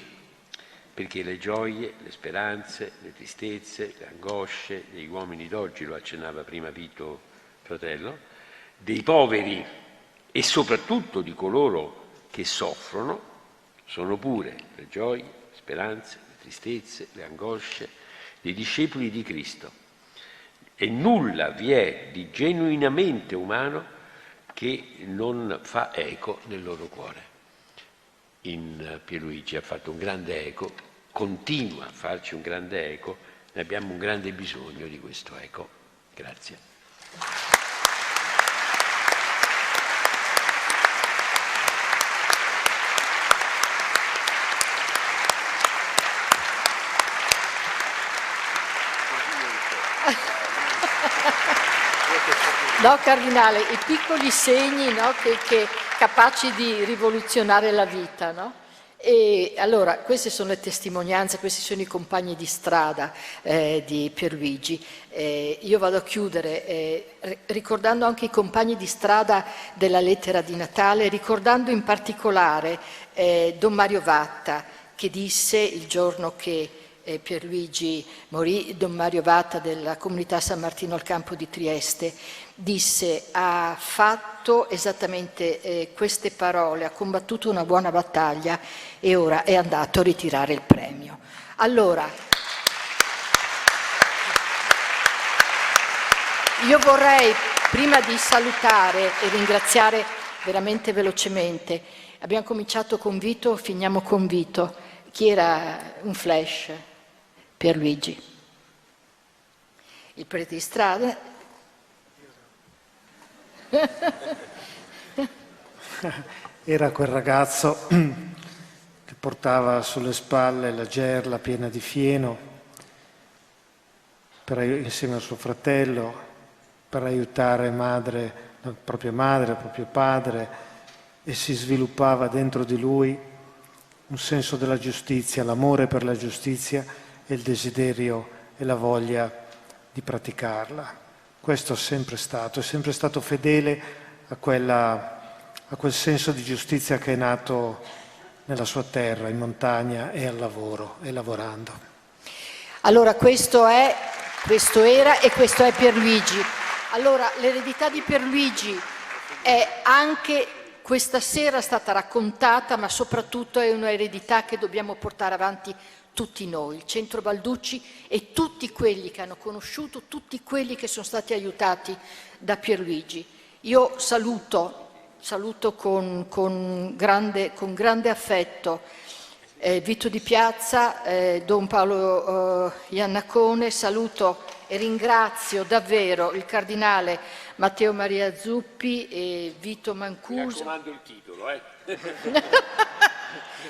Perché le gioie, le speranze, le tristezze, le angosce degli uomini d'oggi, lo accennava prima Vito fratello, dei poveri e soprattutto di coloro che soffrono, sono pure le gioie, le speranze, le tristezze, le angosce dei discepoli di Cristo. E nulla vi è di genuinamente umano che non fa eco nel loro cuore. In Pierluigi ha fatto un grande eco, continua a farci un grande eco, ne abbiamo un grande bisogno di questo eco. Grazie. No, Cardinale, i piccoli segni, no, che capaci di rivoluzionare la vita, no? E allora, queste sono le testimonianze, questi sono i compagni di strada di Pierluigi. Io vado a chiudere ricordando anche i compagni di strada della lettera di Natale, ricordando in particolare Don Mario Vatta, che disse il giorno che Pierluigi morì, Don Mario Vatta della comunità San Martino al Campo di Trieste, disse: ha fatto esattamente queste parole, ha combattuto una buona battaglia e ora è andato a ritirare il premio. Allora, io vorrei, prima di salutare e ringraziare veramente velocemente, abbiamo cominciato con Vito, finiamo con Vito. Chi era un flash? Pierluigi. Il prete di strada. Era quel ragazzo che portava sulle spalle la gerla piena di fieno insieme al suo fratello per aiutare proprio padre, e si sviluppava dentro di lui un senso della giustizia, l'amore per la giustizia e il desiderio e la voglia di praticarla. Questo è sempre stato fedele a quel senso di giustizia che è nato nella sua terra, in montagna e al lavoro, e lavorando. Allora, questo era e questo è Pierluigi. Allora, l'eredità di Pierluigi è anche questa sera stata raccontata, ma soprattutto è un'eredità che dobbiamo portare avanti tutti noi, il Centro Balducci e tutti quelli che hanno conosciuto, tutti quelli che sono stati aiutati da Pierluigi. Io saluto con grande affetto Vito Di Piazza, Don Paolo Iannacone, saluto e ringrazio davvero il Cardinale Matteo Maria Zuppi e Vito Mancuso. Mi raccomando il titolo,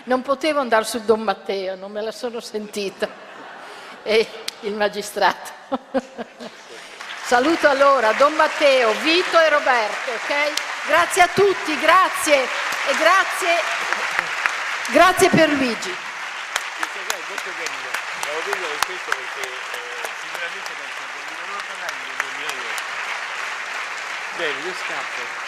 Non potevo andare su Don Matteo, non me la sono sentita. E il magistrato. Saluto allora Don Matteo, Vito e Roberto, ok? Grazie a tutti, grazie e grazie per Luigi. Questo è molto carino, devo dirlo per questo perché sicuramente non parlare di 2000 euro. Bene, io scappo.